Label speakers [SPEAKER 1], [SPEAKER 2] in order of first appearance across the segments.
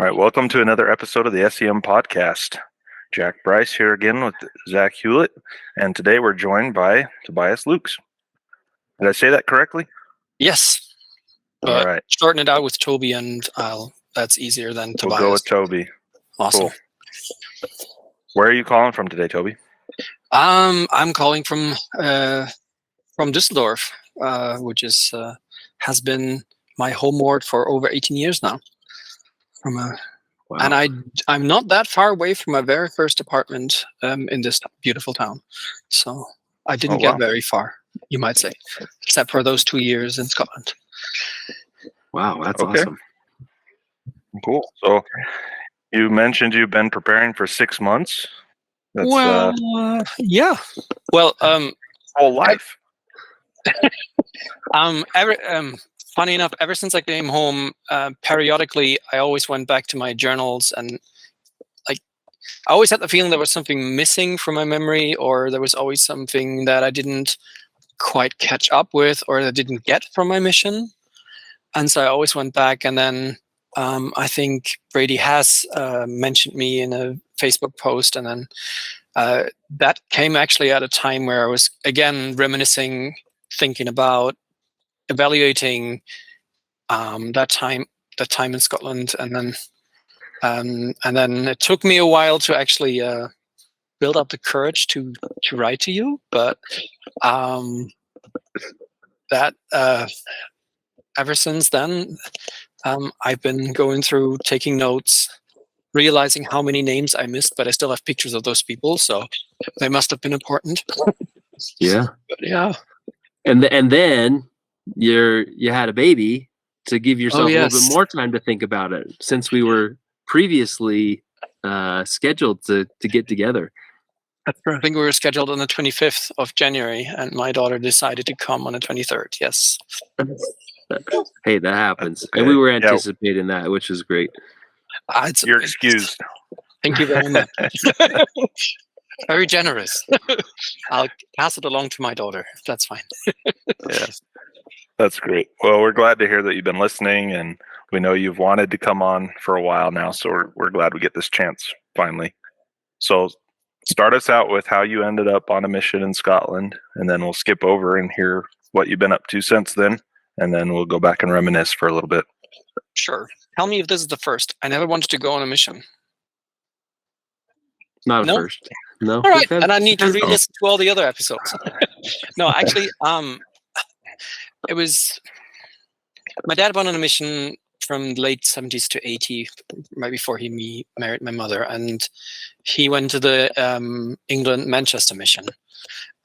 [SPEAKER 1] All right, welcome to another episode of the S.E.M podcast. Jack Bryce here again with Zach Hewlett, and today we're joined by Tobias Luchs. Did I say that correctly?
[SPEAKER 2] Yes.
[SPEAKER 1] All right.
[SPEAKER 2] Shorten it out with Toby, and that's easier than Tobias.
[SPEAKER 1] We'll go with Toby.
[SPEAKER 2] Awesome.
[SPEAKER 1] Cool. Where are you calling from today, Toby?
[SPEAKER 2] I'm calling from Düsseldorf, which has been my homeward for over 18 years now.
[SPEAKER 1] Wow.
[SPEAKER 2] And I'm not that far away from my very first apartment in this beautiful town. So I didn't get very far, you might say, except for those 2 years in Scotland.
[SPEAKER 3] Wow, that's awesome.
[SPEAKER 1] Cool. So you mentioned you've been preparing for 6 months.
[SPEAKER 2] That's, yeah. Well,
[SPEAKER 1] whole life.
[SPEAKER 2] Funny enough, ever since I came home, periodically I always went back to my journals, and I always had the feeling there was something missing from my memory, or there was always something that I didn't quite catch up with, or that I didn't get from my mission. And so I always went back, and then I think Brady has mentioned me in a Facebook post, and then that came actually at a time where I was again reminiscing, thinking about evaluating that time in Scotland, and then it took me a while to actually build up the courage to write to you, but that ever since then I've been going through, taking notes, realizing how many names I missed, but I still have pictures of those people, so they must have been important.
[SPEAKER 3] Yeah.
[SPEAKER 2] But yeah.
[SPEAKER 3] And then you had a baby to give yourself a little bit more time to think about it, since we were previously scheduled to get together.
[SPEAKER 2] I think we were scheduled on the 25th of January, and my daughter decided to come on the 23rd. Yes.
[SPEAKER 3] Hey, that happens. And we were anticipating that, which is great.
[SPEAKER 1] You're excused.
[SPEAKER 2] Thank you very much. Very generous. I'll pass it along to my daughter. That's fine.
[SPEAKER 1] Yes. That's great. Well, we're glad to hear that you've been listening, and we know you've wanted to come on for a while now, so we're glad we get this chance finally. So start us out with how you ended up on a mission in Scotland, and then we'll skip over and hear what you've been up to since then, and then we'll go back and reminisce for a little bit.
[SPEAKER 2] Sure. Tell me if this is the first. I never wanted to go on a mission.
[SPEAKER 3] Not a first. No.
[SPEAKER 2] All right, and I need to re-listen to all the other episodes. No, actually, it was my dad went on a mission from the late 70s to 80, right before he married my mother, and he went to the England Manchester mission.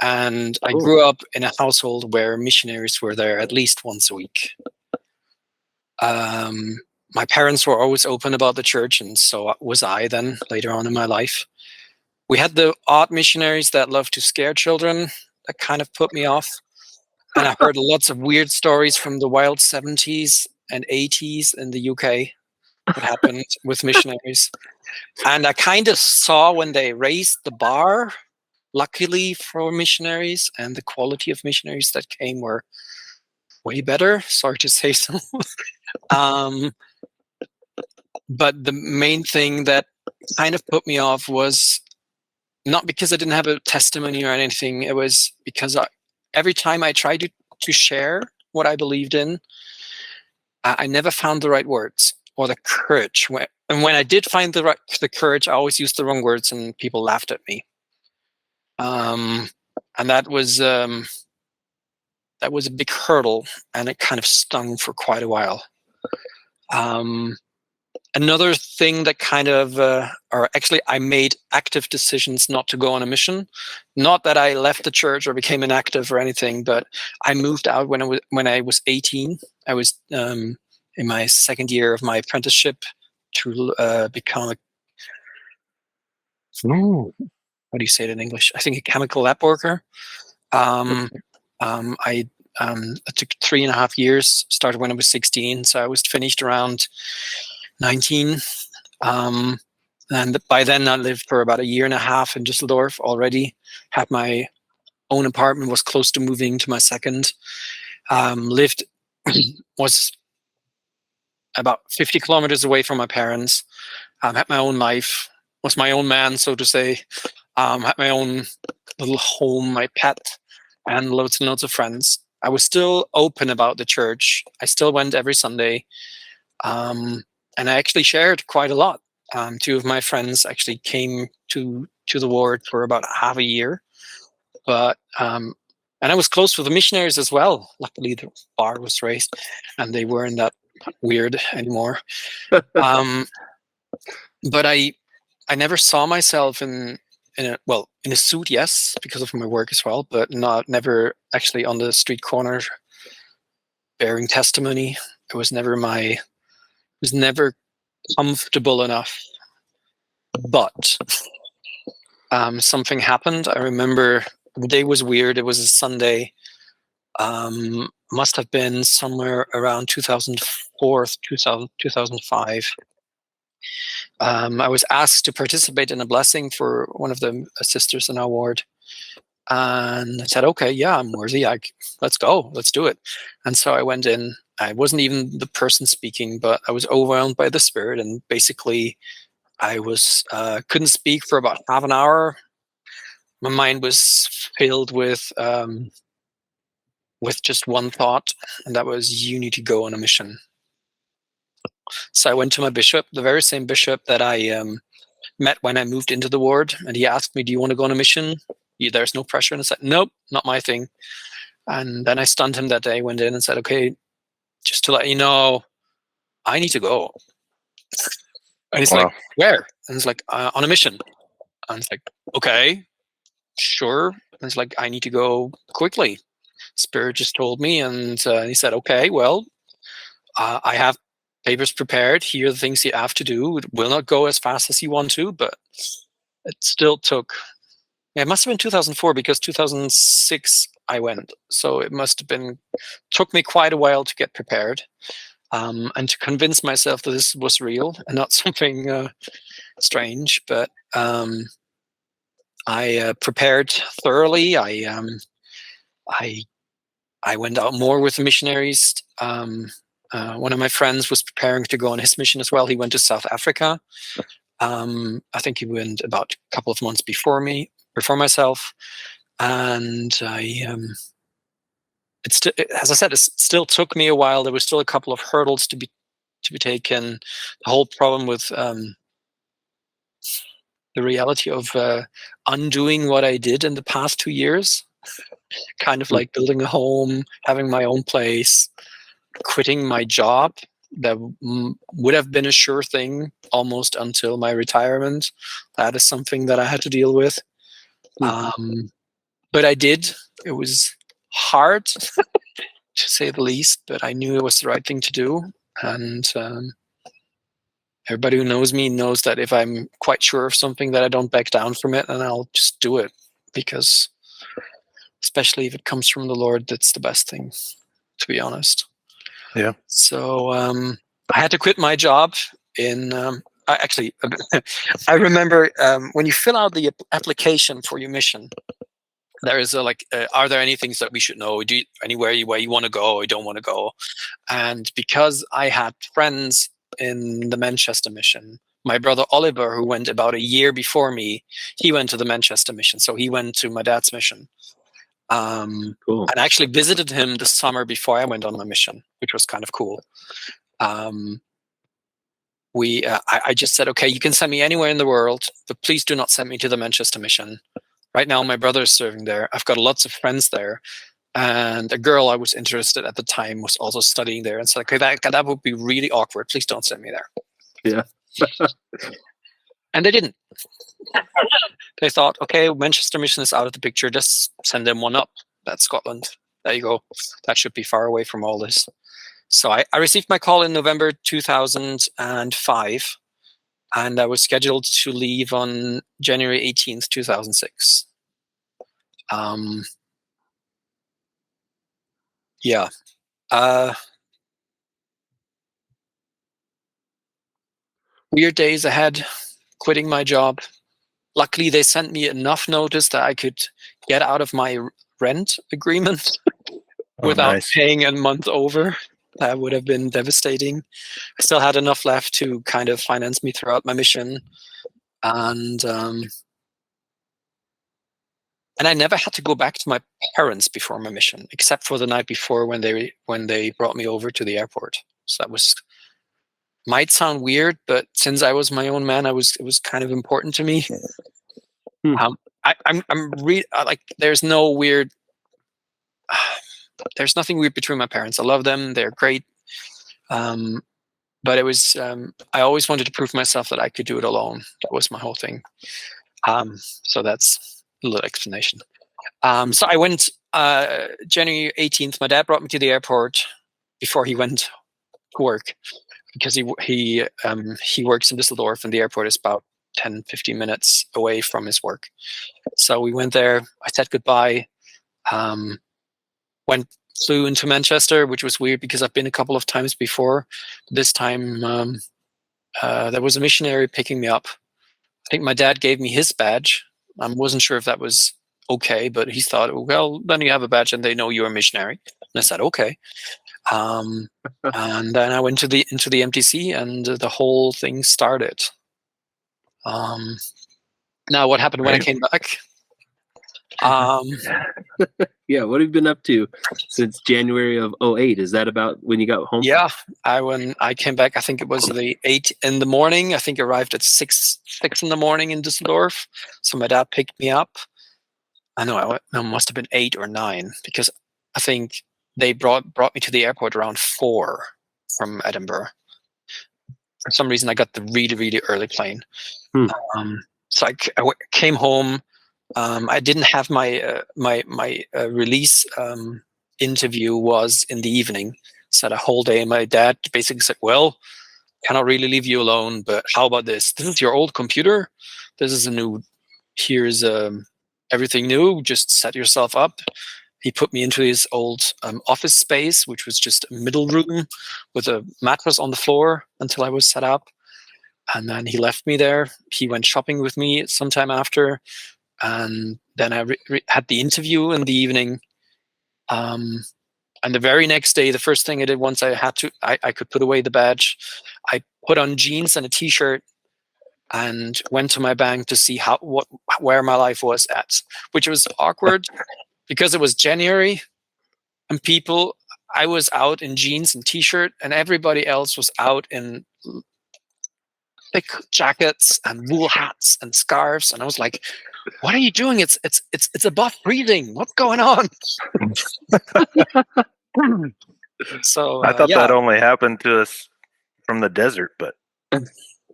[SPEAKER 2] And I grew up in a household where missionaries were there at least once a week. My parents were always open about the church, and so was I then later on in my life. We had the odd missionaries that loved to scare children. That kind of put me off. And I heard lots of weird stories from the wild 70s and 80s in the UK, what happened with missionaries. And I kind of saw when they raised the bar, luckily for missionaries, and the quality of missionaries that came were way better, sorry to say so. But the main thing that kind of put me off was not because I didn't have a testimony or anything. It was because every time I tried to share what I believed in, I never found the right words or the courage. And when I did find the courage, I always used the wrong words, and people laughed at me. And that was a big hurdle, and it kind of stung for quite a while. Another thing that kind of, or actually I made active decisions not to go on a mission. Not that I left the church or became inactive or anything, but I moved out when I was 18. I was in my second year of my apprenticeship to become how do you say it in English? I think a chemical lab worker. I took 3.5 years, started when I was 16, so I was finished around 19. And by then I lived for about 1.5 years in Düsseldorf already, had my own apartment, was close to moving to my second, was about 50 kilometers away from my parents. Had my own life, was my own man, so to say. Had my own little home, my pet, and loads and loads of friends. I was still open about the church. I still went every Sunday. And I actually shared quite a lot. Two of my friends actually came to the ward for about half a year. But and I was close with the missionaries as well. Luckily, the bar was raised, and they weren't that weird anymore. But I never saw myself in a suit, yes, because of my work as well, but never actually on the street corner bearing testimony. It was never comfortable enough. But something happened. I remember the day was weird. It was a Sunday. Must have been somewhere around 2004, 2005. I was asked to participate in a blessing for one of the sisters in our ward. And I said, okay, yeah, I'm worthy. Let's go. Let's do it. And so I went in. I wasn't even the person speaking, but I was overwhelmed by the Spirit. And basically, I couldn't speak for about half an hour. My mind was filled with just one thought, and that was, you need to go on a mission. So I went to my bishop, the very same bishop that I met when I moved into the ward, and he asked me, do you want to go on a mission? There's no pressure. And I said, nope, not my thing. And then I stunned him that day, went in and said, okay, just to let you know, I need to go. And he's like, where? And he's like, on a mission. And it's like, okay, sure. And it's like, I need to go quickly. Spirit just told me. And he said, okay, well, I have papers prepared. Here are the things you have to do. It will not go as fast as you want to, but it still took, it must have been 2004 because 2006 I went. So it took me quite a while to get prepared and to convince myself that this was real and not something strange. But I prepared thoroughly. I went out more with the missionaries. One of my friends was preparing to go on his mission as well. He went to South Africa. I think he went about a couple of months before myself. And as I said, it still took me a while. There was still a couple of hurdles to be taken. The whole problem with the reality of undoing what I did in the past 2 years, kind of like building a home, having my own place, quitting my job that would have been a sure thing almost until my retirement. That is something that I had to deal with. But I did. It was hard, to say the least, but I knew it was the right thing to do. And everybody who knows me knows that if I'm quite sure of something, that I don't back down from it, and I'll just do it, because especially if it comes from the Lord, that's the best thing, to be honest.
[SPEAKER 1] Yeah.
[SPEAKER 2] So I had to quit my job in I remember when you fill out the application for your mission, there is are there any things that we should know? Anywhere where you want to go or you don't want to go? And because I had friends in the Manchester mission, my brother Oliver, who went about a year before me, he went to the Manchester mission. So he went to my dad's mission.
[SPEAKER 3] Cool.
[SPEAKER 2] And I actually visited him the summer before I went on my mission, which was kind of cool. I just said, okay, you can send me anywhere in the world, but please do not send me to the Manchester mission. Right now, my brother is serving there. I've got lots of friends there. And a girl I was interested at the time was also studying there, and said, okay, that would be really awkward. Please don't send me there.
[SPEAKER 3] Yeah.
[SPEAKER 2] And they didn't. They thought, okay, Manchester Mission is out of the picture. Just send them one up. That's Scotland. There you go. That should be far away from all this. So I received my call in November 2005, and I was scheduled to leave on January 18th, 2006. Yeah. Weird days ahead, quitting my job. Luckily, they sent me enough notice that I could get out of my rent agreement without paying a month over. That would have been devastating. I still had enough left to kind of finance me throughout my mission, and I never had to go back to my parents before my mission, except for the night before when they brought me over to the airport. So that might sound weird, but since I was my own man, it was kind of important to me. I'm like, there's no weird. There's nothing weird between my parents. I love them. They're great. But it was, I always wanted to prove myself that I could do it alone. That was my whole thing. So that's a little explanation. So I went January 18th. My dad brought me to the airport before he went to work, because he works in Düsseldorf, and the airport is about 10, 15 minutes away from his work. So we went there. I said goodbye. Flew into Manchester, which was weird because I've been a couple of times before. This time there was a missionary picking me up. I think my dad gave me his badge. I wasn't sure if that was okay, but he thought, well, then you have a badge and they know you're a missionary. And I said, okay. And then I went into the MTC, and the whole thing started. Now, what happened when I came back?
[SPEAKER 3] Yeah, what have you been up to since January of 2008? Is that about when you got home?
[SPEAKER 2] Yeah, when I came back, I think it was the 8 in the morning. I think I arrived at 6 in the morning in Düsseldorf. So my dad picked me up. I know it must have been 8 or 9, because I think they brought me to the airport around 4 from Edinburgh. For some reason, I got the really, really early plane. So I came home. I didn't have my release interview was in the evening. So the whole day, my dad basically said, well, cannot really leave you alone, but how about this? This is your old computer. This is here's everything new. Just set yourself up. He put me into his old office space, which was just a middle room with a mattress on the floor until I was set up. And then he left me there. He went shopping with me sometime after. And then I had the interview in the evening. And the very next day, the first thing I did, once I could put away the badge, I put on jeans and a t-shirt and went to my bank to see where my life was at, which was awkward because it was January, and I was out in jeans and t-shirt, and everybody else was out in thick jackets and wool hats and scarves, and I was like, what are you doing? It's above freezing. What's going on? So
[SPEAKER 1] I thought that only happened to us from the desert, but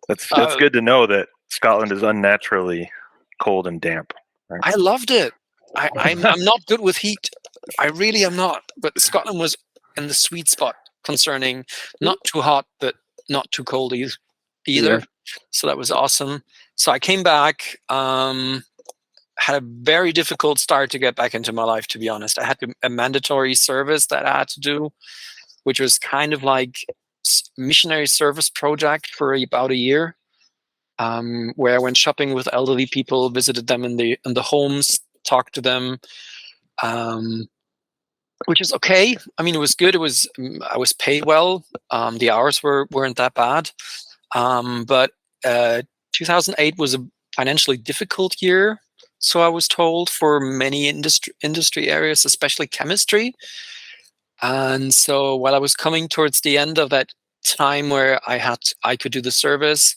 [SPEAKER 1] that's good to know that Scotland is unnaturally cold and damp. Right?
[SPEAKER 2] I loved it. I'm not good with heat. I really am not. But Scotland was in the sweet spot concerning not too hot, but not too cold either. Yeah. So that was awesome. So I came back. Had a very difficult start to get back into my life, to be honest. I had a mandatory service that I had to do, which was kind of like missionary service project for about a year, where I went shopping with elderly people, visited them in the homes, talked to them, which is okay. I mean, it was good. I was paid well. The hours weren't that bad, but 2008 was a financially difficult year. So I was told, for many industry areas, especially chemistry. And so while I was coming towards the end of that time where I could do the service,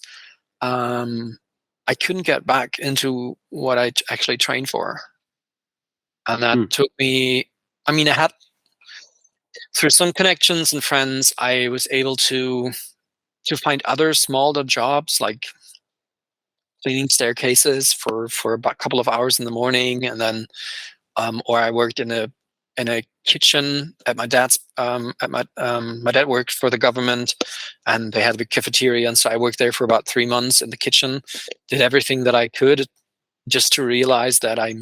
[SPEAKER 2] I couldn't get back into what I actually trained for. And that took me, I had, through some connections and friends, I was able to find other smaller jobs, like cleaning staircases for about a couple of hours in the morning, and then or I worked in a kitchen at my dad's my dad worked for the government, and they had a big cafeteria, and so I worked there for about 3 months in the kitchen, did everything that I could just to realize that I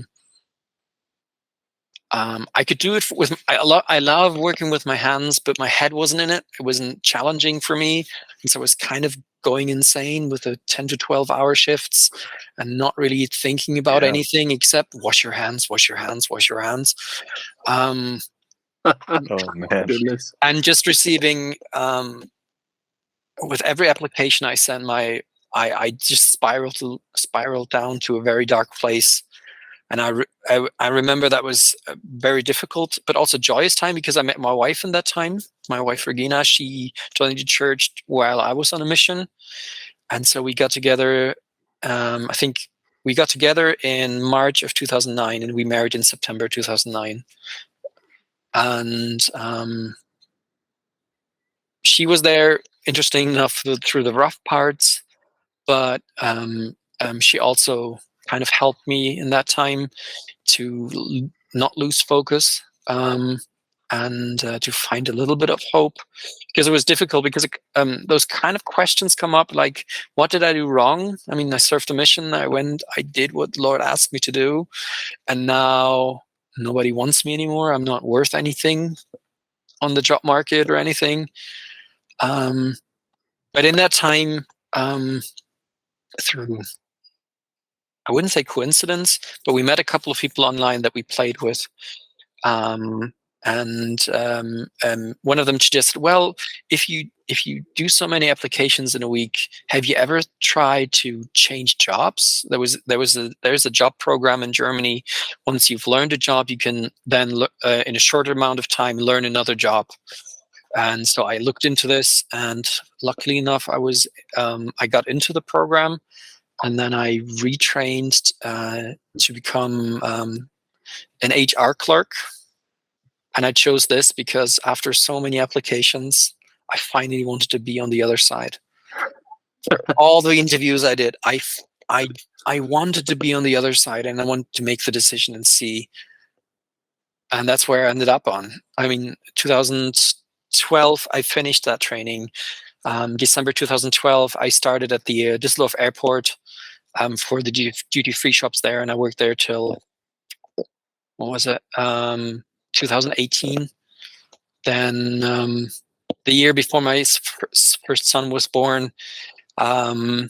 [SPEAKER 2] could do it with. I love working with my hands, but my head wasn't in it. It wasn't challenging for me, and so I was kind of going insane with the 10 to 12-hour shifts and not really thinking about anything except wash your hands, wash your hands, wash your hands.
[SPEAKER 1] Oh man.
[SPEAKER 3] Goodness.
[SPEAKER 2] And just receiving, with every application I sent, I just spiraled down to a very dark place. And I remember that was a very difficult, but also joyous time, because I met my wife in that time. My wife, Regina, she joined the church while I was on a mission. And so we got together, I think we got together in March of 2009, and we married in September 2009. And she was there, interesting enough, through the rough parts, but she also kind of helped me in that time to not lose focus, and to find a little bit of hope, because it was difficult, because those kind of questions come up, like, what did I do wrong? I mean, I served a mission, I did what the Lord asked me to do, and now nobody wants me anymore. I'm not worth anything on the job market or anything. But in that time, through, I wouldn't say coincidence, but we met a couple of people online that we played with. And one of them suggested, well, if you do so many applications in a week, have you ever tried to change jobs? There's a job program in Germany. Once you've learned a job, you can then in a shorter amount of time learn another job. And so I looked into this, and luckily enough, I got into the program, and then I retrained to become an HR clerk. And I chose this because after so many applications, I finally wanted to be on the other side. All the interviews I did, I wanted to be on the other side, and I wanted to make the decision and see. And that's where I ended up on. I mean, 2012, I finished that training. December 2012, I started at the Düsseldorf airport for the duty-free shops there, and I worked there till, what was it, 2018. Then the year before my first son was born, I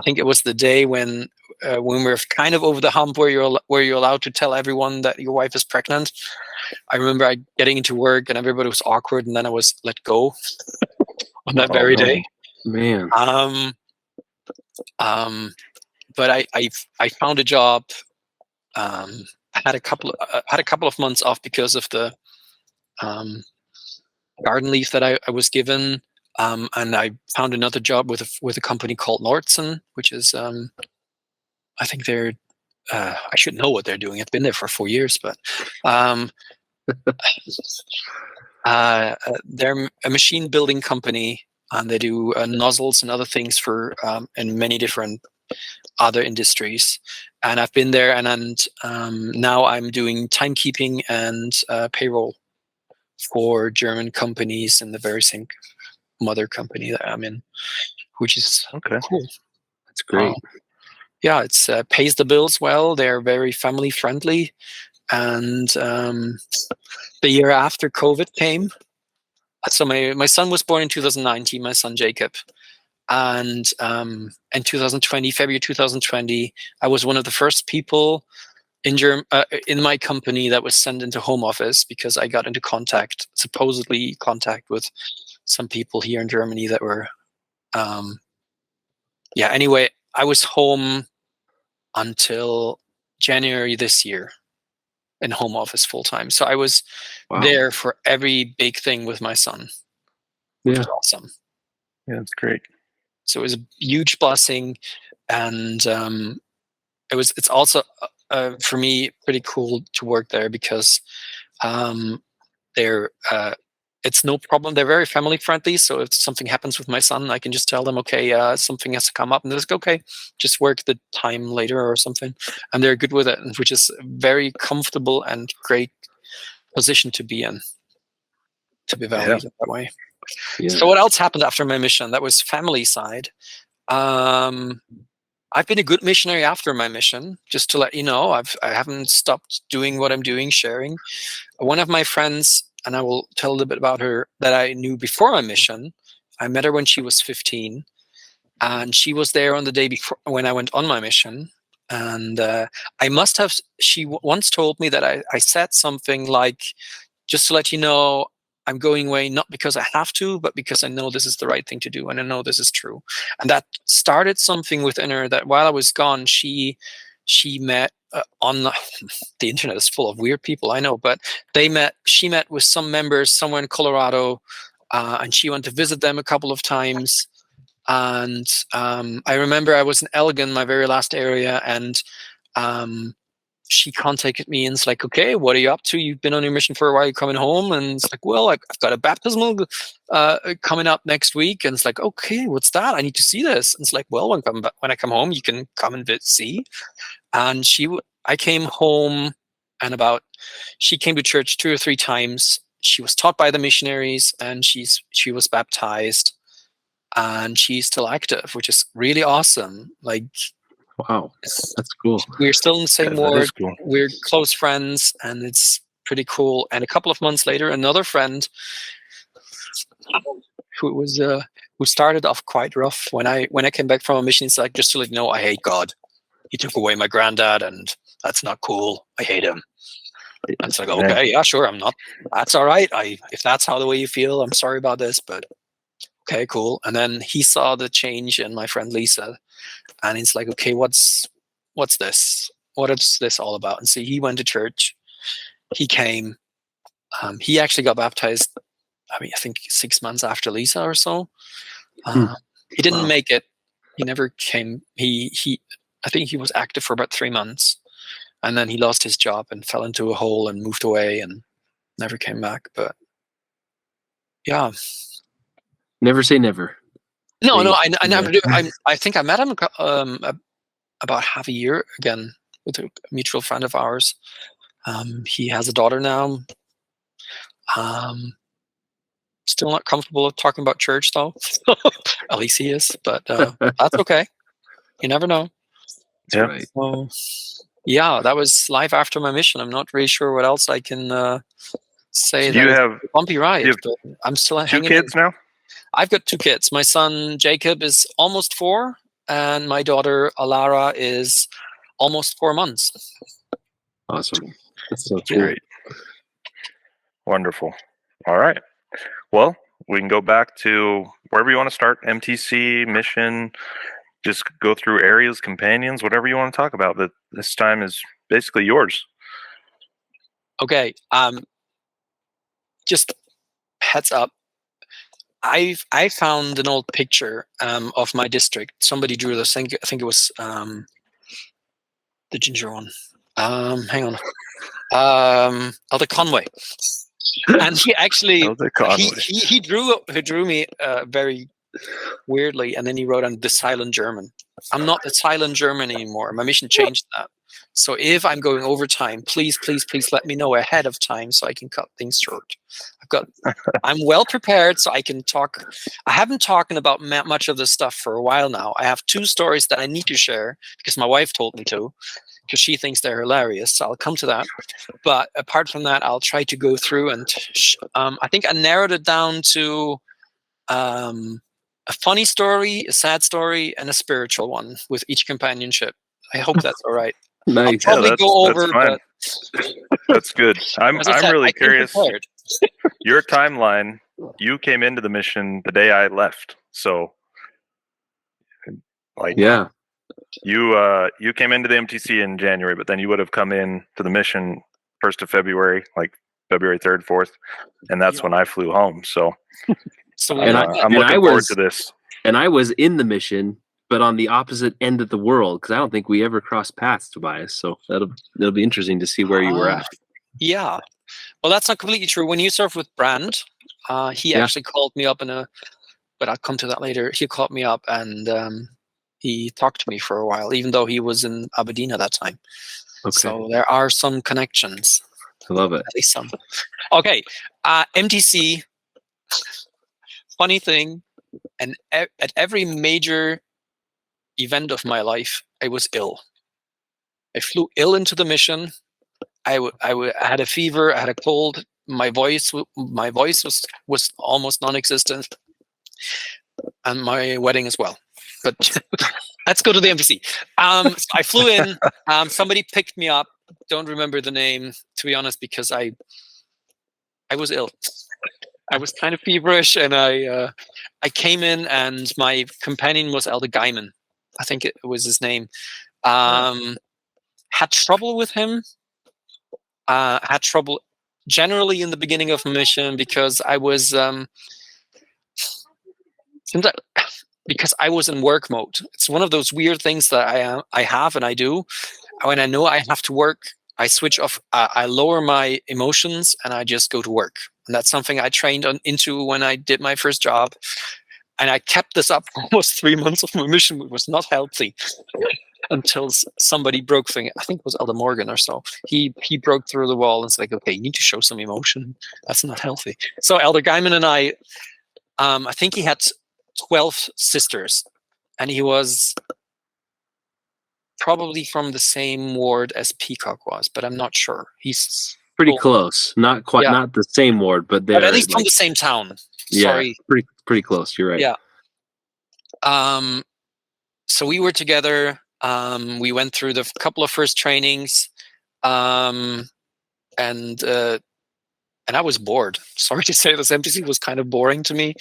[SPEAKER 2] think it was the day when we're kind of over the hump where you're allowed to tell everyone that your wife is pregnant. I remember getting into work and everybody was awkward, and then I was let go on that very day.
[SPEAKER 3] Man.
[SPEAKER 2] But I found a job. I had a couple of months off because of the garden leave that I was given, and I found another job with a company called Nordson, which is I think they're I should know what they're doing. I've been there for 4 years, but they're a machine building company, and they do nozzles and other things for in many different other industries. And I've been there, and now I'm doing timekeeping and payroll for German companies in the very same mother company that I'm in, which is cool.
[SPEAKER 3] That's great.
[SPEAKER 2] Yeah, it's pays the bills well. They're very family friendly, and the year after COVID came, so my son was born in 2019. My son Jacob, and in 2020, February 2020, I was one of the first people in my company that was sent into home office, because I got into supposedly contact with some people here in Germany that were, anyway, I was home until January this year in home office full time. So I was there for every big thing with my son. Which was awesome.
[SPEAKER 1] Yeah, that's great. So
[SPEAKER 2] it was a huge blessing, and it's also for me pretty cool to work there, because it's no problem. They're very family friendly. So if something happens with my son, I can just tell them, okay, something has to come up, and they're like, okay, just work the time later or something, and they're good with it, which is a very comfortable and great position to be in, to be valued that way. Yeah. So what else happened after my mission? That was family side. I've been a good missionary after my mission, just to let you know. I haven't stopped doing what I'm doing, sharing. One of my friends, and I will tell a little bit about her, that I knew before my mission. I met her when she was 15, and she was there on the day before when I went on my mission. And she once told me that I said something like, just to let you know, I'm going away not because I have to, but because I know this is the right thing to do, and I know this is true. And that started something within her that while I was gone, she met on the internet is full of weird people, I know, but she met with some members somewhere in Colorado, and she went to visit them a couple of times. And I remember I was in Elgin, my very last area, and she contacted me and it's like, okay, what are you up to? You've been on your mission for a while, you're coming home. And it's like, well, I've got a baptismal coming up next week. And it's like, okay, what's that? I need to see this. And it's like, well, when I come home, you can come and see. And I came home, and she came to church 2 or 3 times. She was taught by the missionaries, and she was baptized, and she's still active, which is really awesome. Like,
[SPEAKER 3] wow, that's cool.
[SPEAKER 2] We're still in the same ward.
[SPEAKER 1] Cool.
[SPEAKER 2] We're close friends, and it's pretty cool. And a couple of months later, another friend who started off quite rough when I came back from a mission, it's like, just to let you know, I hate God. He took away my granddad, and that's not cool. I hate him. And it's like, okay, yeah, sure, I'm not. That's all right. If that's the way you feel, I'm sorry about this, but okay, cool. And then he saw the change in my friend Lisa, and he's like, okay, what's this? What is this all about? And so he went to church. He came. He actually got baptized, I think 6 months after Lisa or so. He didn't make it. He never came. I think he was active for about 3 months, and then he lost his job and fell into a hole and moved away and never came back. But yeah,
[SPEAKER 3] never say never.
[SPEAKER 2] No, I never do. I think I met him about half a year again with a mutual friend of ours. He has a daughter now. Still not comfortable talking about church though. At least he is, but that's okay. You never know.
[SPEAKER 1] Yeah.
[SPEAKER 3] Right.
[SPEAKER 2] So, yeah, that was life after my mission. I'm not really sure what else I can say.
[SPEAKER 1] Do you have a
[SPEAKER 2] bumpy ride? But I'm still hanging.
[SPEAKER 1] 2 kids now?
[SPEAKER 2] I've got 2 kids. My son Jacob is almost 4, and my daughter Alara is almost 4 months.
[SPEAKER 3] Awesome. That's so cool.
[SPEAKER 1] Great. Wonderful. All right. Well, we can go back to wherever you want to start. MTC, mission. Just go through areas, companions, whatever you want to talk about. But this time is basically yours.
[SPEAKER 2] Okay. Just heads up. I found an old picture of my district. Somebody drew this. I think it was the ginger one. Hang on. Elder Conway. And he actually he drew me very weirdly, and then he wrote on the silent German. I'm not the silent German anymore. My mission changed that. So if I'm going overtime, please let me know ahead of time so I can cut things short. I'm well prepared, so I can talk. I haven't talked about much of this stuff for a while now. I have 2 stories that I need to share because my wife told me to, because she thinks they're hilarious. So I'll come to that. But apart from that, I'll try to go through and I think I narrowed it down to a funny story, a sad story, and a spiritual one with each companionship. I hope that's all right.
[SPEAKER 3] Nice.
[SPEAKER 2] I'll probably go over, but
[SPEAKER 1] that's good. I'm really curious. Your timeline. You came into the mission the day I left, so you came into the MTC in January, but then you would have come in to the mission 1st of February, like February 3rd, 4th, and that's when I flew home. So, I'm looking forward to this.
[SPEAKER 3] And I was in the mission, but on the opposite end of the world, because I don't think we ever crossed paths, Tobias. So it'll be interesting to see where you were at.
[SPEAKER 2] Yeah. Well, that's not completely true. When you served with Brand, he actually called me up but I'll come to that later. He called me up and he talked to me for a while, even though he was in Aberdeen at that time. Okay. So there are some connections.
[SPEAKER 3] I love it.
[SPEAKER 2] At least some. Okay. MTC, funny thing, and at every major event of my life, I was ill. I flew ill into the mission. I had a fever. I had a cold. My voice was almost non-existent, and my wedding as well. But let's go to the MTC. So I flew in. Somebody picked me up. Don't remember the name, to be honest, because I I was ill. I was kind of feverish, and I came in, and my companion was Elder Gaiman. I think it was his name. Had trouble with him. Had trouble generally in the beginning of mission because I was because I was in work mode. It's one of those weird things that I have and I do. When I know I have to work, I switch off. I lower my emotions and I just go to work. And that's something I trained into when I did my first job. And I kept this up for almost 3 months of my mission. It was not healthy until somebody broke thing. I think it was Elder Morgan or so. He broke through the wall and said, like, okay, you need to show some emotion. That's not healthy. So Elder Gaiman and I think he had 12 sisters, and he was probably from the same ward as Peacock was, but I'm not sure. He's
[SPEAKER 3] pretty close. Not quite, not the same ward, but they're
[SPEAKER 2] at least from the same town. Sorry.
[SPEAKER 3] Yeah, pretty close. You're right.
[SPEAKER 2] Yeah. So we were together. We went through the couple of first trainings, and I was bored. Sorry to say, this MTC was kind of boring to me,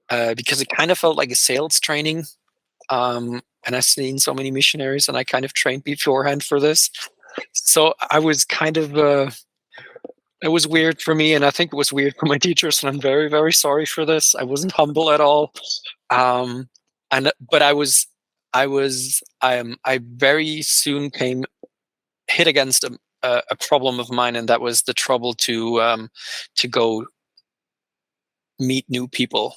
[SPEAKER 2] because it kind of felt like a sales training. And I've seen so many missionaries, and I kind of trained beforehand for this. So I was kind of, it was weird for me, and I think it was weird for my teachers, and I'm very, very sorry for this. I wasn't humble at all. But I very soon hit against a problem of mine, and that was the trouble to go meet new people.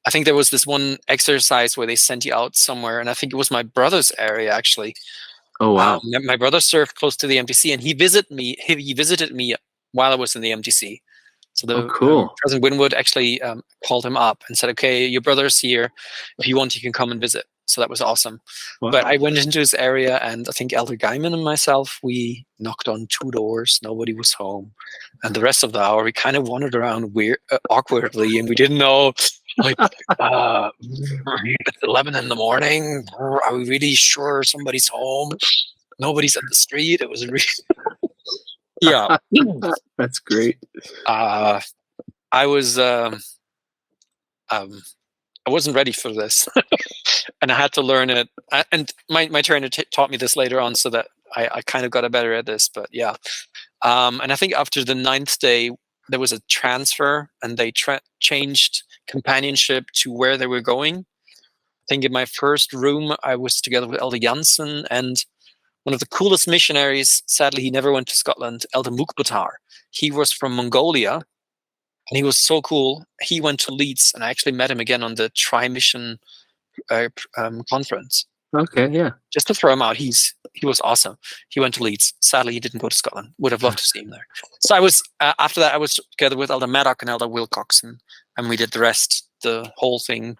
[SPEAKER 2] I think there was this one exercise where they sent you out somewhere, and I think it was my brother's area actually.
[SPEAKER 3] Oh wow!
[SPEAKER 2] My brother served close to the MTC, and he visited me while I was in the MTC. So the President Winwood actually called him up and said, "Okay, your brother's here. If you want, you can come and visit." So that was awesome. Wow. But I went into his area, and I think Elder Gaiman and myself, we knocked on 2 doors. Nobody was home, and the rest of the hour we kind of wandered around awkwardly, and we didn't know. Like, it's 11 in the morning. Are we really sure somebody's home? Nobody's at the street. It was really, yeah.
[SPEAKER 3] That's great.
[SPEAKER 2] I wasn't ready for this, and I had to learn it. And my trainer taught me this later on, so that I kind of got better at this. But yeah, and I think after the 9th day, there was a transfer, and they changed companionship to where they were going. I think in my first room, I was together with Elder Janssen and one of the coolest missionaries. Sadly, he never went to Scotland, Elder Mukbatar. He was from Mongolia, and he was so cool. He went to Leeds, and I actually met him again on the Tri-Mission conference.
[SPEAKER 3] Okay, yeah.
[SPEAKER 2] Just to throw him out, he was awesome. He went to Leeds. Sadly, he didn't go to Scotland. Would have loved to see him there. So I was after that. I was together with Elder Maddock and Elder Wilcox, and we did the whole thing.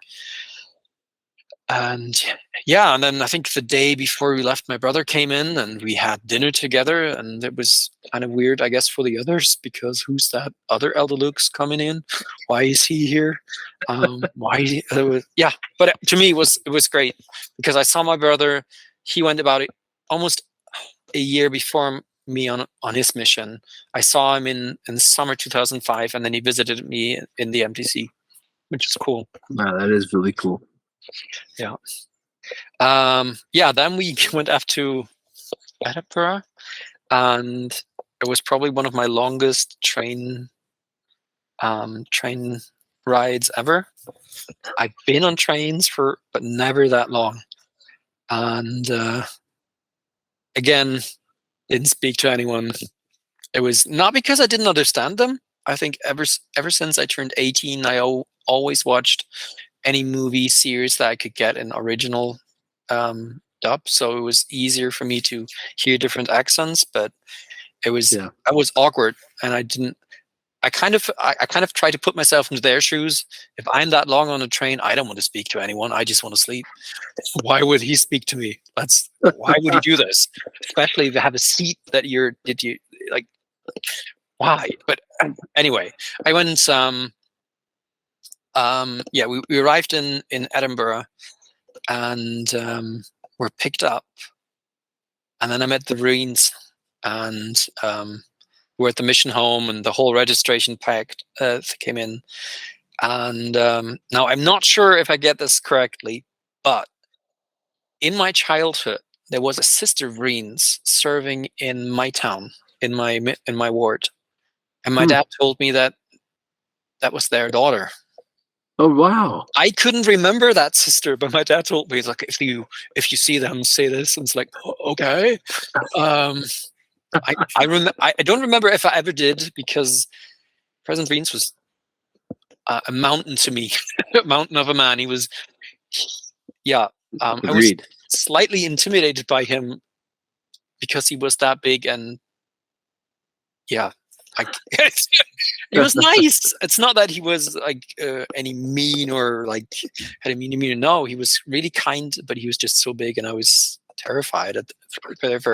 [SPEAKER 2] And yeah, and then I think the day before we left, my brother came in, and we had dinner together, and it was kind of weird, I guess, for the others, because who's that other Elder Luchs coming in? Why is he here? Why? Yeah, but to me, it was great, because I saw my brother. He went about it almost a year before me on his mission. I saw him in summer 2005, and then he visited me in the MTC, which is cool.
[SPEAKER 3] Wow, that is really cool.
[SPEAKER 2] Yeah. Then we went up to Edinburgh, and it was probably one of my longest train rides ever. I've been on trains but never that long. And again, didn't speak to anyone. It was not because I didn't understand them. I think ever since I turned 18, I always watched any movie series that I could get in original dub, so it was easier for me to hear different accents. But it was I was awkward, and I kind of try to put myself into their shoes. If I'm that long on a train, I don't want to speak to anyone. I just want to sleep. Why would he speak to me? Why would he do this? Especially if you have a seat that why? But anyway, I went. We arrived in Edinburgh, and were picked up, and then I met the Marines, and were at the mission home, and the whole registration pack came in. And now I'm not sure if I get this correctly, but in my childhood, there was a Sister Vreens serving in my town, in my ward, and my dad told me that was their daughter.
[SPEAKER 3] Oh wow!
[SPEAKER 2] I couldn't remember that sister, but my dad told me, he's like, if you see them, say this. And it's like, okay. I don't remember if I ever did, because President Vreens was a mountain to me, a mountain of a man. He was, I was slightly intimidated by him because he was that big, and it was nice. It's not that he was like any mean or like had a mean demeanor. No, he was really kind, but he was just so big, and I was terrified when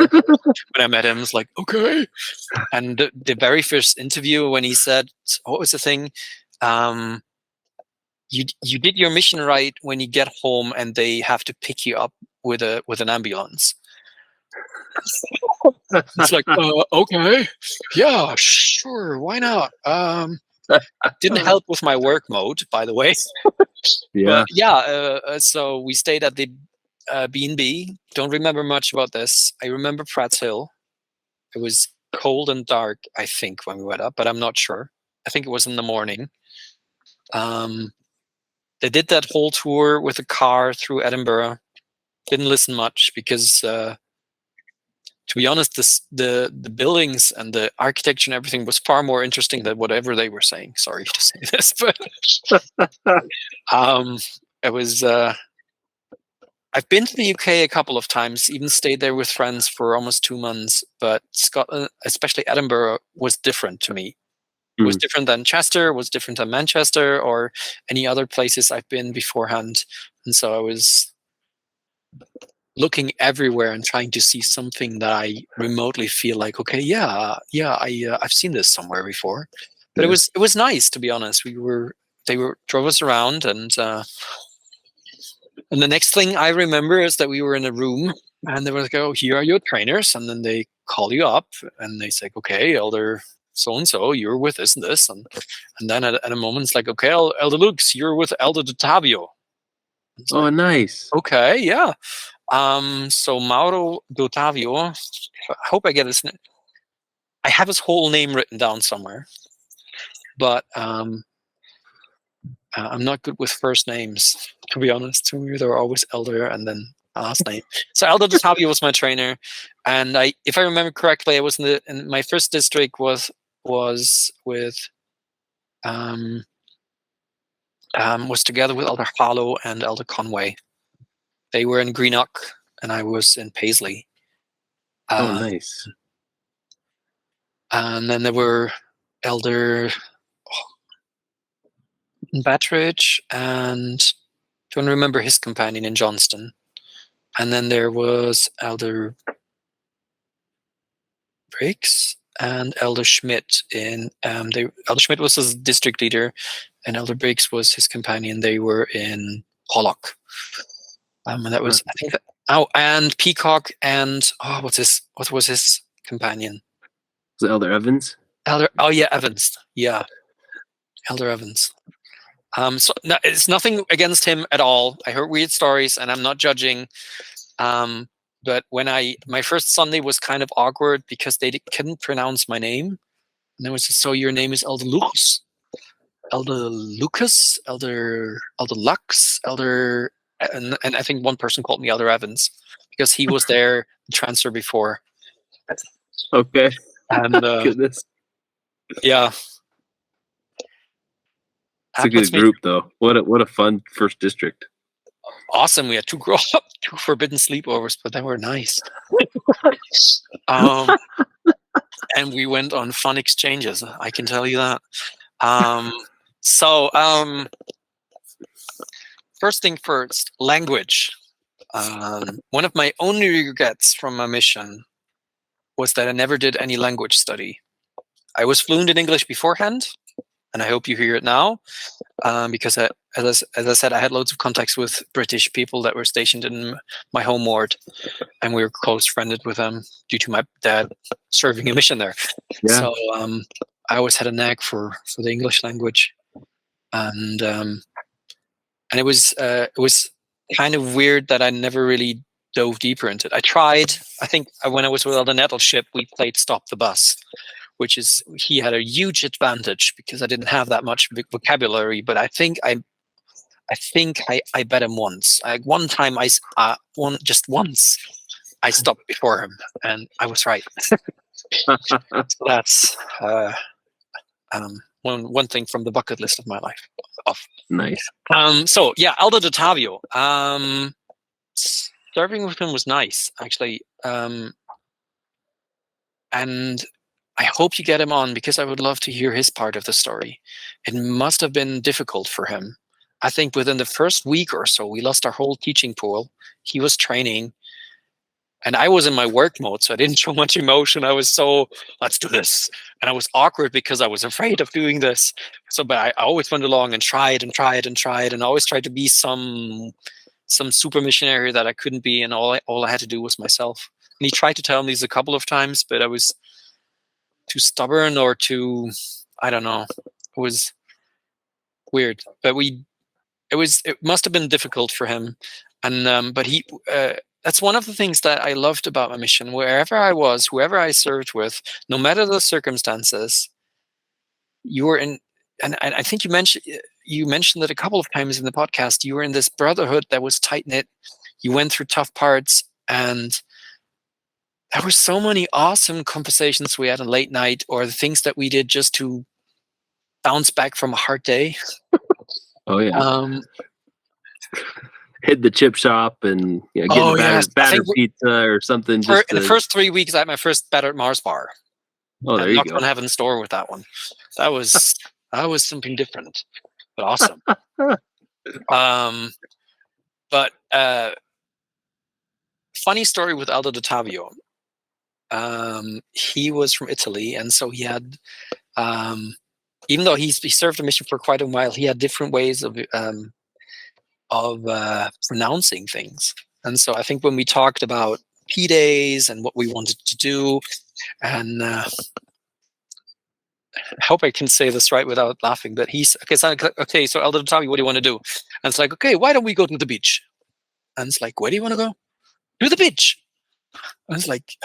[SPEAKER 2] I met him. I was like, okay. And the very first interview, when he said, what was the thing? You did your mission right when you get home, and they have to pick you up with an ambulance. It's like, okay, yeah, sure, why not? Didn't help with my work mode, by the way. So we stayed at the B&B. Don't remember much about this. I remember Pratt's Hill. It was cold and dark, I think, when we went up, but I'm not sure. I think it was in the morning. They did that whole tour with a car through Edinburgh. Didn't listen much because, to be honest, the buildings and the architecture and everything was far more interesting than whatever they were saying. Sorry to say this, but it was. I've been to the UK a couple of times, even stayed there with friends for almost 2 months. But Scotland, especially Edinburgh, was different to me. It was different than Chester, was different than Manchester, or any other places I've been beforehand. And so I was looking everywhere and trying to see something that I remotely feel like, okay, I've seen this somewhere before. But it was nice, to be honest. They drove us around, and the next thing I remember is that we were in a room, and they were like, "Oh, here are your trainers," and then they call you up, and they say, "Okay, Elder so and so, you're with this and this," and then at a moment it's like, "Okay, Elder Luchs, you're with Elder Dottavio."
[SPEAKER 3] Oh, like, nice.
[SPEAKER 2] Okay, yeah. So Mauro Dottavio, I hope I get his name. I have his whole name written down somewhere, but I'm not good with first names, to be honest. To me, they're always Elder and then last name. So Elder Dottavio was my trainer, and if I remember correctly, I was in my first district was with was together with Elder Harlow and Elder Conway. They were in Greenock, and I was in Paisley.
[SPEAKER 3] Nice.
[SPEAKER 2] And then there were Elder Battridge, and don't remember his companion in Johnston. And then there was Elder Briggs and Elder Schmidt in Elder Schmidt was his district leader, and Elder Briggs was his companion. They were in Pollock. And that was, I think, and Peacock, and what was his companion?
[SPEAKER 3] Was it Elder Evans?
[SPEAKER 2] Evans. Yeah. Elder Evans. So no, it's nothing against him at all. I heard weird stories, and I'm not judging. But when my first Sunday was kind of awkward because they couldn't pronounce my name. And they was just, so your name is Elder Luchs, Elder Lucas, Elder Lux, Elder, and I think one person called me Elder Evans because he was there transfer before.
[SPEAKER 3] Okay.
[SPEAKER 2] And
[SPEAKER 3] goodness.
[SPEAKER 2] Yeah.
[SPEAKER 3] It's a good group, though. What a fun first district.
[SPEAKER 2] Awesome. We had two forbidden sleepovers, but they were nice. And we went on fun exchanges. I can tell you that. First thing first, language. One of my only regrets from my mission was that I never did any language study. I was fluent in English beforehand, and I hope you hear it now, because as I said, I had loads of contacts with British people that were stationed in my home ward, and we were close friended with them due to my dad serving a mission there.
[SPEAKER 3] Yeah.
[SPEAKER 2] So I always had a knack for the English language, and it was kind of weird that I never really dove deeper into it. I tried. I think when I was with the Nettleship, we played Stop the Bus, which is, he had a huge advantage because I didn't have that much vocabulary. But I think I bet him once. One time just once, I stopped before him, and I was right. So that's one thing from the bucket list of my life.
[SPEAKER 3] Nice.
[SPEAKER 2] So yeah, Aldo D'Ottavio. Serving with him was nice, actually. And I hope you get him on, because I would love to hear his part of the story. It must have been difficult for him. I think within the first week or so, we lost our whole teaching pool. He was training, and I was in my work mode, so I didn't show much emotion. I was so, let's do this. And I was awkward because I was afraid of doing this. So, but I always went along and tried, and always tried to be some super missionary that I couldn't be, and all I had to do was myself. And he tried to tell me this a couple of times, but I was too stubborn or too, I don't know. It was weird, but it must have been difficult for him. And but he that's one of the things that I loved about my mission. Wherever I was, whoever I served with, no matter the circumstances, you were in. And I think you mentioned that a couple of times in the podcast. You were in this brotherhood that was tight knit. You went through tough parts, and there were so many awesome conversations we had on late night, or the things that we did just to bounce back from a hard day.
[SPEAKER 3] Oh yeah. Hit the chip shop and get battered pizza or something.
[SPEAKER 2] In the first 3 weeks, I had my first battered Mars bar.
[SPEAKER 3] Oh, there you go.
[SPEAKER 2] I'm not having a store with that one. That was something different, but awesome. But funny story with Aldo D'Ottavio. He was from Italy, and so he had, even though he served a mission for quite a while, he had different ways of pronouncing things. And so I think when we talked about P days and what we wanted to do, and I hope I can say this right without laughing, but he's okay. So Aldo D'Ottavio, what do you want to do? And it's like, okay, why don't we go to the beach? And it's like, where do you want to go? To the beach. And it's like,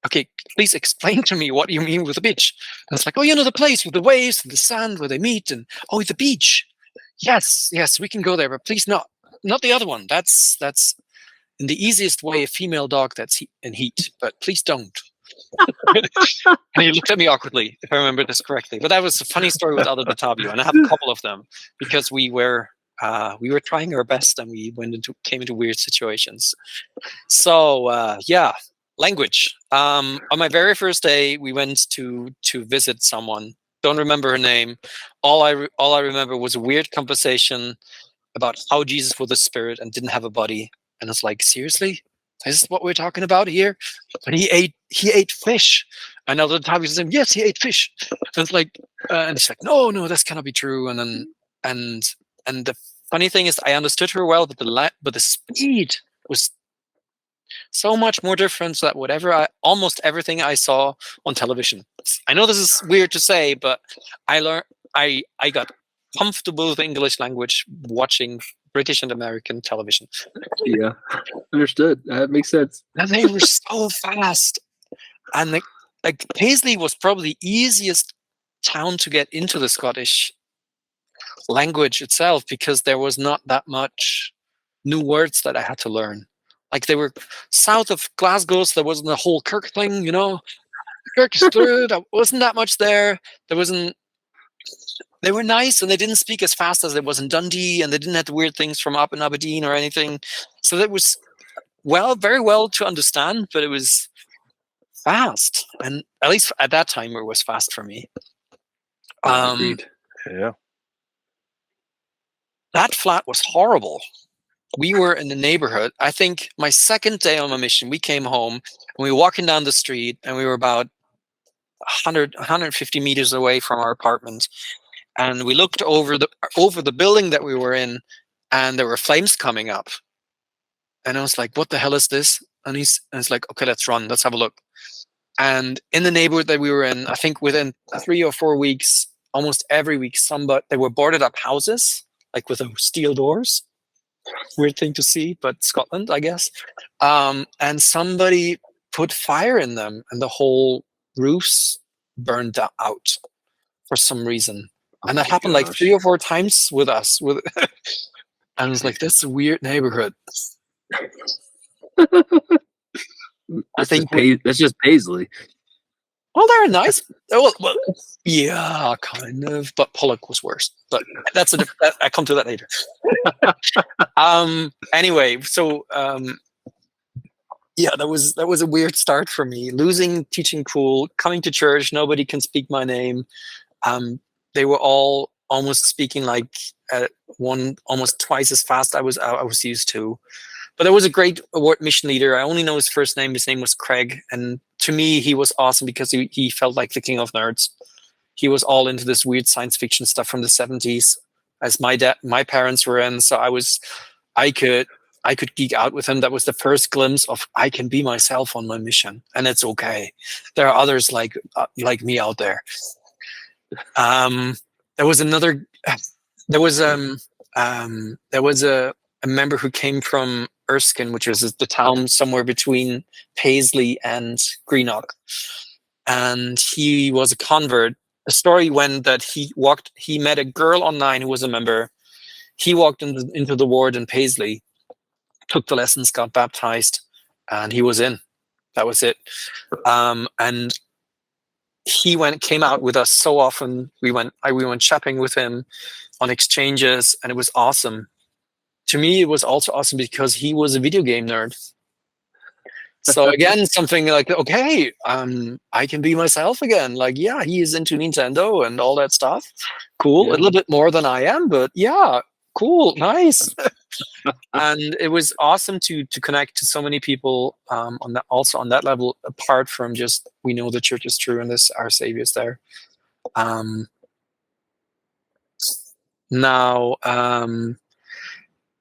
[SPEAKER 2] okay, please explain to me what you mean with the beach. And it's like, oh, the place with the waves and the sand where they meet, and oh, the beach. Yes, we can go there, but please not the other one. That's in the easiest way a female dog that's in heat, but please don't. And he looked at me awkwardly, if I remember this correctly. But that was a funny story with Aldo D'Ottavio, and I have a couple of them, because we were trying our best, and we came into weird situations. So yeah, language. On my very first day, we went to visit someone. Don't remember her name. All I remember was a weird conversation about how Jesus was a spirit and didn't have a body. And it's like, seriously, this is what we're talking about here? But he ate fish. And Aldo D'Ottavio says, yes, he ate fish. And it's like, and she's like, no, that cannot be true. And then and the funny thing is, I understood her well, but the speed was so much more different than almost everything I saw on television. I know this is weird to say, but I got comfortable with the English language watching British and American television.
[SPEAKER 3] Yeah, understood. That makes sense.
[SPEAKER 2] And they were so fast. And like Paisley was probably the easiest town to get into the Scottish language itself, because there was not that much new words that I had to learn. Like, they were south of Glasgow, so there wasn't the whole Kirk thing, Kirk is through. There wasn't that much there. They were nice, and they didn't speak as fast as it was in Dundee, and they didn't have the weird things from up in Aberdeen or anything. So that was very well to understand, but it was fast. And at least at that time, it was fast for me.
[SPEAKER 3] Agreed.
[SPEAKER 1] Yeah.
[SPEAKER 2] That flat was horrible. We were in the neighborhood. I think my second day on my mission, we came home and we were walking down the street, and we were about 150 meters away from our apartment. and we looked over the building that we were in, and there were flames coming up. And I was like, "What the hell is this?" And it's like, "Okay, let's run. Let's have a look." And in the neighborhood that we were in, I think within 3 or 4 weeks, almost every week, they were boarded up houses, like with steel doors. Weird thing to see, but Scotland, I guess. And somebody put fire in them, and the whole roofs burned out for some reason. And that happened like 3 or 4 times with us. And I was like, "That's a weird neighborhood." I think
[SPEAKER 3] that's just Paisley.
[SPEAKER 2] Well, they're nice. Well, yeah, kind of. But Pollock was worse. But that's I come to that later. Anyway, so yeah, that was a weird start for me. Losing teaching pool, coming to church, nobody can speak my name. They were all almost speaking like almost twice as fast I was used to. But there was a great award mission leader. I only know his first name. His name was Craig, and to me, he was awesome because he felt like the king of nerds. He was all into this weird science fiction stuff from the 70s, as my parents were in. So I could geek out with him. That was the first glimpse of I can be myself on my mission, and it's okay. There are others like me out there. There was another. There was a member who came from Erskine, which is the town somewhere between Paisley and Greenock, and he was a convert. The story went that he met a girl online who was a member. He walked into the ward in Paisley, took the lessons, got baptized, and he was in. That was it. And he came out with us so often. We went shopping with him on exchanges, and it was awesome. To me, it was also awesome because he was a video game nerd. So again, something like, okay, I can be myself again. Like, yeah, he is into Nintendo and all that stuff. Cool. Yeah. A little bit more than I am, but yeah, cool, nice. And it was awesome to connect to so many people on that level, apart from just we know the church is true and our Savior is there.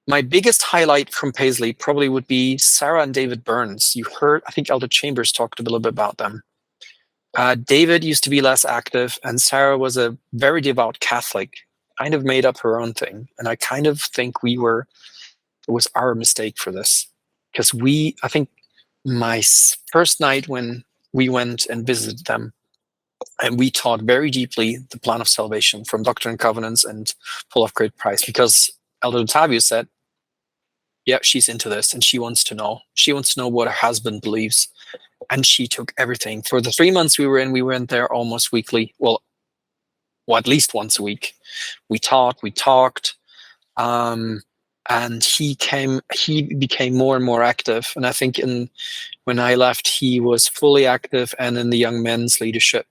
[SPEAKER 2] My biggest highlight from Paisley probably would be Sarah and David Burns. You heard, I think Elder Chambers talked a little bit about them. David used to be less active, and Sarah was a very devout Catholic, kind of made up her own thing. And I kind of think it was our mistake for this. Because I think my first night when we went and visited them, and we taught very deeply the plan of salvation from Doctrine and Covenants and Full of Great Price, because Elder Tobias said, yeah, she's into this and she wants to know. She wants to know what her husband believes. And she took everything. For the 3 months we went there almost weekly. Well, at least once a week. We talked. And he became more and more active. And I think when I left, he was fully active and in the young men's leadership.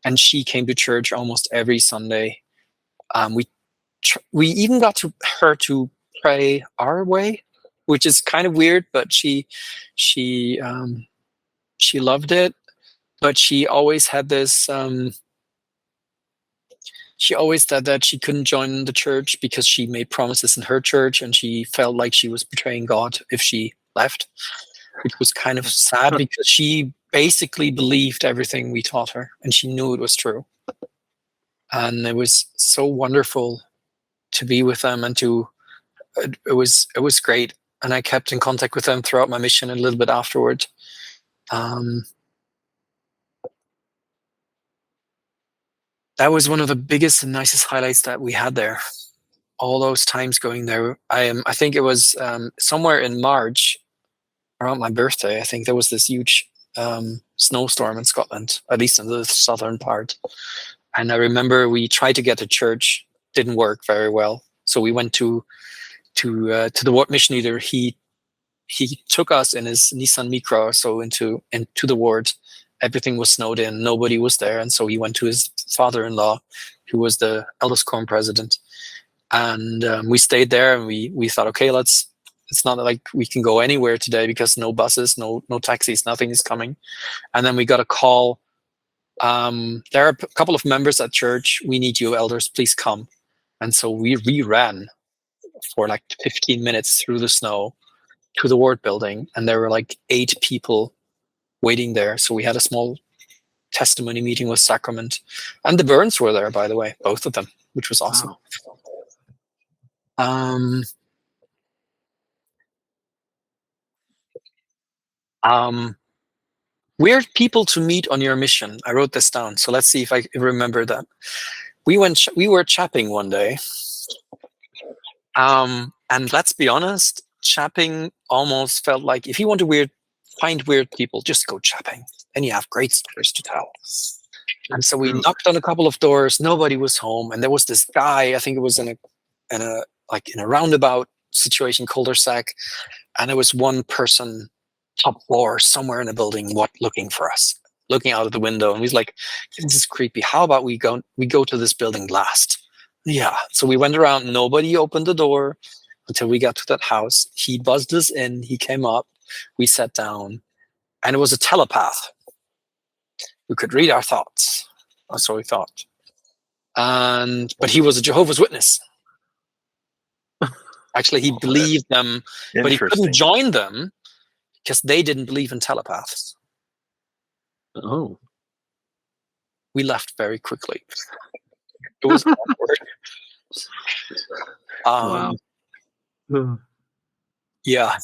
[SPEAKER 2] And she came to church almost every Sunday. We even got her to pray our way, which is kind of weird, but she loved it. But she always had this. She always said that she couldn't join the church because she made promises in her church, and she felt like she was betraying God if she left, which was kind of sad because she basically believed everything we taught her, and she knew it was true. And it was so wonderful to be with them, and it was great. And I kept in contact with them throughout my mission and a little bit afterward. That was one of the biggest and nicest highlights that we had there. All those times going there. I think it was somewhere in March, around my birthday. I think there was this huge snowstorm in Scotland, at least in the southern part. And I remember we tried to get to church, didn't work very well. So we went to the ward mission leader. He took us in his Nissan Micra, so into the ward. Everything was snowed in, nobody was there, and so he went to his father-in-law, who was the eldest quorum president, and we stayed there. And we thought, okay, it's not like we can go anywhere today because no buses, no taxis, nothing is coming. And then we got a call There are a couple of members at church. We need you, elders. Please come. And so we ran for like 15 minutes through the snow to the ward building, and there were like 8 people waiting there. So we had a small testimony meeting with Sacrament, and the Burns were there, by the way, both of them, which was awesome. Wow. Weird people to meet on your mission. I wrote this down, so let's see if I remember that. We were chapping one day, and let's be honest, chapping almost felt like if you want to find weird people, just go chapping, and you have great stories to tell. And so we knocked on a couple of doors. Nobody was home, and there was this guy. I think it was in a roundabout situation, cul-de-sac, and there was one person, top floor, somewhere in a building, looking for us, looking out of the window, and he's like, "This is creepy. How about we go to this building last?" Yeah. So we went around. Nobody opened the door until we got to that house. He buzzed us in. He came up. We sat down, and it was a telepath who could read our thoughts. That's what we thought. But he was a Jehovah's Witness. Actually, he believed them, but he couldn't join them because they didn't believe in telepaths.
[SPEAKER 3] Oh.
[SPEAKER 2] We left very quickly. It was awkward.
[SPEAKER 3] Wow.
[SPEAKER 2] Yeah.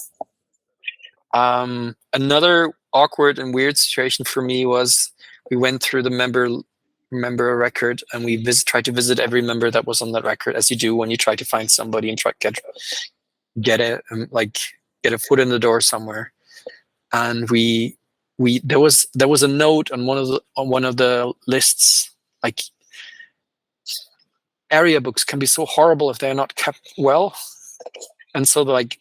[SPEAKER 2] Another awkward and weird situation for me was we went through the member record, and we tried to visit every member that was on that record, as you do when you try to find somebody and try to get a foot in the door somewhere. And there was a note on one of the lists, like, area books can be so horrible if they're not kept well, and so like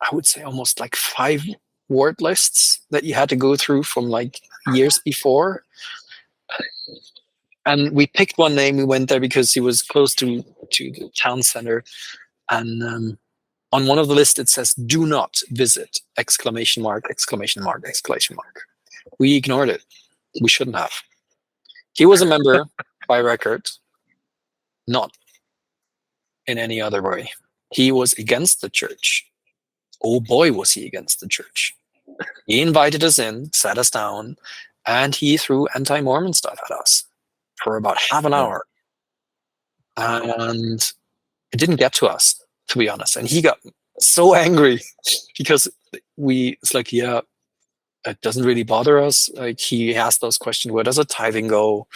[SPEAKER 2] I would say almost like 5 word lists that you had to go through from like years before. And we picked one name. We went there because he was close to the town center, and on one of the lists it says "Do not visit!" ! We ignored it. We shouldn't have. He was a member by record, not in any other way. He was against the church. Oh boy, was he against the church. He invited us in, sat us down, and he threw anti-Mormon stuff at us for about half an hour. And it didn't get to us, to be honest. And he got so angry because it's like, yeah, it doesn't really bother us. Like, he asked those questions, where does a tithing go?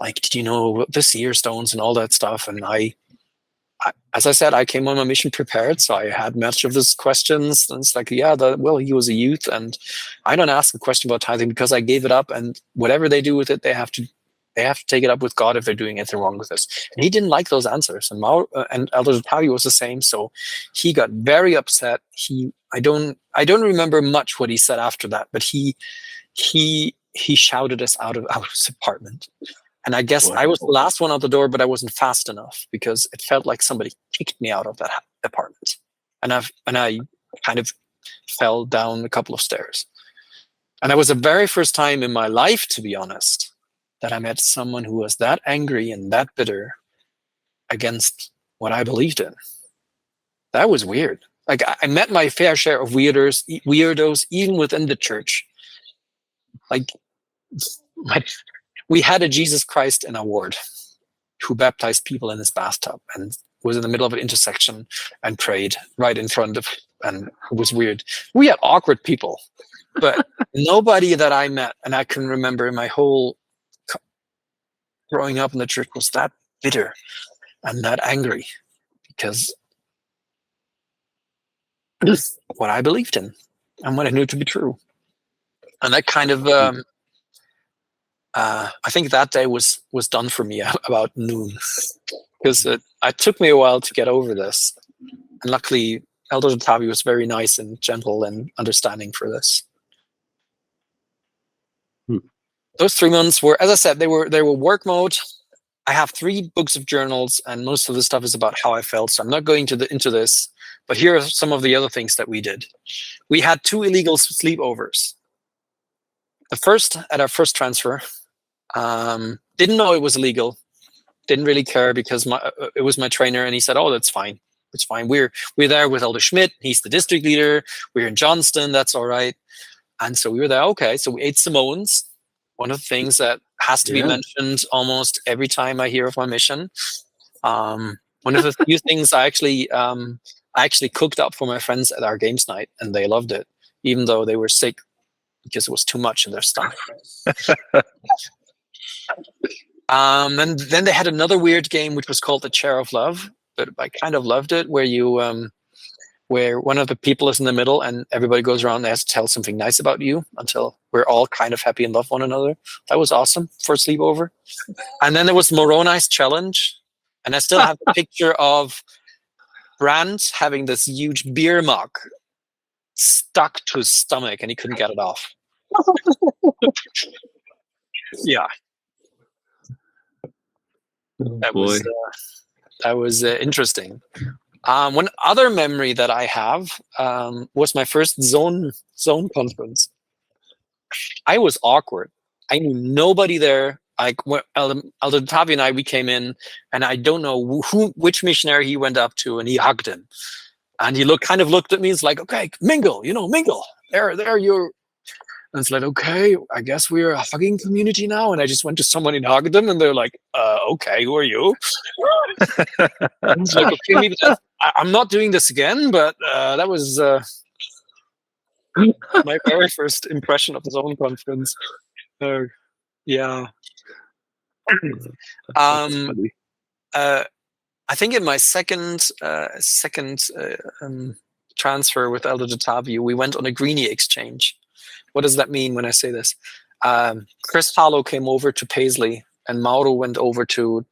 [SPEAKER 2] Like, did you know the seer stones and all that stuff? And I, as I said, I came on my mission prepared, so I had much of these questions. And it's like, yeah, he was a youth, and I don't ask a question about tithing because I gave it up, and whatever they do with it, they have to take it up with God if they're doing anything wrong with this. And he didn't like those answers, and Elder Toby was the same. So he got very upset. I don't remember much what he said after that, but he shouted us out of his apartment. And I guess I was the last one out the door, but I wasn't fast enough because it felt like somebody kicked me out of that apartment. And I kind of fell down a couple of stairs. And that was the very first time in my life, to be honest, that I met someone who was that angry and that bitter against what I believed in. That was weird. Like, I met my fair share of weirdos even within the church. Like, we had a Jesus Christ in our ward who baptized people in his bathtub and was in the middle of an intersection and prayed right in front of, and it was weird. We had awkward people, but nobody that I met, and I can remember in my whole growing up in the church, was that bitter and that angry because what I believed in and what I knew to be true. And that kind of, I think that day was done for me about noon, because it took me a while to get over this. And luckily, Elder Toby was very nice and gentle and understanding for this. Those 3 months were, as I said, they were work mode. I have 3 books of journals, and most of the stuff is about how I felt. So I'm not going into this, but here are some of the other things that we did. We had 2 illegal sleepovers. The first, at our first transfer, Didn't know it was illegal. Didn't really care because it was my trainer, and he said, "Oh, that's fine. It's fine. We're there with Elder Schmidt. He's the district leader. We're in Johnston. That's all right." And so we were there. Okay, so we ate Samoans. One of the things that has to be mentioned almost every time I hear of my mission. One of the few things I actually cooked up for my friends at our games night, and they loved it, even though they were sick because it was too much in their stomach. And then they had another weird game which was called the Chair of Love, but I kind of loved it, where you where one of the people is in the middle and everybody goes around and has to tell something nice about you until we're all kind of happy and love one another. That was awesome for a sleepover. And then there was Moroni's challenge, and I still have a picture of Brandt having this huge beer mug stuck to his stomach and he couldn't get it off. Yeah. That was interesting. One other memory that I have was my first zone conference. I was awkward. I knew nobody there. Aldo Tavi and I, we came in, and I don't know which missionary he went up to, and he hugged him. And he looked at me. It's like, okay, mingle. There, you're. And it's like, okay, I guess we're a hugging community now. And I just went to someone and hugged them, and they're like, okay, who are you? It's like, okay, maybe I'm not doing this again, but that was my very first impression of the zone conference. Yeah. I think in my second transfer with Elder Dataviu, we went on a greenie exchange. What does that mean when I say this? Chris Harlow came over to Paisley, and Mauro went over to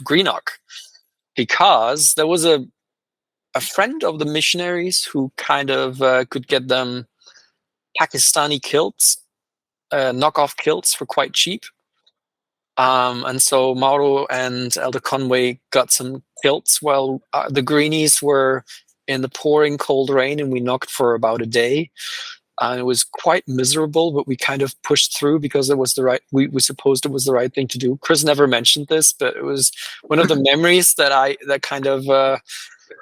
[SPEAKER 2] Greenock, because there was a friend of the missionaries who kind of could get them Pakistani kilts, knockoff kilts for quite cheap. And so Mauro and Elder Conway got some kilts while the greenies were in the pouring cold rain, and we knocked for about a day. And it was quite miserable, but we kind of pushed through because it was we supposed it was the right thing to do. Chris never mentioned this, but it was one of the memories that kind of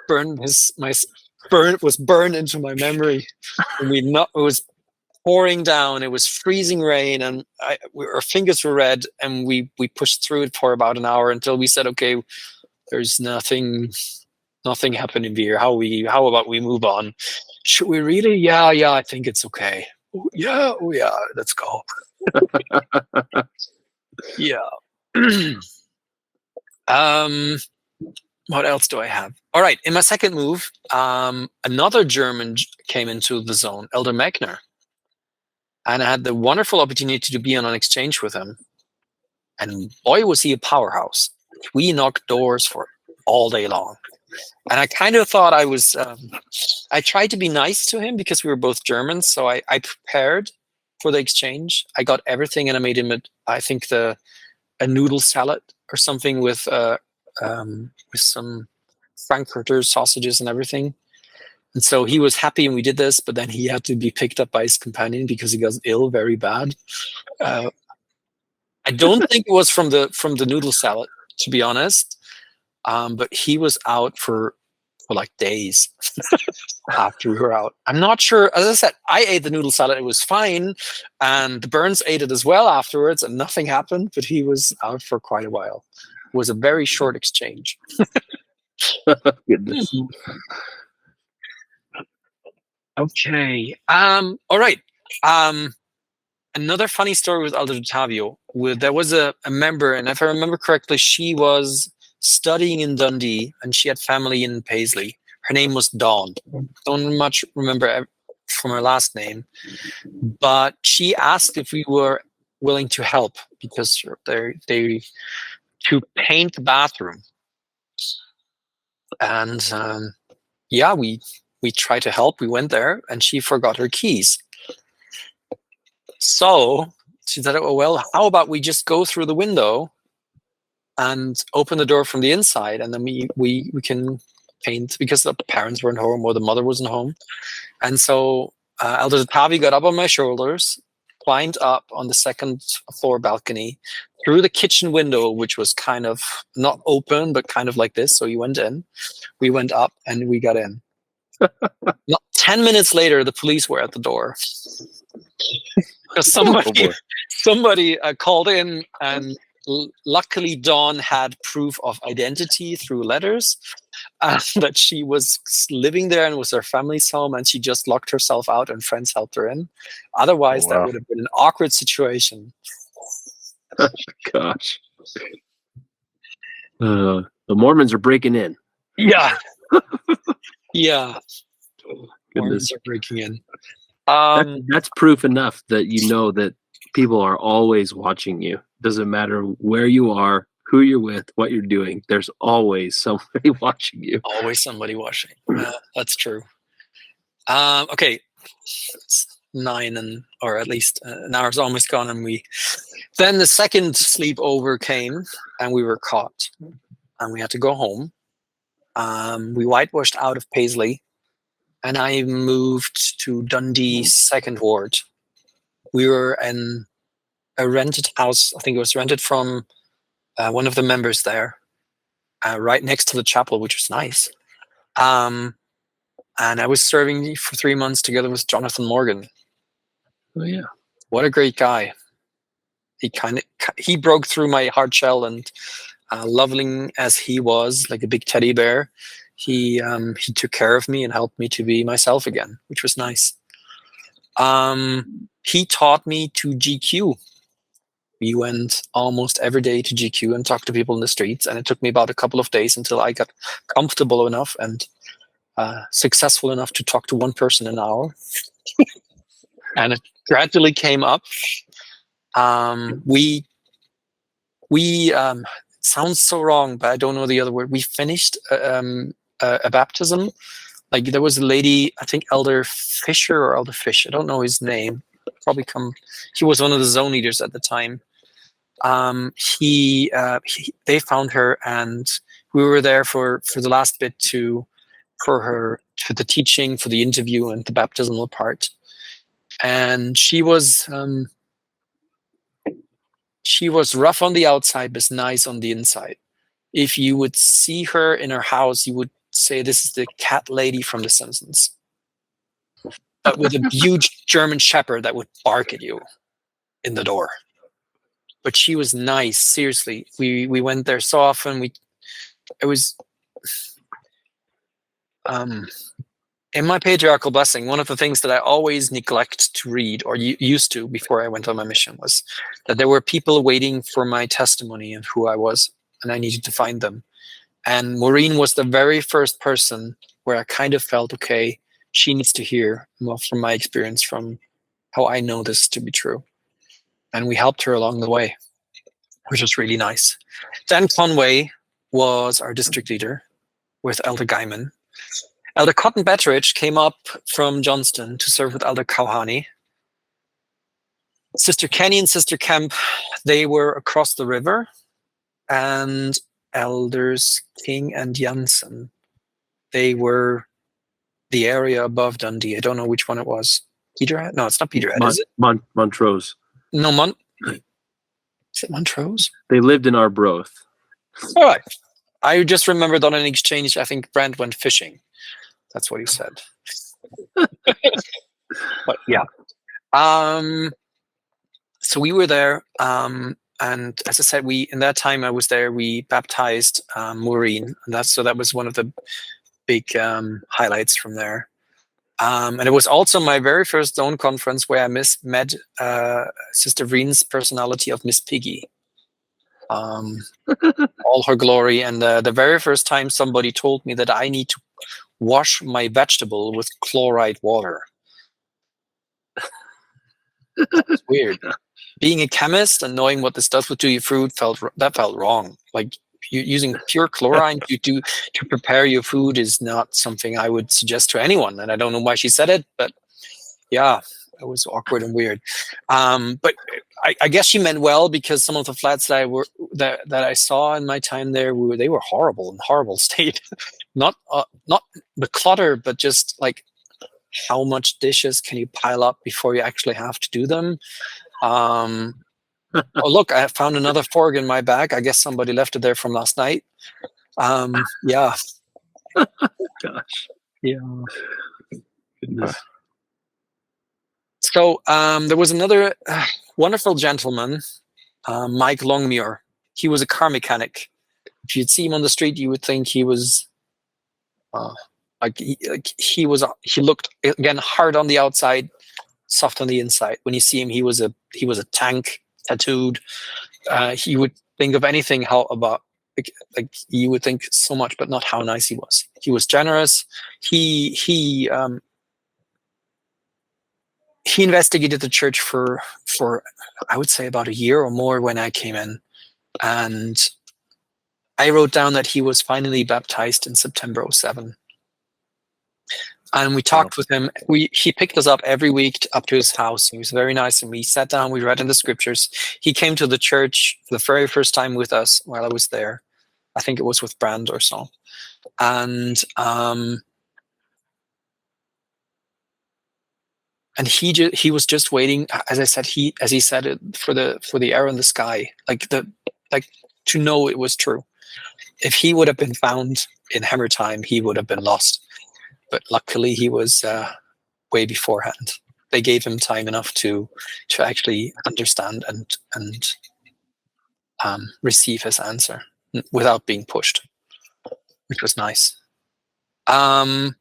[SPEAKER 2] was burned into my memory. And it was pouring down, it was freezing rain, and our fingers were red, and we pushed through it for about an hour until we said, okay, there's nothing happening here. How about we move on? Should we really? Yeah, I think it's okay. Oh yeah, let's go. Yeah. What else do I have? All right, in my second move, another German came into the zone, Elder Magner. And I had the wonderful opportunity to be on an exchange with him. And boy, was he a powerhouse. We knocked doors for all day long. And I kind of thought I tried to be nice to him because we were both Germans. So I prepared for the exchange. I got everything, and I made him, a noodle salad or something with some Frankfurter sausages and everything. And so he was happy, and we did this, but then he had to be picked up by his companion because he got ill very bad. I don't think it was from the noodle salad, to be honest. But he was out for like days after we were out. I'm not sure. As I said, I ate the noodle salad. It was fine. And the Burns ate it as well afterwards, and nothing happened, but he was out for quite a while. It was a very short exchange.
[SPEAKER 3] Goodness.
[SPEAKER 2] Okay. All right. Another funny story with Elder Tavio. There was a member, and if I remember correctly, she was studying in Dundee, and she had family in Paisley. Her name was Dawn. Don't much remember from her last name, but she asked if we were willing to help because they to paint the bathroom. And we tried to help. We went there, and she forgot her keys. So she said, "Oh well, how about we just go through the window and open the door from the inside, and then we can paint," because the parents weren't home or the mother wasn't home. And so Elder Tavi got up on my shoulders, climbed up on the second floor balcony through the kitchen window, which was kind of not open, but kind of like this. So you went in, we went up, and we got in. Not 10 minutes later, the police were at the door. Somebody called in, and luckily Dawn had proof of identity through letters that she was living there and was her family's home, and she just locked herself out and friends helped her in. Otherwise, that would have been an awkward situation.
[SPEAKER 3] Gosh. The Mormons are breaking in.
[SPEAKER 2] Yeah. Yeah.
[SPEAKER 3] Goodness.
[SPEAKER 2] Mormons are breaking in.
[SPEAKER 3] That's proof enough that you know that people are always watching you. Doesn't matter where you are, who you're with, what you're doing. There's always somebody watching you.
[SPEAKER 2] Always somebody watching. That's true. Okay. It's 9 or at least an hour's almost gone, and then the second sleepover came, and we were caught, and we had to go home. We whitewashed out of Paisley, and I moved to Dundee Second Ward. We were in a rented house. I think it was rented from one of the members there, right next to the chapel, which was nice. And I was serving for 3 months together with Jonathan Morgan.
[SPEAKER 3] Oh yeah,
[SPEAKER 2] what a great guy! He broke through my hard shell, and loving as he was, like a big teddy bear, he took care of me and helped me to be myself again, which was nice. He taught me to GQ. We went almost every day to GQ and talked to people in the streets, and it took me about a couple of days until I got comfortable enough and successful enough to talk to one person an hour. And it gradually came up. It sounds so wrong, but I don't know the other word. We finished a baptism. Like, there was a lady, I think Elder Fisher or Elder Fish, I don't know his name. He was one of the zone leaders at the time. They found her, and we were there for the last bit for the teaching, for the interview, and the baptismal part. And she was rough on the outside, but nice on the inside. If you would see her in her house, you would say this is the cat lady from The Simpsons, but with a huge German shepherd that would bark at you in the door. But she was nice. Seriously, we went there so often. It was in my patriarchal blessing, one of the things that I always neglect to read, or used to before I went on my mission, was that there were people waiting for my testimony of who I was, and I needed to find them. And Maureen was the very first person where I kind of felt, okay, she needs to hear from my experience, from how I know this to be true. And we helped her along the way, which was really nice. Dan Conway was our district leader with Elder Guyman. Elder Cotton Betteridge came up from Johnston to serve with Elder Kauhani. Sister Kenny and Sister Kemp, they were across the river. And Elders King and Jansen, they were the area above Dundee. I don't know which one it was. Peterhead? No, it's not Peterhead, is it?
[SPEAKER 3] Montrose.
[SPEAKER 2] No, is it Montrose?
[SPEAKER 3] They lived in Arbroath.
[SPEAKER 2] All right. I just remembered on an exchange, I think Brent went fishing. That's what he said. But yeah. So we were there. And as I said, in that time I was there, we baptized Maureen. And that was one of the big highlights from there. And it was also my very first zone conference where I met Sister Vreen's personality of Miss Piggy. All her glory. And the very first time somebody told me that I need to wash my vegetable with chloride water. It's weird. Being a chemist and knowing what this does to your food felt wrong. Like, using pure chlorine to prepare your food is not something I would suggest to anyone. And I don't know why she said it, but yeah, it was awkward and weird. But I guess she meant well, because some of the flats that I saw in my time there, they were horrible, in horrible state. Not the clutter, but just like how much dishes can you pile up before you actually have to do them. Oh, look, I found another fork in my bag. I guess somebody left it there from last night. Yeah.
[SPEAKER 3] Gosh.
[SPEAKER 2] Yeah.
[SPEAKER 3] Goodness.
[SPEAKER 2] So there was another wonderful gentleman, Mike Longmuir. He was a car mechanic. If you'd see him on the street, you would think he was he looked, again, hard on the outside, soft on the inside. When you see him, he was a tank, tattooed. He would think of anything how about like you would think so much, but not how nice he was. He was generous. He investigated the church for I would say about a year or more when I came in, and I wrote down that he was finally baptized in September 2007. And we talked with him. He picked us up every week up to his house. He was very nice, and we sat down. We read in the scriptures. He came to the church for the very first time with us while I was there. I think it was with Brand or so, and he was just waiting. As I said, he said it for the arrow in the sky, like to know it was true. If he would have been found in hammer time, he would have been lost. But luckily, he was way beforehand. They gave him time enough to actually understand and receive his answer without being pushed, which was nice. Like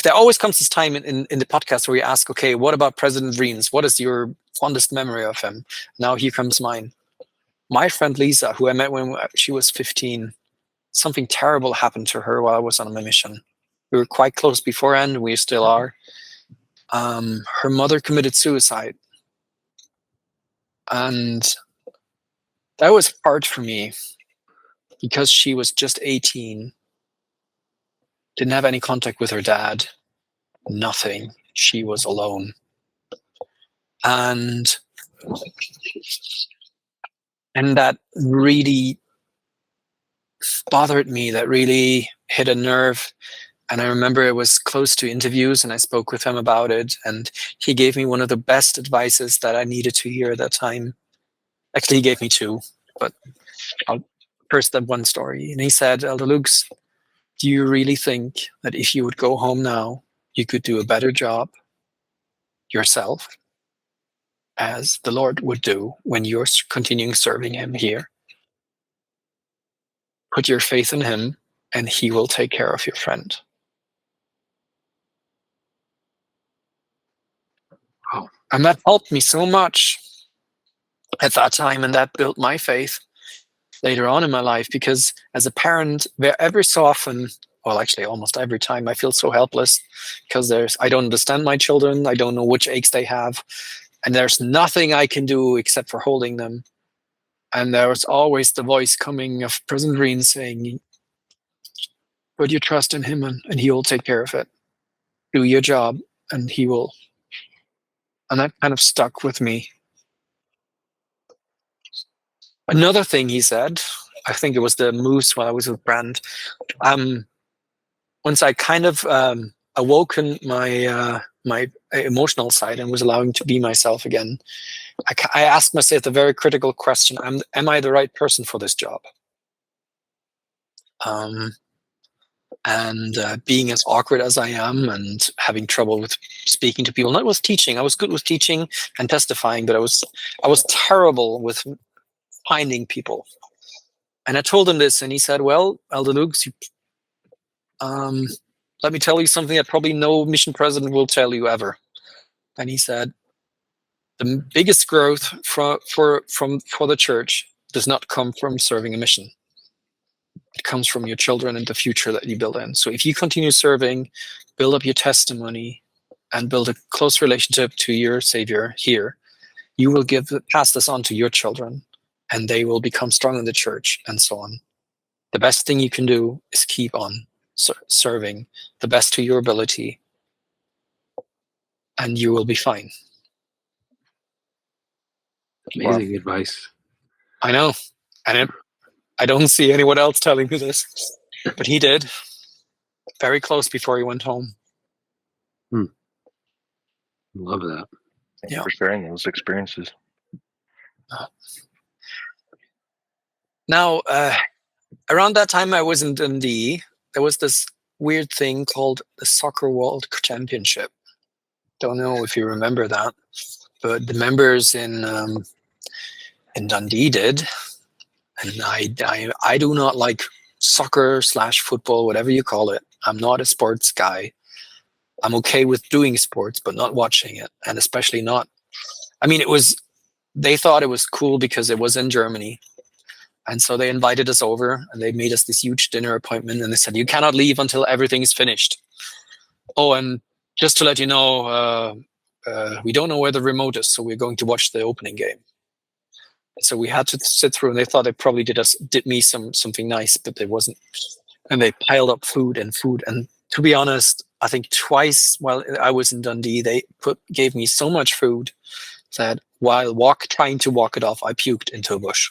[SPEAKER 2] there always comes this time in the podcast where you ask, okay, what about President Reens? What is your fondest memory of him? Now here comes mine. My friend Lisa, who I met when she was 15, something terrible happened to her while I was on my mission. We were quite close beforehand, and we still are. Her mother committed suicide. And that was hard for me because she was just 18, didn't have any contact with her dad, nothing. She was alone. And that really bothered me, that really hit a nerve. And I remember it was close to interviews, and I spoke with him about it, and he gave me one of the best advices that I needed to hear at that time. Actually, he gave me two, but I'll first that one story. And he said, Elder Luchs, do you really think that if you would go home now, you could do a better job yourself as the Lord would do when you're continuing serving him here? Put your faith in him, and he will take care of your friend. Oh, and that helped me so much at that time, and that built my faith later on in my life, because as a parent, every so often, well, actually almost every time, I feel so helpless because I don't understand my children. I don't know which aches they have, and there's nothing I can do except for holding them. And there was always the voice coming of President Green saying, put your trust in him, and he will take care of it. Do your job, and he will. And that kind of stuck with me. Another thing he said, I think it was the moose while I was with Brand. Once I kind of awoken my my emotional side and was allowing to be myself again, I asked myself the very critical question: Am I the right person for this job? And being as awkward as I am, and having trouble with speaking to people, not with teaching. I was good with teaching and testifying, but I was terrible with finding people. And I told him this, and he said, well, Elder Luchs, let me tell you something that probably no mission president will tell you ever. And he said, the biggest growth for the church does not come from serving a mission. It comes from your children and the future that you build in. So if you continue serving, build up your testimony, and build a close relationship to your Savior here, you will pass this on to your children, and they will become strong in the church, and so on. The best thing you can do is keep on serving the best to your ability, and you will be fine.
[SPEAKER 3] Amazing advice.
[SPEAKER 2] I know. And I don't see anyone else telling me this, but he did. Very close before he went home.
[SPEAKER 3] Love that.
[SPEAKER 1] Thanks for sharing those experiences.
[SPEAKER 2] Now, around that time I was in Dundee, there was this weird thing called the Soccer World Championship. Don't know if you remember that, but the members in Dundee did, and I do not like soccer/football, whatever you call it. I'm not a sports guy. I'm okay with doing sports, but not watching it, and especially not. I mean, they thought it was cool because it was in Germany. And so they invited us over and they made us this huge dinner appointment, and they said, you cannot leave until everything is finished. Oh, and just to let you know, we don't know where the remote is, so we're going to watch the opening game. So we had to sit through, and they thought they probably did me something nice, but they wasn't. And they piled up food. And to be honest, I think twice while I was in Dundee, they gave me so much food that while trying to walk it off, I puked into a bush.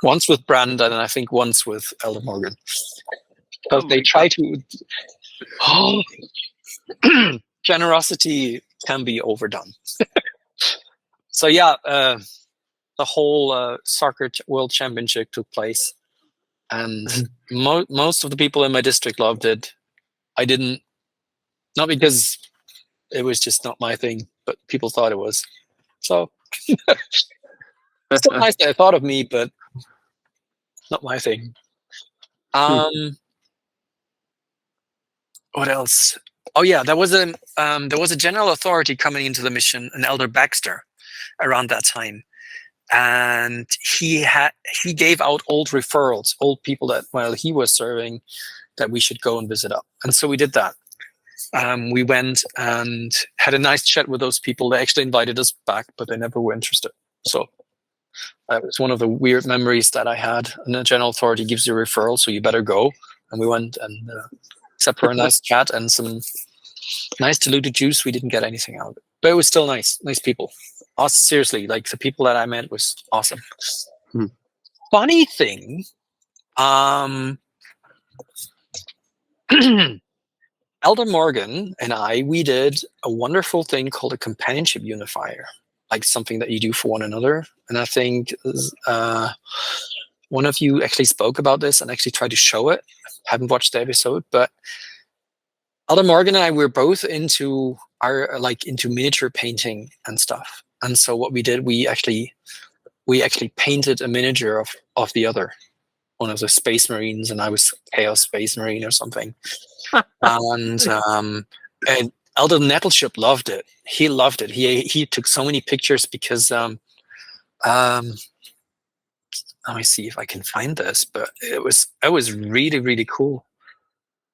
[SPEAKER 2] Once with Brandon, and I think once with Elder Morgan. Because they try to... generosity can be overdone. So yeah, the whole soccer world championship took place. And most of the people in my district loved it. I didn't. Not because it was just not my thing, but people thought it was. So it's still nice that I thought of me, but not my thing. What else? Oh yeah, there was a general authority coming into the mission, an Elder Baxter, around that time, and he gave out old referrals, old people that while he was serving, that we should go and visit up, and so we did that. We went and had a nice chat with those people. They actually invited us back, but they never were interested. So that was one of the weird memories that I had. And the general authority gives you a referral, so you better go. And we went, and except for a nice chat and some nice diluted juice, we didn't get anything out of it. But it was still nice people. Seriously, like the people that I met was awesome. Funny thing, Elder Morgan and we did a wonderful thing called a companionship unifier, like something that you do for one another. And I think one of you actually spoke about this and actually tried to show it. I haven't watched the episode, but Elder Morgan and I were both into miniature painting and stuff. And so what we did, we actually painted a miniature of the other, one of the Space Marines, and I was Chaos Space Marine or something. And Elder Nettleship loved it. He loved it. He took so many pictures because let me see if I can find this, but it was really, really cool.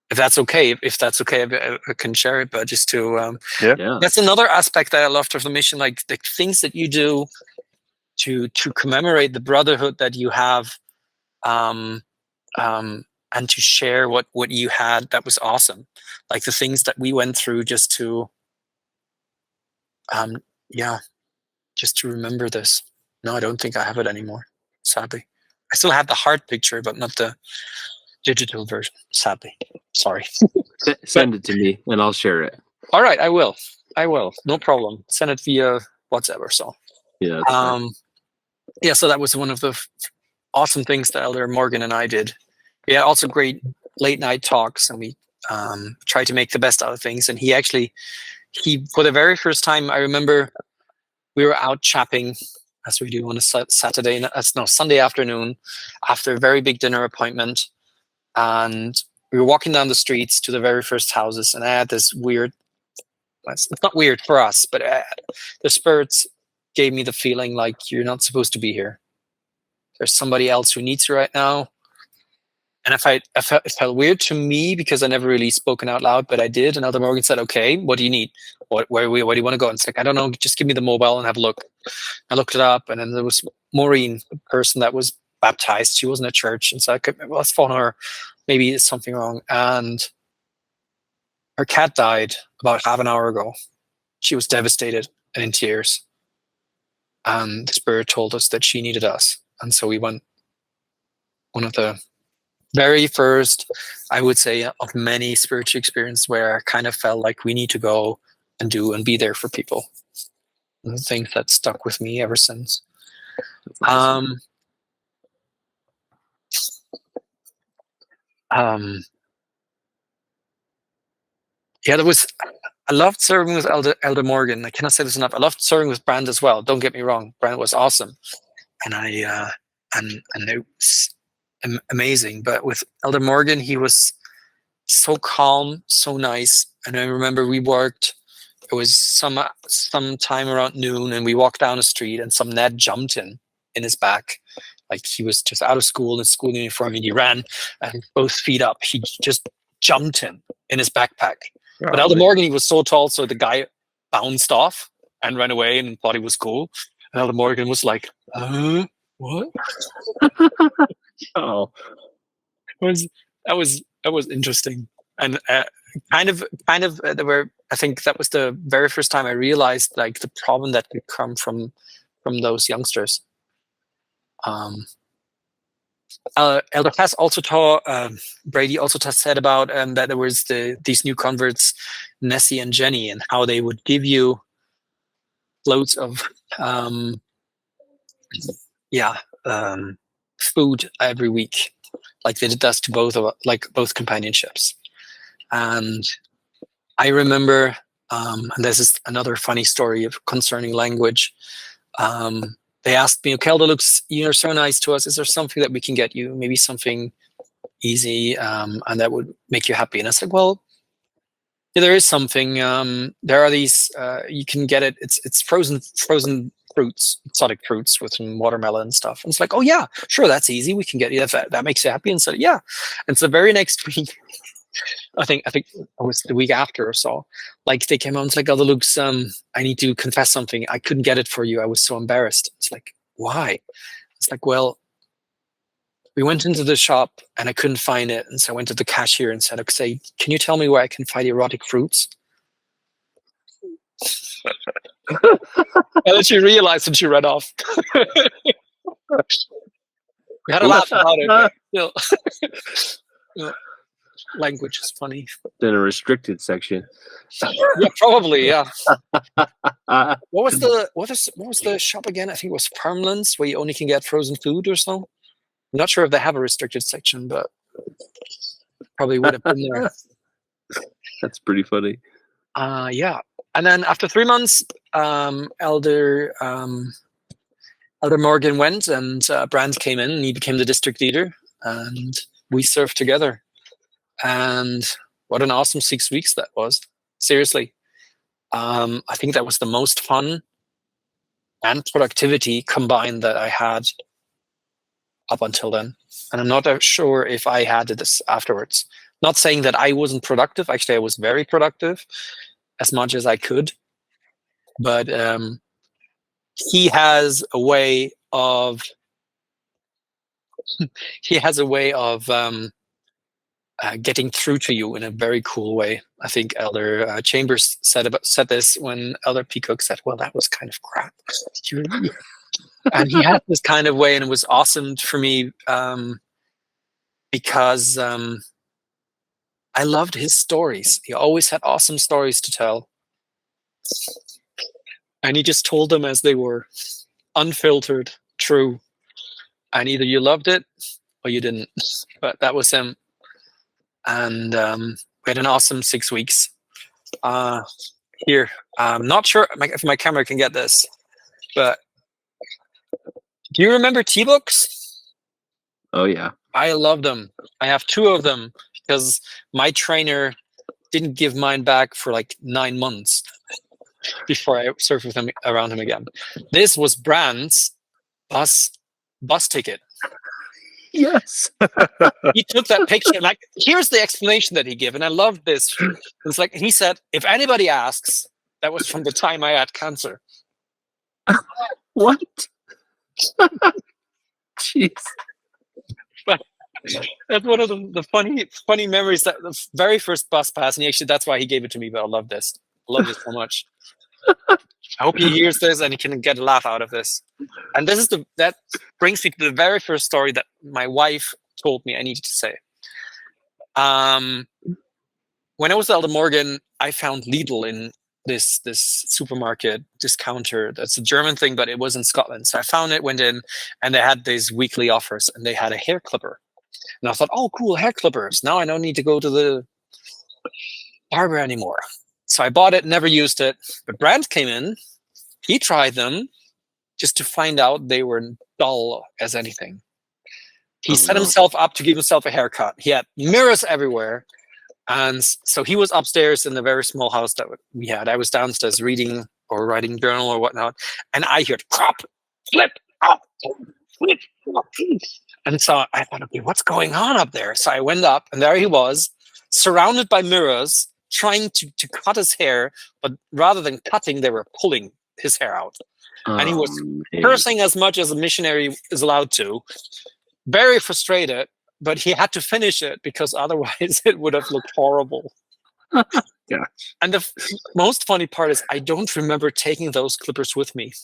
[SPEAKER 2] If that's okay, I can share it. But just to that's another aspect that I loved of the mission, like the things that you do to commemorate the brotherhood that you have, and to share what you had. That was awesome. Like the things that we went through just to remember this. No, I don't think I have it anymore, sadly. I still have the hard picture, but not the digital version, sadly. Sorry.
[SPEAKER 3] Send it to me and I'll share it.
[SPEAKER 2] All right, I will. No problem. Send it via WhatsApp or so.
[SPEAKER 3] Yeah.
[SPEAKER 2] So that was one of the awesome things that Elder Morgan and I did. We had also great late night talks, and we tried to make the best out of things. And he for the very first time, I remember we were out chapping, as we do on a Sunday afternoon, after a very big dinner appointment. And we were walking down the streets to the very first houses, and I had this weird, it's not weird for us, but the spirits gave me the feeling like you're not supposed to be here. There's somebody else who needs you right now. And it felt weird to me because I never really spoken out loud, but I did. And Elder Morgan said, okay, what do you need? Where do you want to go? And it's like, I don't know, just give me the mobile and have a look. I looked it up, and then there was Maureen, the person that was baptized. She wasn't at church. And so I could, let's phone her. Maybe it's something wrong. And her cat died about half an hour ago. She was devastated and in tears. And the spirit told us that she needed us. And so we went, one of the very first, I would say, of many spiritual experiences where I kind of felt like we need to go and do and be there for people. And the things that stuck with me ever since.
[SPEAKER 3] Awesome.
[SPEAKER 2] Yeah, I loved serving with Elder Morgan. I cannot say this enough. I loved serving with Brand as well. Don't get me wrong. Brand was awesome. And and it was amazing. But with Elder Morgan, he was so calm, so nice. And I remember we worked, it was some time around noon, and we walked down the street, and some Ned jumped in his back. Like he was just out of school in school uniform, and he ran, and both feet up. He just jumped him in his backpack. But Elder Morgan, he was so tall, so the guy bounced off and ran away and thought he was cool. And Elder Morgan was like, what?
[SPEAKER 3] Oh,
[SPEAKER 2] that was interesting, and kind of there were. I think that was the very first time I realized like the problem that could come from those youngsters. Elder Cass also taught, Brady also said about that there was these new converts, Nessie and Jenny, and how they would give you loads of food every week, like they did that to both companionships. And I remember, and this is another funny story concerning language. They asked me, okay, Elder Luchs, you're so nice to us. Is there something that we can get you? Maybe something easy, and that would make you happy. And I said, well, yeah, there is something. There are these, you can get it. It's frozen fruits, exotic fruits with some watermelon and stuff. And it's like, oh yeah, sure, that's easy. We can get you that makes you happy. And so, yeah. And so the very next week, I think it was the week after or so, like they came on, it's like, Elder Luchs, I need to confess something. I couldn't get it for you. I was so embarrassed. It's like, why? It's like, well, we went into the shop and I couldn't find it. And so I went to the cashier and said, okay, can you tell me where I can find erotic fruits? And then she realized and she ran off. We had a laugh about it, but still. Language is funny.
[SPEAKER 3] In a restricted section.
[SPEAKER 2] Yeah, probably. Yeah. What was the shop again? I think it was Farmlands, where you only can get frozen food or so. I'm not sure if they have a restricted section, but probably would have been there.
[SPEAKER 3] That's pretty funny.
[SPEAKER 2] Yeah. And then after 3 months, Elder Morgan went, and Brand came in, and he became the district leader, and we served together. And what an awesome 6 weeks that was. Seriously. I think that was the most fun and productivity combined that I had up until then. And I'm not sure if I had this afterwards. Not saying that I wasn't productive. Actually, I was very productive, as much as I could. But he has a way of getting through to you in a very cool way. I think Elder Chambers said this when Elder Peacock said, well, that was kind of crap. And he had this kind of way, and it was awesome for me because I loved his stories. He always had awesome stories to tell. And he just told them as they were, unfiltered, true. And either you loved it or you didn't. But that was him. And we had an awesome 6 weeks. Here, I'm not sure if my camera can get this, but do you remember T-books?
[SPEAKER 3] Oh, yeah.
[SPEAKER 2] I love them. I have 2 of them because my trainer didn't give mine back for like 9 months before I surfed with him around him again. This was Brand's bus ticket.
[SPEAKER 3] Yes.
[SPEAKER 2] He took that picture and like, here's the explanation that he gave. And I love this. It's like, he said, if anybody asks, that was from the time I had cancer.
[SPEAKER 3] What? Jeez.
[SPEAKER 2] But that's one of the funny memories, that the very first bus pass. And actually, that's why he gave it to me. But I love this. I love this so much. I hope he hears this and he can get a laugh out of this. And that brings me to the very first story that my wife told me I needed to say. When I was at Elder Morgan, I found Lidl in this supermarket discounter. That's a German thing, but it was in Scotland. So I found it, went in, and they had these weekly offers, and they had a hair clipper. And I thought, oh, cool, hair clippers. Now I don't need to go to the barber anymore. So I bought it, never used it. But Brand came in, he tried them just to find out they were dull as anything. He set himself up to give himself a haircut. He had mirrors everywhere. And so he was upstairs in the very small house that we had. I was downstairs reading or writing journal or whatnot. And I heard crop, flip, up, flip, up. And so I thought, okay, what's going on up there? So I went up, and there he was, surrounded by mirrors, trying to cut his hair. But rather than cutting, they were pulling his hair out. And he was cursing as much as a missionary is allowed to. Very frustrated. But he had to finish it because otherwise it would have looked horrible.
[SPEAKER 3] Yeah.
[SPEAKER 2] And the most funny part is I don't remember taking those clippers with me.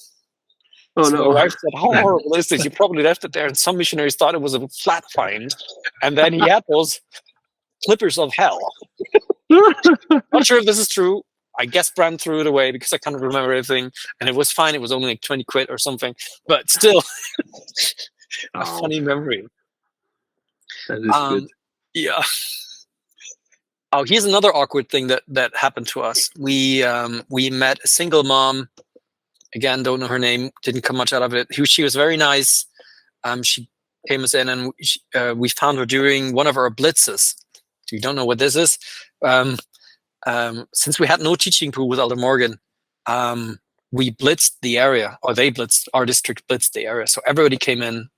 [SPEAKER 3] Oh,
[SPEAKER 2] so
[SPEAKER 3] no.
[SPEAKER 2] my wife said, how horrible is this? You probably left it there. And some missionaries thought it was a flat find. And then he had those clippers of hell. Not sure if this is true. I guess Bram threw it away because I can't remember everything. And it was fine. It was only like 20 quid or something. But still, a funny memory.
[SPEAKER 3] That is good.
[SPEAKER 2] Yeah. Oh, here's another awkward thing that happened to us. We met a single mom. Again, don't know her name. Didn't come much out of it. She was very nice. She came us in, and we found her during one of our blitzes. If you don't know what this is, since we had no teaching pool with Elder Morgan, we blitzed the area, or our district blitzed the area. So everybody came in.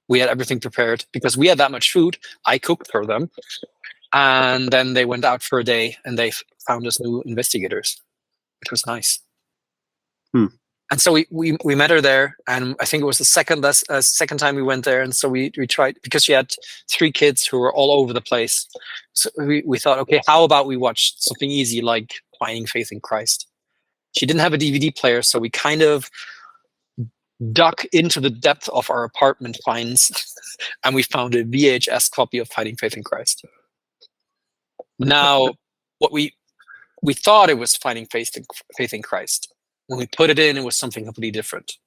[SPEAKER 2] We had everything prepared because we had that much food. I cooked for them. And then they went out for a day, and they found us new investigators, which was nice. And so we met her there, and I think it was the second time we went there. And so we tried, because she had 3 kids who were all over the place. So we thought, okay, how about we watch something easy like Finding Faith in Christ? She didn't have a DVD player, so we kind of dug into the depth of our apartment finds, and we found a VHS copy of Finding Faith in Christ. Now, what we thought it was Finding Faith in Christ. When we put it in, it was something completely different.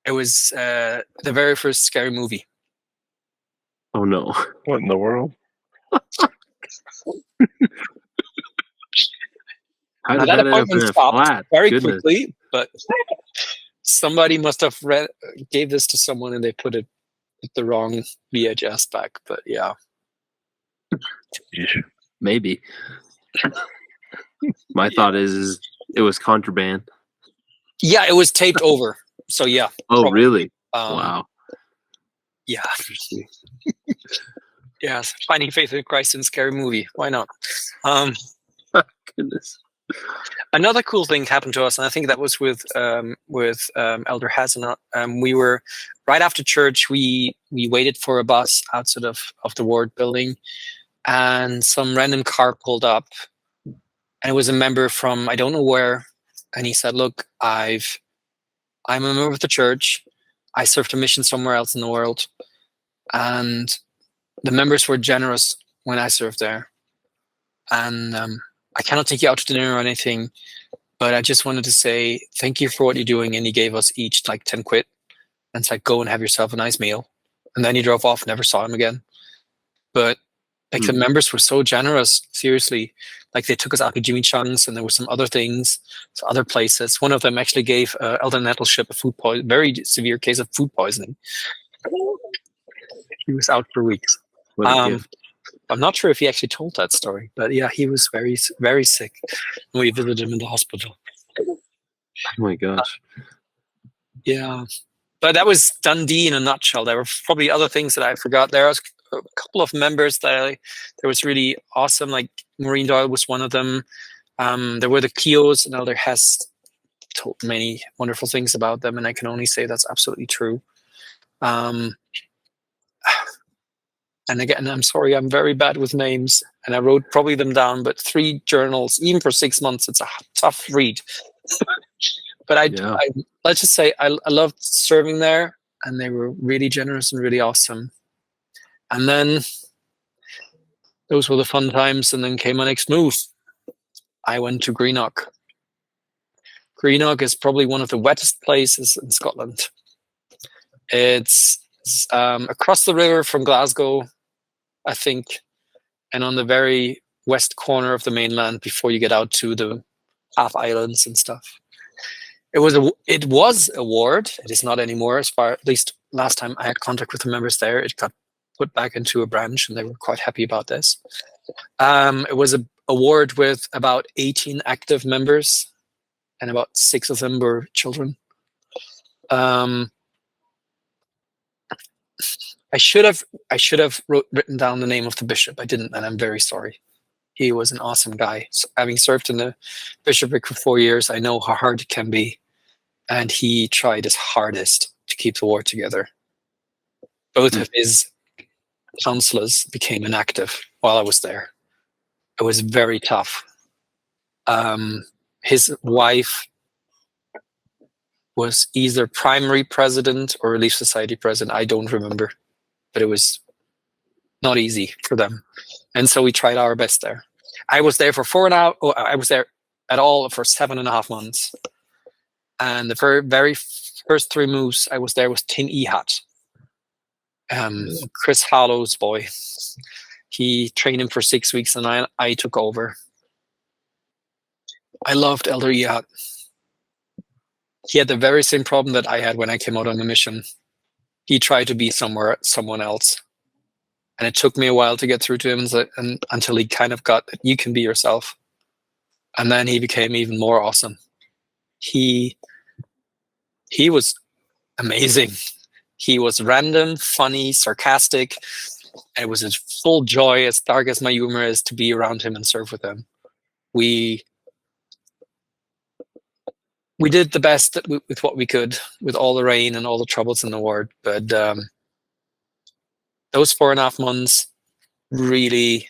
[SPEAKER 2] It was the very first scary movie.
[SPEAKER 3] Oh no!
[SPEAKER 1] What in the world?
[SPEAKER 3] How did
[SPEAKER 2] that
[SPEAKER 3] that end up in
[SPEAKER 2] appointment
[SPEAKER 3] a
[SPEAKER 2] stopped
[SPEAKER 3] flat?
[SPEAKER 2] very
[SPEAKER 3] Goodness.
[SPEAKER 2] quickly, but somebody must have gave this to someone, and they put the wrong VHS back. But yeah,
[SPEAKER 3] Maybe. My thought is it was contraband.
[SPEAKER 2] yeah, it was taped over. So yeah.
[SPEAKER 3] Oh,
[SPEAKER 2] probably.
[SPEAKER 3] really?
[SPEAKER 2] Wow. Yeah. Yes, Finding Faith in Christ in scary movie. Why not?
[SPEAKER 3] Goodness.
[SPEAKER 2] Another cool thing happened to us, and I think that was with Elder Hasenot. We were right after church. We waited for a bus outside of the ward building, and some random car pulled up, and it was a member from I don't know where, and he said, "Look, I'm a member of the church. I served a mission somewhere else in the world, and the members were generous when I served there, and I cannot take you out to dinner or anything, but I just wanted to say thank you for what you're doing." And he gave us each like 10 quid and said, "Go and have yourself a nice meal." And then he drove off, never saw him again. But like the members were so generous, seriously. Like they took us out to Jimmy Chung's, and there were some other things, some other places. One of them actually gave Elder Nettleship a very severe case of food poisoning. He was out for weeks. I'm not sure if he actually told that story, but yeah, he was very, very sick. We visited him in the hospital.
[SPEAKER 3] Oh my gosh.
[SPEAKER 2] Yeah. But that was Dundee in a nutshell. There were probably other things that I forgot. There was a couple of members that was really awesome. Like Maureen Doyle was one of them. There were the Keos, and Elder Hess told many wonderful things about them, and I can only say that's absolutely true. And again, I'm sorry, I'm very bad with names, and I wrote probably them down, but 3 journals, even for 6 months, it's a tough read. But I let's just say I loved serving there, and they were really generous and really awesome. And then those were the fun times. And then came my next move. I went to Greenock. Greenock is probably one of the wettest places in Scotland. It's across the river from Glasgow, I think, and on the very west corner of the mainland before you get out to the half islands and stuff. It was a ward. It is not anymore, at least last time I had contact with the members there. It got put back into a branch, and they were quite happy about this. It was a ward with about 18 active members, and about 6 of them were children. I should have written down the name of the bishop. I didn't, and I'm very sorry. He was an awesome guy. So, having served in the bishopric for 4 years, I know how hard it can be. And he tried his hardest to keep the ward together. Both of his counselors became inactive while I was there. It was very tough. His wife was either primary president or Relief Society president. I don't remember. But it was not easy for them. And so we tried our best there. I was there for 4.5. I was there at all for 7.5 months. And the very first 3 moves I was there was Tim Ehat, Chris Hallow's boy. He trained him for 6 weeks, and I took over. I loved Elder Ehat. He had the very same problem that I had when I came out on the mission. He tried to be someone else. And it took me a while to get through to him and until he kind of got that you can be yourself. And then he became even more awesome. He was amazing. He was random, funny, sarcastic. And it was a full joy, as dark as my humor is, to be around him and serve with him. We did the best with what we could, with all the rain and all the troubles in the ward. But those 4.5 months really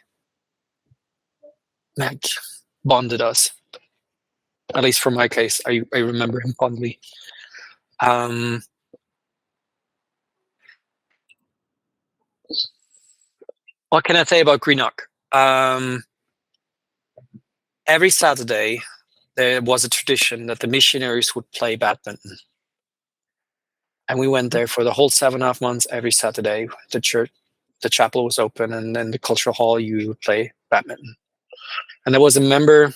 [SPEAKER 2] bonded us. At least for my case, I remember him fondly. What can I say about Greenock? Every Saturday, there was a tradition that the missionaries would play badminton. And we went there for the whole 7.5 months. Every Saturday, the chapel was open, and then the cultural hall, you would play badminton. And there was a member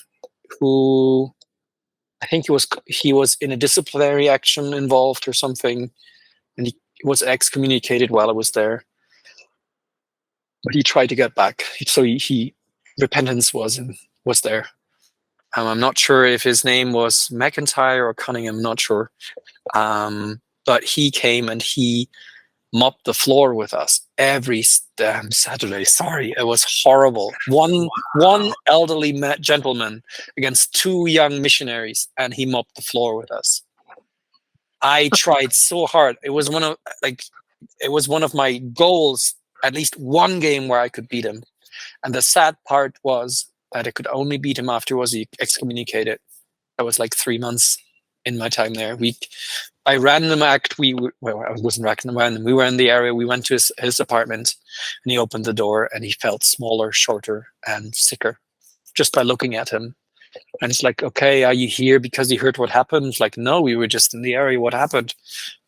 [SPEAKER 2] who, I think he was in a disciplinary action involved or something, and he was excommunicated while I was there. But he tried to get back, so he repentance was there. I'm not sure if his name was McIntyre or Cunningham. I'm not sure. But he came and he mopped the floor with us every damn Saturday. Sorry, it was horrible. One elderly gentleman against 2 young missionaries, and he mopped the floor with us. I tried so hard. It was one of my goals. At least one game where I could beat him. And the sad part was that I could only beat him after he was excommunicated. That was like 3 months in my time there. By random act, I wasn't random. We were in the area. We went to his apartment, and he opened the door, and he felt smaller, shorter, and sicker just by looking at him. And it's like, okay, are you here because you heard what happened? It's like, no, we were just in the area. What happened?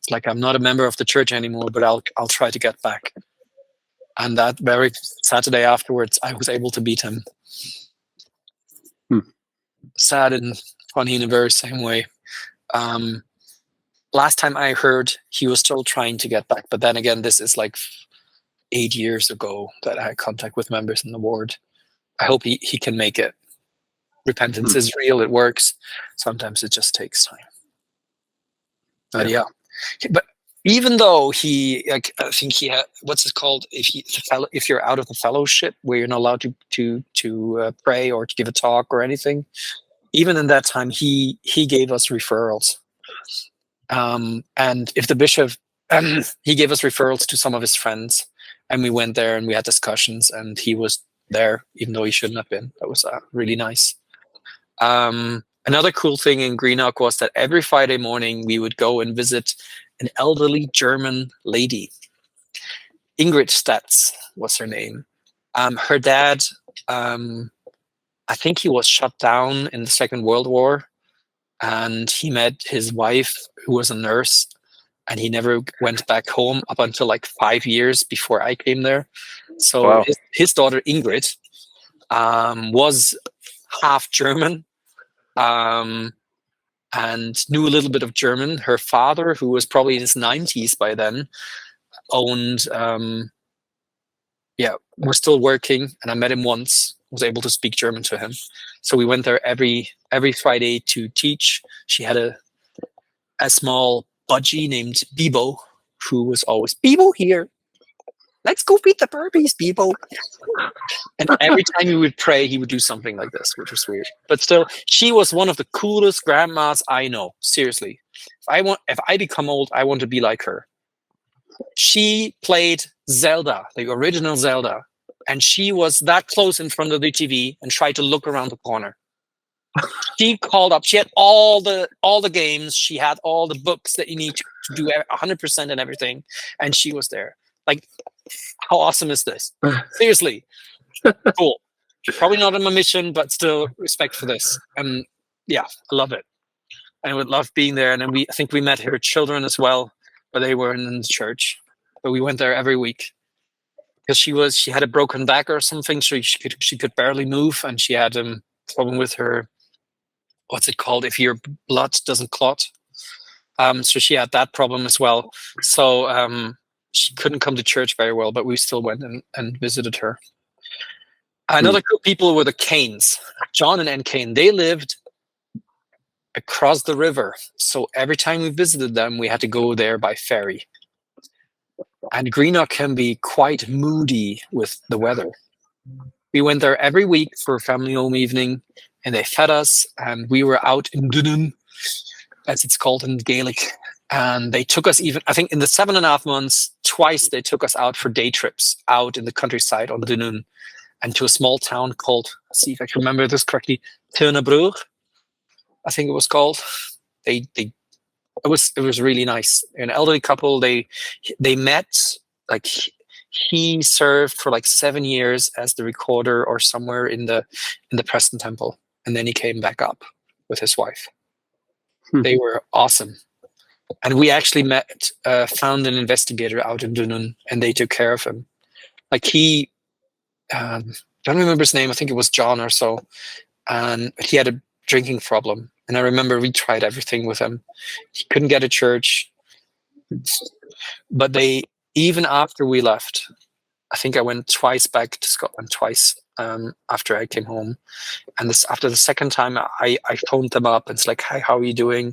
[SPEAKER 2] It's like, I'm not a member of the church anymore, but I'll try to get back. And that very Saturday afterwards, I was able to beat him. Sad and funny in a very same way. Last time I heard, he was still trying to get back. But then again, this is like 8 years ago that I had contact with members in the ward. I hope he can make it. Repentance is real. It works. Sometimes it just takes time. But yeah. But even though I think he had, what's it called? If you're out of the fellowship where you're not allowed to pray or to give a talk or anything, even in that time, he gave us referrals. And if the bishop, he gave us referrals to some of his friends, and we went there and we had discussions, and he was there even though he shouldn't have been. That was really nice. Another cool thing in Greenock was that every Friday morning we would go and visit an elderly German lady. Ingrid Statz was her name. Her dad, I think he was shut down in the Second World War, and he met his wife, who was a nurse, and he never went back home up until like 5 years before I came there. So
[SPEAKER 1] Wow.
[SPEAKER 2] his daughter Ingrid was half German, and knew a little bit of German. Her father, who was probably in his 90s by then, owned, was still working, and I met him once, was able to speak German to him. So we went there every Friday to teach. She had a small budgie named Bibo, who was always, Bibo here. Let's go feed the burpees, Bibo. And every time we would pray, he would do something like this, which was weird. But still, she was one of the coolest grandmas I know. Seriously. If I become old, I want to be like her. She played Zelda, the original Zelda, and she was that close in front of the TV and tried to look around the corner. She called up. She had all the games. She had all the books that you need to do 100% and everything, and she was there. Like, how awesome is this? Seriously, cool. Probably not on my mission, but still respect for this. And yeah, I love it. I would love being there. And then I think we met her children as well, but they weren't in the church. But we went there every week because she had a broken back or something, so she could barely move, and she had a problem with her. What's it called? If your blood doesn't clot. So she had that problem as well. So she couldn't come to church very well, but we still went and visited her. Another cool people were the Canes, John and Ann Kane. They lived across the river. So every time we visited them, we had to go there by ferry. And Greenock can be quite moody with the weather. We went there every week for a family home evening, and they fed us, and we were out in Dunoon, as it's called in Gaelic. And they took us I think in the 7.5 months, twice they took us out for day trips out in the countryside on Dunoon and to a small town called, let's see if I can remember this correctly, Turnebroek, I think it was called. It was really nice. An elderly couple, they met, like he served for like 7 years as the recorder or somewhere in the Preston Temple, and then he came back up with his wife. They were awesome. And we actually found an investigator out in Dunoon, and they took care of him. Like he, don't remember his name, I think it was John or so, and he had a drinking problem. And I remember we tried everything with him. He couldn't get a church. But even after we left, I think I went twice back to Scotland, after I came home. And after the second time, I phoned them up, and it's like, hi, how are you doing?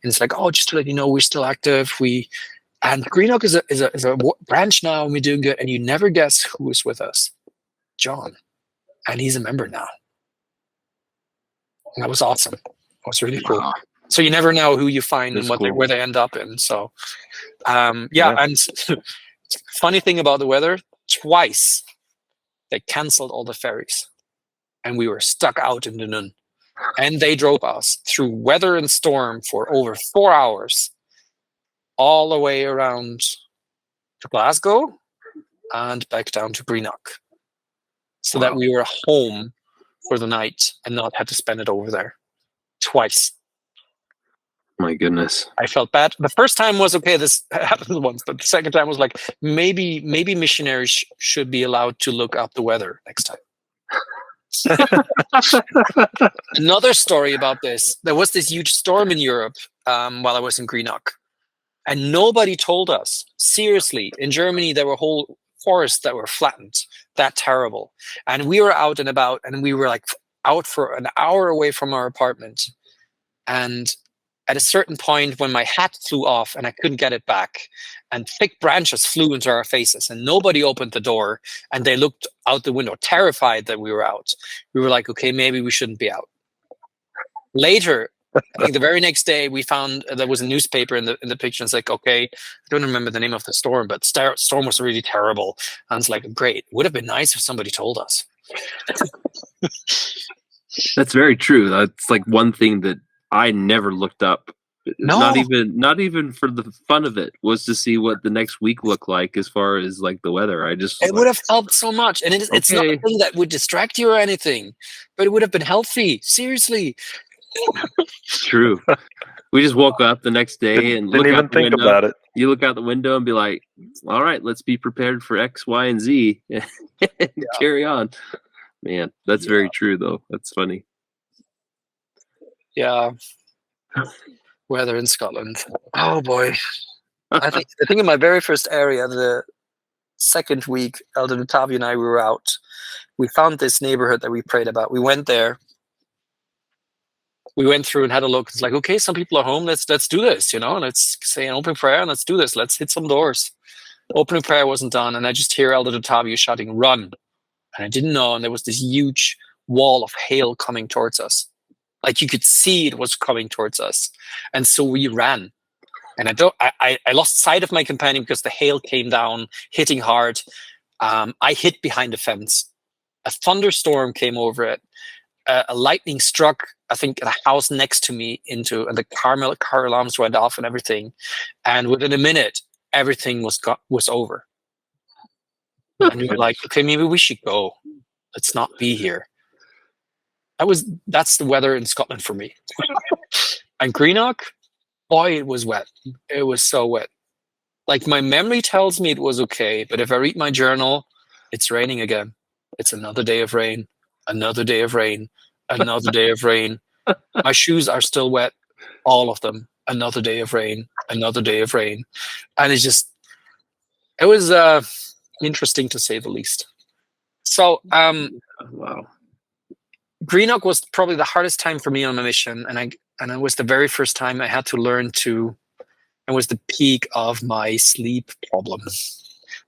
[SPEAKER 2] And it's like, oh, just to let you know, we're still active. And Greenock is a branch now, and we're doing good. And you never guess who is with us. John. And he's a member now. And that was awesome. It was really cool. Wow. So you never know who you find and where they end up in. So, And funny thing about the weather, twice they canceled all the ferries, and we were stuck out in Dunoon. And they drove us through weather and storm for over 4 hours, all the way around to Glasgow and back down to Greenock, so that we were home for the night and not had to spend it over there. Twice.
[SPEAKER 3] My goodness.
[SPEAKER 2] I felt bad. The first time was okay, this happened once, but the second time was like, maybe missionaries should be allowed to look up the weather next time. Another story about this. There was this huge storm in Europe while I was in Greenock, and nobody told us. Seriously, in Germany, there were whole forests that were flattened. That terrible. And we were out and about, and we were like out for an hour away from our apartment. And at a certain point, when my hat flew off and I couldn't get it back, and thick branches flew into our faces, and nobody opened the door, and they looked out the window, terrified that we were out. We were like, okay, maybe we shouldn't be out. Later, I think the very next day, we found there was a newspaper in the picture. And it's like, okay, I don't remember the name of the storm, but storm was really terrible. And it's like, great. Would have been nice if somebody told us.
[SPEAKER 3] That's very true. That's like one thing that I never looked up
[SPEAKER 2] No.
[SPEAKER 3] Not even for the fun of it, was to see what the next week looked like as far as like the weather.
[SPEAKER 2] It would have helped so much, and it's not a thing that would distract you or anything, but it would have been healthy. Seriously.
[SPEAKER 3] True. We just woke up the next day and
[SPEAKER 1] didn't even think about it.
[SPEAKER 3] You look out the window and be like, all right, let's be prepared for X, Y, and Z. Carry on. Man, that's very true, though. That's funny.
[SPEAKER 2] Yeah. Weather in Scotland. Oh, boy. I think in my very first area, the second week, Elder Tavi and I were out. We found this neighborhood that we prayed about. We went there. We went through and had a look. It's like, okay, some people are home. Let's do this, Let's say an open prayer and let's do this. Let's hit some doors. Opening prayer wasn't done, and I just hear Elder Tavi shouting, "Run!" And I didn't know, and there was this huge wall of hail coming towards us. Like you could see it was coming towards us, and so we ran. And I lost sight of my companion because the hail came down, hitting hard. I hid behind a fence. A thunderstorm came over it. A lightning struck, I think, a house next to me and the car alarms went off and everything. And within a minute, everything was over. And we were like, okay, maybe we should go. Let's not be here. That's the weather in Scotland for me. And Greenock, boy, it was wet. It was so wet. Like my memory tells me it was okay, but if I read my journal, it's raining again. It's another day of rain, another day of rain, another day of rain. My shoes are still wet, all of them. Another day of rain, another day of rain. And it was interesting to say the least. So,
[SPEAKER 3] wow.
[SPEAKER 2] Greenock was probably the hardest time for me on my mission, and it was the very first time I had to learn to. It was the peak of my sleep problem.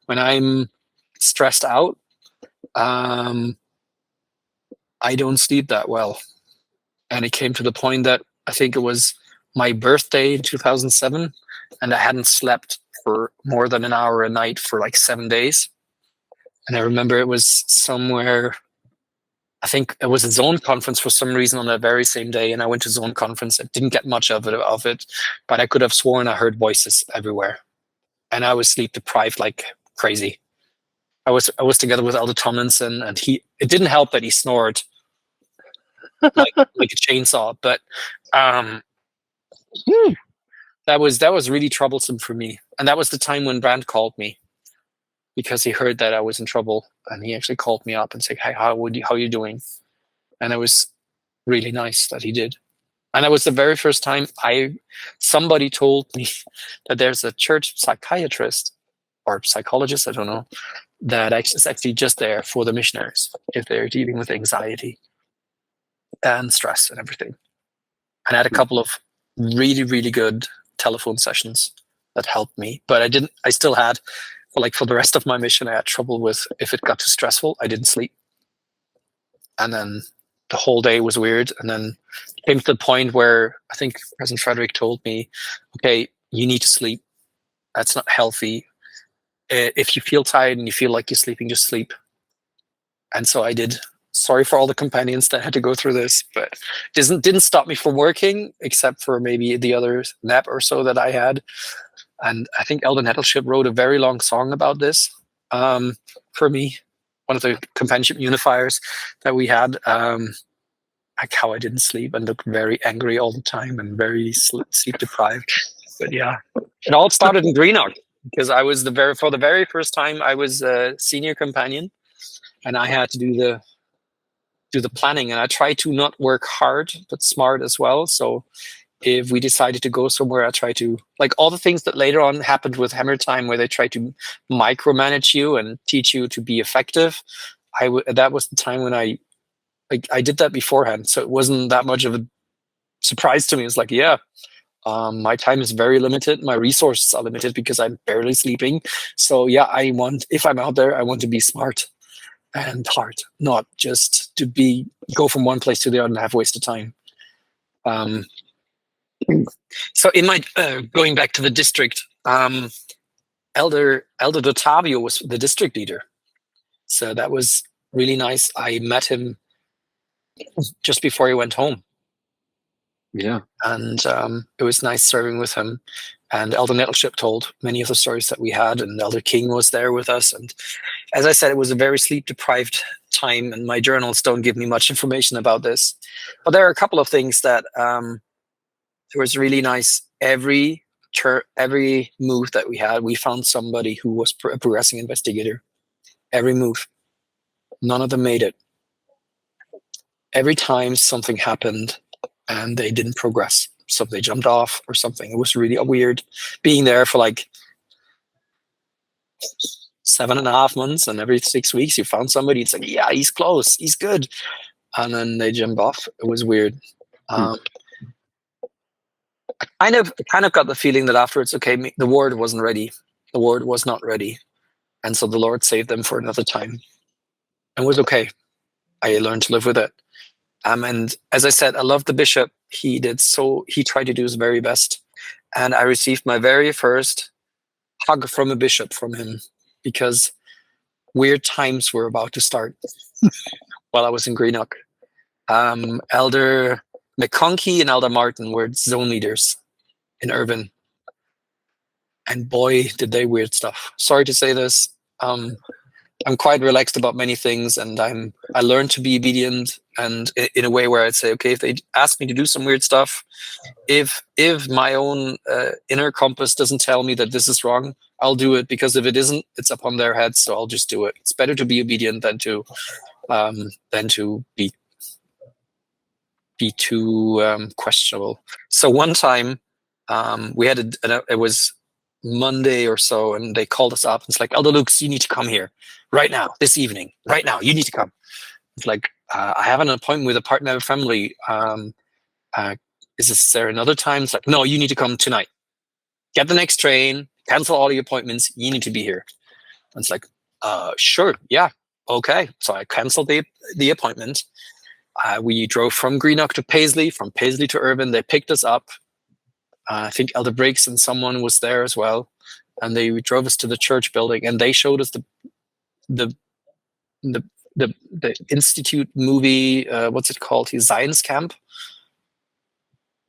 [SPEAKER 2] When I'm stressed out, I don't sleep that well, and it came to the point that I think it was my birthday in 2007, and I hadn't slept for more than an hour a night for like 7 days. And I remember it was somewhere. I think it was a zone conference for some reason on that very same day, and I went to zone conference. I didn't get much of it, but I could have sworn I heard voices everywhere, and I was sleep deprived like crazy. I was together with Elder Tomlinson, and it didn't help that he snored like a chainsaw, but that was really troublesome for me. And that was the time when Brand called me, because he heard that I was in trouble, and he actually called me up and said, "Hey, how are you doing?" And it was really nice that he did. And that was the very first time somebody told me that there's a church psychiatrist or psychologist, I don't know, that is actually just there for the missionaries if they're dealing with anxiety and stress and everything. And I had a couple of really, really good telephone sessions that helped me, but I still had, for the rest of my mission, I had trouble with, if it got too stressful, I didn't sleep. And then the whole day was weird. And then it came to the point where I think President Frederick told me, okay, you need to sleep. That's not healthy. If you feel tired and you feel like you're sleeping, just sleep. And so I did. Sorry for all the companions that had to go through this, but it didn't stop me from working, except for maybe the other nap or so that I had. And I think Elder Nettleship wrote a very long song about this for me. One of the companionship unifiers that we had, like how I didn't sleep and looked very angry all the time and very sleep deprived. But yeah, it all started in Greenock, because I was for the very first time I was a senior companion, and I had to do the planning, and I tried to not work hard but smart as well. So if we decided to go somewhere, I try to, like all the things that later on happened with Hammer Time, where they try to micromanage you and teach you to be effective. That was the time when I did that beforehand, so it wasn't that much of a surprise to me. It's like, yeah, my time is very limited, my resources are limited because I'm barely sleeping. So yeah, if I'm out there, I want to be smart and hard, not just to go from one place to the other and have wasted time. So in my going back to the district, Elder Dottavio was the district leader, so that was really nice. I met him just before he went home,
[SPEAKER 3] Yeah.
[SPEAKER 2] And it was nice serving with him. And Elder Nettleship told many of the stories that we had, and Elder King was there with us. And as I said, it was a very sleep-deprived time, and my journals don't give me much information about this. But there are a couple of things that it was really nice. Every move that we had, we found somebody who was a progressing investigator. Every move. None of them made it. Every time something happened and they didn't progress. So they jumped off or something. It was really weird being there for like 7.5 months, and every 6 weeks you found somebody. It's like, yeah, he's close, he's good. And then they jump off. It was weird. I kind of got the feeling that afterwards, okay, the ward wasn't ready. The ward was not ready. And so the Lord saved them for another time. And it was okay. I learned to live with it. And as I said, I love the bishop. He tried to do his very best. And I received my very first hug from a bishop from him, because weird times were about to start while I was in Greenock. Elder McConkey and Elder Martin were zone leaders in Irvine. And boy, did they weird stuff. Sorry to say this. I'm quite relaxed about many things, and I learned to be obedient, and in a way where I'd say, okay, if they ask me to do some weird stuff, if my own inner compass doesn't tell me that this is wrong, I'll do it, because if it isn't, it's upon their heads, so I'll just do it. It's better to be obedient than to be too questionable. So one time we had it was Monday or so, and they called us up. It's like, Elder Luchs, you need to come here right now, this evening, right now. You need to come. It's like, I have an appointment with a partner of family. Is there another time? It's like, no, you need to come tonight. Get the next train, cancel all your appointments. You need to be here. And it's like, sure, yeah, okay. So I canceled the appointment. We drove from Greenock to Paisley, from Paisley to Irvine. They picked us up. I think Elder Briggs and someone was there as well, and they drove us to the church building, and they showed us the institute movie. What's it called? The Science Camp.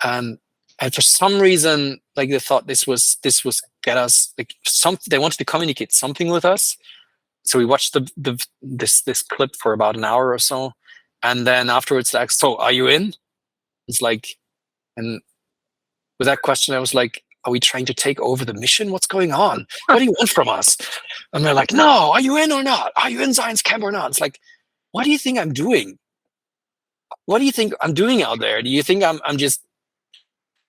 [SPEAKER 2] And for some reason, like, they thought this was get us, like, they wanted to communicate something with us. So we watched this clip for about an hour or so, and then afterwards, like, so are you in? It's like, and with that question, I was like, are we trying to take over the mission? What's going on? What do you want from us? And they're like, no, are you in or not? Are you in science camp or not? It's like, what do you think I'm doing? What do you think I'm doing out there? Do you think I'm just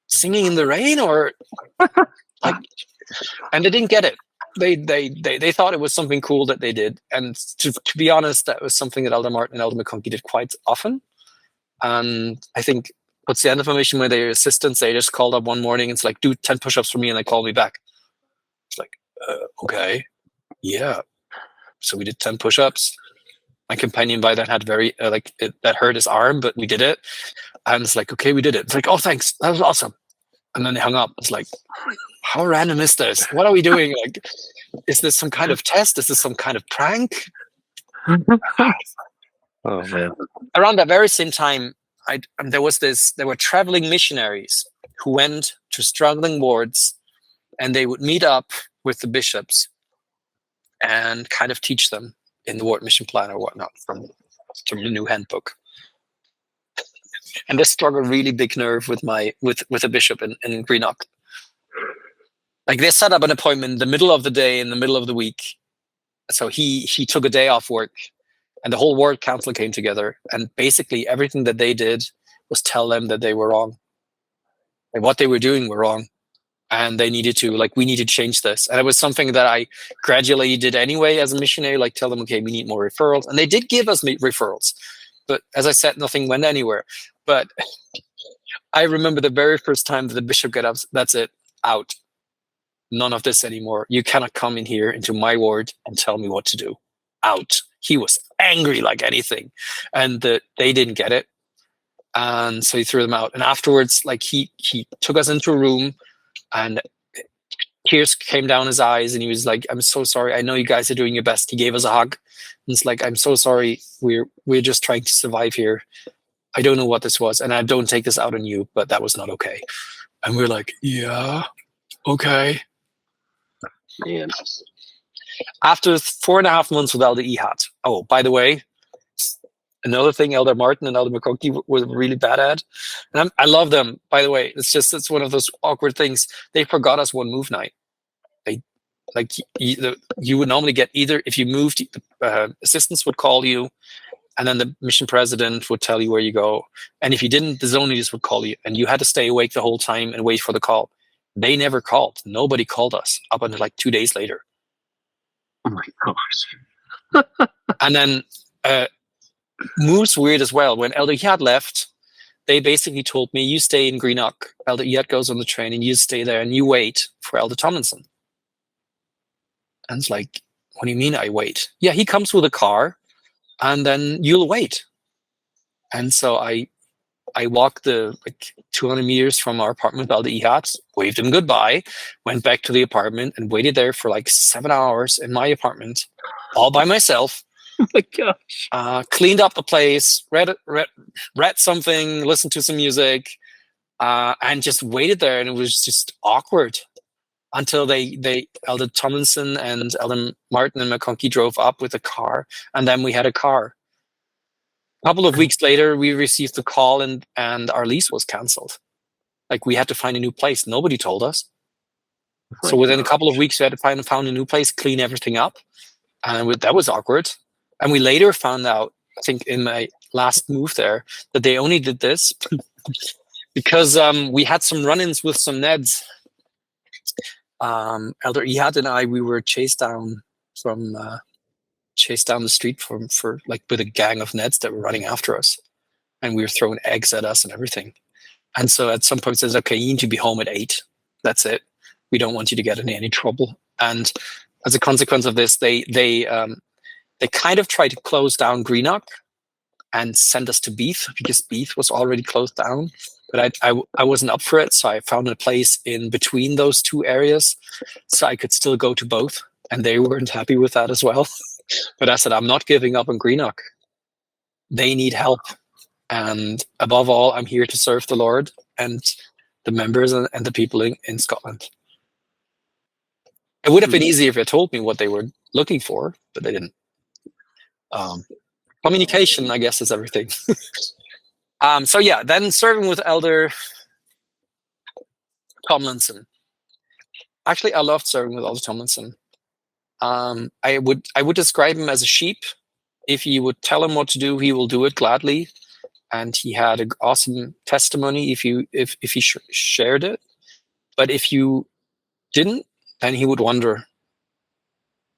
[SPEAKER 2] singing in the rain, or like? And they didn't get it. They thought it was something cool that they did. And to be honest, that was something that Elder Martin and Elder McConkey did quite often. And I think what's the end of my mission, where their assistants, they just called up one morning and it's like, do 10 push-ups for me, and they called me back. It's like, okay, yeah. So we did 10 push-ups. My companion by then had that hurt his arm, but we did it. And it's like, okay, we did it. It's like, oh, thanks, that was awesome. And then they hung up. It's like, how random is this? What are we doing? Like, is this some kind of test? Is this some kind of prank?
[SPEAKER 1] Oh man!
[SPEAKER 2] Around that very same time, there were traveling missionaries who went to struggling wards, and they would meet up with the bishops and kind of teach them in the ward mission plan or whatnot from the new handbook. And this struck a really big nerve with a bishop in Greenock. Like, they set up an appointment in the middle of the day, in the middle of the week. So he took a day off work, and the whole ward council came together, and basically everything that they did was tell them that they were wrong. Like, what they were doing were wrong. And they needed to, like, we need to change this. And it was something that I gradually did anyway as a missionary, like, tell them, okay, we need more referrals. And they did give us referrals. But as I said, nothing went anywhere. But I remember the very first time that the bishop got up, that's it, out. None of this anymore. You cannot come in here into my ward and tell me what to do. Out. He was angry like anything. And they didn't get it. And so he threw them out. And afterwards, like, he took us into a room, and tears came down his eyes, and he was like, I'm so sorry. I know you guys are doing your best. He gave us a hug. And it's like, I'm so sorry. We're just trying to survive here. I don't know what this was, and I don't take this out on you, but that was not okay. And we're like, yeah, okay.
[SPEAKER 3] Man.
[SPEAKER 2] After 4.5 months without the EHAT. Oh, by the way, another thing Elder Martin and Elder McConkie were really bad at, and I love them, by the way. It's one of those awkward things. They forgot us one move night. You would normally get either, if you moved, the assistants would call you, and then the mission president would tell you where you go. And if you didn't, the zone leaders would call you, and you had to stay awake the whole time and wait for the call. They never called. Nobody called us up until like 2 days later.
[SPEAKER 3] Oh my gosh.
[SPEAKER 2] And then moves weird as well. When Elder Yad left, they basically told me, you stay in Greenock. Elder Yad goes on the train, and you stay there, and you wait for Elder Tomlinson. And it's like, what do you mean I wait? Yeah, he comes with a car, and then you'll wait. And so I walked the 200 meters from our apartment with Elder Yad, waved him goodbye, went back to the apartment, and waited there for like 7 hours in my apartment, all by myself.
[SPEAKER 3] Oh my gosh.
[SPEAKER 2] Cleaned up the place, read something, listened to some music, and just waited there. And it was just awkward until Elder Tomlinson and Elder Martin and McConkie drove up with a car, and then we had a car. A couple of weeks later, we received the call, and our lease was canceled. Like, we had to find a new place. Nobody told us. So within a couple of weeks, we had to find a new place, clean everything up, and that was awkward. And we later found out, I think in my last move there, that they only did this because we had some run-ins with some Neds. Elder Ehad and I, we were chased down the street for with a gang of Neds that were running after us, and we were throwing eggs at us and everything. And so at some point, it says, "Okay, you need to be home at 8. That's it. We don't want you to get in any trouble." And as a consequence of this, they kind of tried to close down Greenock and send us to Beath, because Beath was already closed down. But I wasn't up for it, so I found a place in between those two areas so I could still go to both, and they weren't happy with that as well. But I said, I'm not giving up on Greenock. They need help. And above all, I'm here to serve the Lord and the members and the people in Scotland. It would have been easier if they told me what they were looking for, but they didn't. Communication, I guess, is everything. So yeah, then serving with Elder Tomlinson. Actually, I loved serving with Elder Tomlinson. I would describe him as a sheep. If you would tell him what to do, he will do it gladly, and he had an awesome testimony if he shared it. But if you didn't, then he would wander,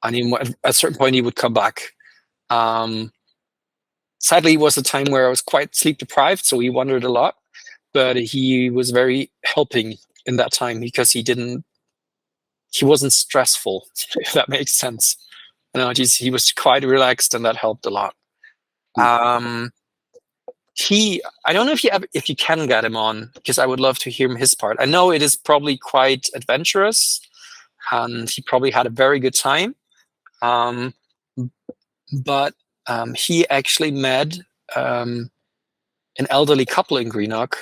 [SPEAKER 2] and at a certain point he would come back. Sadly, it was a time where I was quite sleep deprived, so he wandered a lot. But he was very helping in that time because he wasn't stressful, if that makes sense. He was quite relaxed, and that helped a lot. I don't know if you can get him on, because I would love to hear his part. I know it is probably quite adventurous, and he probably had a very good time. But he actually met an elderly couple in Greenock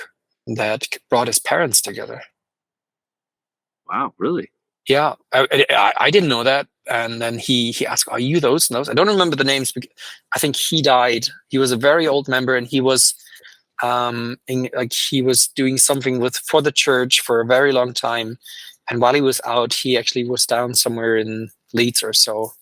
[SPEAKER 2] that brought his parents together.
[SPEAKER 3] Wow, really?
[SPEAKER 2] Yeah, I didn't know that. And then he asked, "Are you those and those?" I don't remember the names. I think he died. He was a very old member, and he was he was doing something for the church for a very long time. And while he was out, he actually was down somewhere in Leeds or so.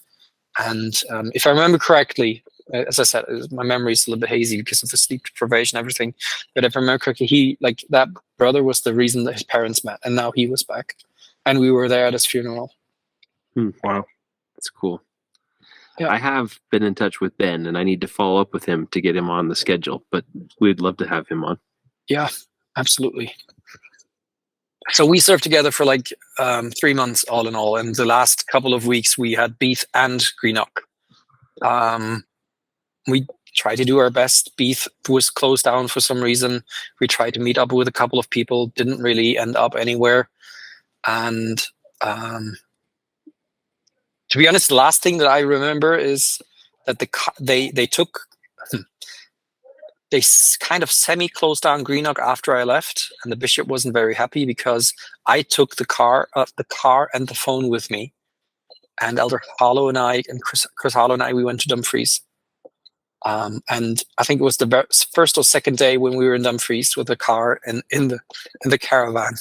[SPEAKER 2] And if I remember correctly, as I said, my memory is a little bit hazy because of the sleep deprivation and everything. But if I remember correctly, that brother was the reason that his parents met, and now he was back, and we were there at his funeral.
[SPEAKER 3] Wow, that's cool.
[SPEAKER 2] Yeah.
[SPEAKER 3] I have been in touch with Ben, and I need to follow up with him to get him on the schedule. But we'd love to have him on.
[SPEAKER 2] Yeah, absolutely. So we served together for 3 months all in all, and the last couple of weeks we had Beath and Greenock. We tried to do our best. Beath was closed down for some reason. We tried to meet up with a couple of people, didn't really end up anywhere. And to be honest, the last thing that I remember is that they took they kind of semi-closed down Greenock after I left, and the bishop wasn't very happy because I took the car and the phone with me. And Elder Harlow and I, and Chris Harlow and I, we went to Dumfries. And I think it was the first or second day when we were in Dumfries with the car and in the caravan,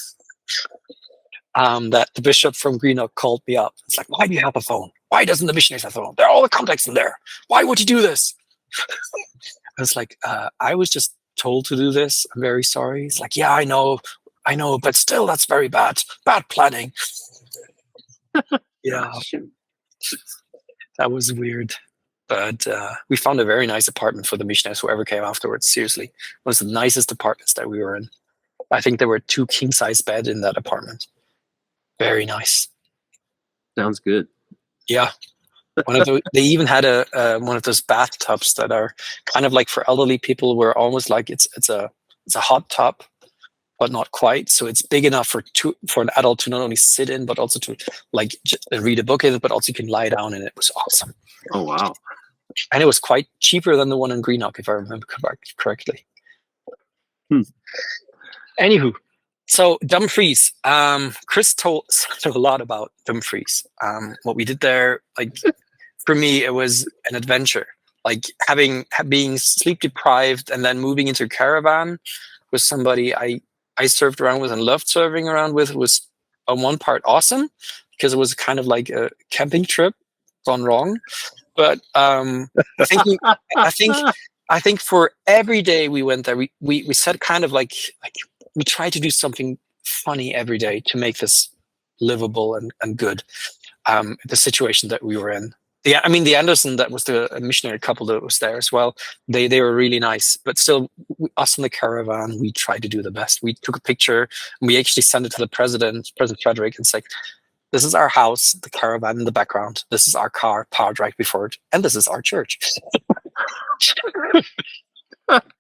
[SPEAKER 2] that the bishop from Greenock called me up. It's like, why do you have a phone? Why doesn't the missionaries have a phone? There are all the contacts in there. Why would you do this? I was like, I was just told to do this. I'm very sorry. It's like, yeah, I know, but still, that's very bad planning. Yeah, that was weird. But we found a very nice apartment for the missionaries, whoever came afterwards. Seriously, it was the nicest apartments that we were in. I think there were 2 king-size beds in that apartment. Very nice.
[SPEAKER 3] Sounds good.
[SPEAKER 2] Yeah. They even had one of those bathtubs that are kind of like for elderly people, where almost like it's a hot tub, but not quite. So it's big enough for an adult to not only sit in, but also to like read a book in it, but also you can lie down in it. It was awesome.
[SPEAKER 3] Oh wow!
[SPEAKER 2] And it was quite cheaper than the one in Greenock, if I remember correctly. Anywho, so Dumfries. Chris told a lot about Dumfries. What we did there, like for me, it was an adventure. Like being sleep deprived and then moving into a caravan with somebody I served around with and loved serving around with was on one part awesome, because it was kind of like a camping trip gone wrong. But I think for every day we went there, we said kind of like we tried to do something funny every day to make this livable and good. The situation that we were in. Yeah, I mean the Anderson, that was the missionary couple that was there as well. They were really nice, but still, us in the caravan, we tried to do the best. We took a picture and we actually sent it to the President Frederick, and said, "This is our house, the caravan in the background. This is our car parked right before it, and this is our church."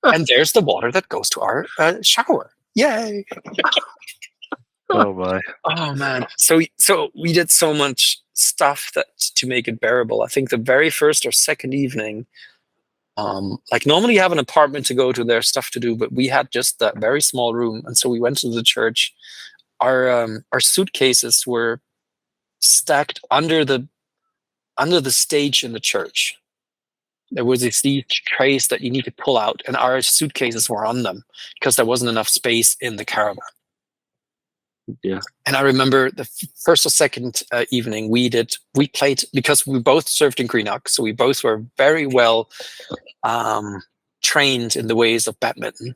[SPEAKER 2] And there's the water that goes to our shower. Yay!
[SPEAKER 1] Oh my!
[SPEAKER 2] Oh man! So we did so much stuff that to make it bearable. I think the very first or second evening, like normally you have an apartment to go to, there's stuff to do, but we had just that very small room, and so we went to the church. Our suitcases were stacked under the stage in the church. There was these trays that you need to pull out, and our suitcases were on them because there wasn't enough space in the caravan.
[SPEAKER 3] Yeah. And
[SPEAKER 2] I remember the first or second evening we played, because we both served in Greenock, so we both were very well trained in the ways of badminton,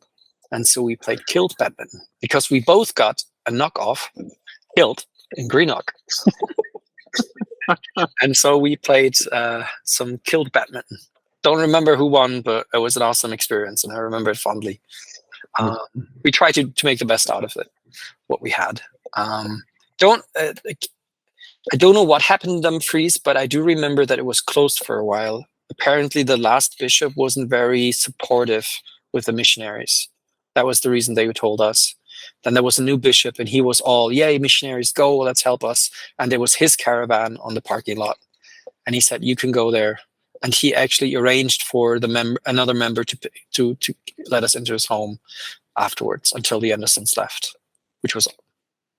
[SPEAKER 2] and so we played kilt badminton because we both got a knockoff kilt in Greenock. And so we played some kilt badminton. Don't remember who won, but it was an awesome experience, and I remember it fondly. We tried to make the best out of it, what we had. I don't know what happened in Dumfries, but I do remember that it was closed for a while. Apparently, the last bishop wasn't very supportive with the missionaries. That was the reason they told us. Then there was a new bishop, and he was all, "Yay, missionaries, go, let's help us." And there was his caravan on the parking lot, and he said, "You can go there." And he actually arranged for another member to let us into his home afterwards until the Andersons left, which was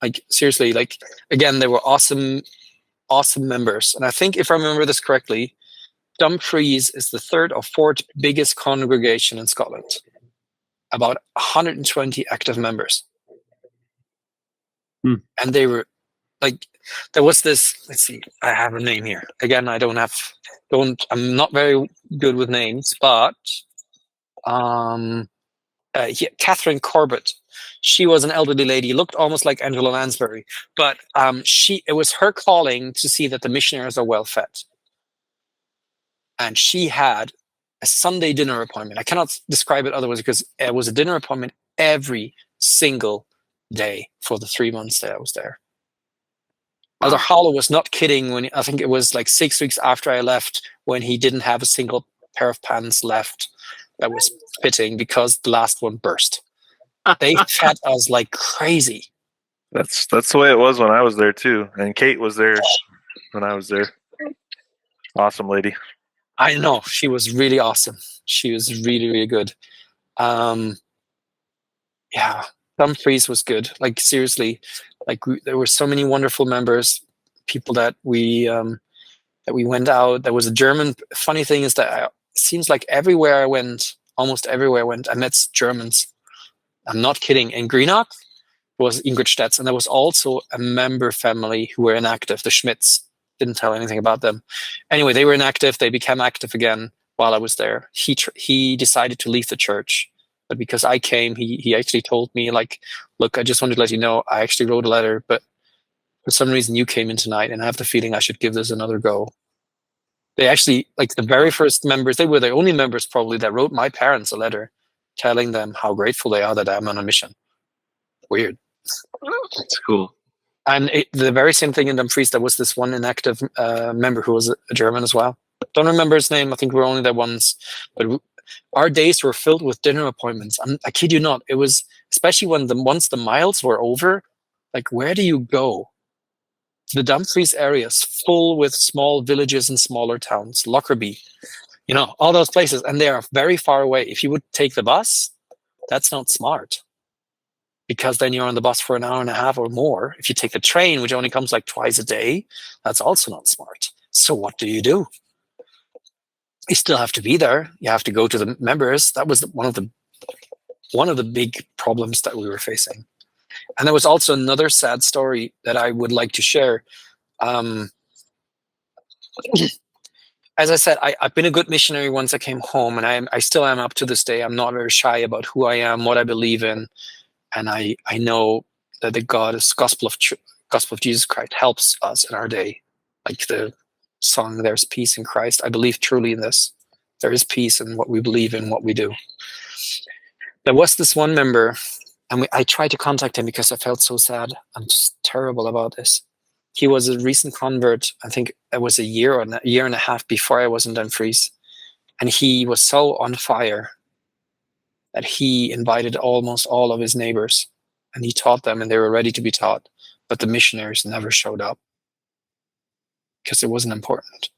[SPEAKER 2] like seriously, like again, they were awesome members. And I think if I remember this correctly, Dumfries is the 3rd or 4th biggest congregation in Scotland. About 120 active members. And they were like, there was this, let's see, I have a name here. Again, I'm not very good with names, but Catherine Corbett. She was an elderly lady, looked almost like Angela Lansbury, but it was her calling to see that the missionaries are well fed. And she had a Sunday dinner appointment. I cannot describe it otherwise, because it was a dinner appointment every single day for the 3 months that I was there. Elder Harlow was not kidding when I think it was like 6 weeks after I left, when he didn't have a single pair of pants left that was fitting because the last one burst. They fed us like crazy.
[SPEAKER 1] That's the way it was when I was there too, and Kate was there when I was there. Awesome lady.
[SPEAKER 2] I know, she was really awesome. She was really, really good. Yeah, Dumfries was good. Like seriously, like there were so many wonderful members, people that we went out. There was a German. Funny thing is that it seems like everywhere I went, almost everywhere I went, I met Germans. I'm not kidding. In Greenock was Ingridstedts, and there was also a member family who were inactive, the Schmidts. Didn't tell anything about them. Anyway, they were inactive. They became active again while I was there. He decided to leave the church, but because I came, he actually told me, like, look, I just wanted to let you know, I actually wrote a letter, but for some reason you came in tonight, and I have the feeling I should give this another go. They actually, like the very first members, they were the only members probably that wrote my parents a letter telling them how grateful they are that I'm on a mission. Weird.
[SPEAKER 3] That's cool.
[SPEAKER 2] And the very same thing in Dumfries, there was this one inactive member who was a German as well. Don't remember his name. I think we were only there once. But our days were filled with dinner appointments. I kid you not. It was, especially once the miles were over, like, where do you go? The Dumfries area is full with small villages and smaller towns. Lockerbie, all those places. And they are very far away. If you would take the bus, that's not smart, because then you're on the bus for an hour and a half or more. If you take the train, which only comes like twice a day, that's also not smart. So what do? You still have to be there. You have to go to the members. That was one of the big problems that we were facing. And there was also another sad story that I would like to share. As I said, I've been a good missionary once I came home, and I still am up to this day. I'm not very shy about who I am, what I believe in. And I know that the gospel of Jesus Christ helps us in our day. Like the song, "There's peace in Christ." I believe truly in this. There is peace in what we believe in, what we do. There was this one member, and I tried to contact him because I felt so sad. I'm just terrible about this. He was a recent convert. I think it was a year or a year and a half before I was in Dumfries. And he was so on fire that he invited almost all of his neighbors, and he taught them, and they were ready to be taught. But the missionaries never showed up because it wasn't important.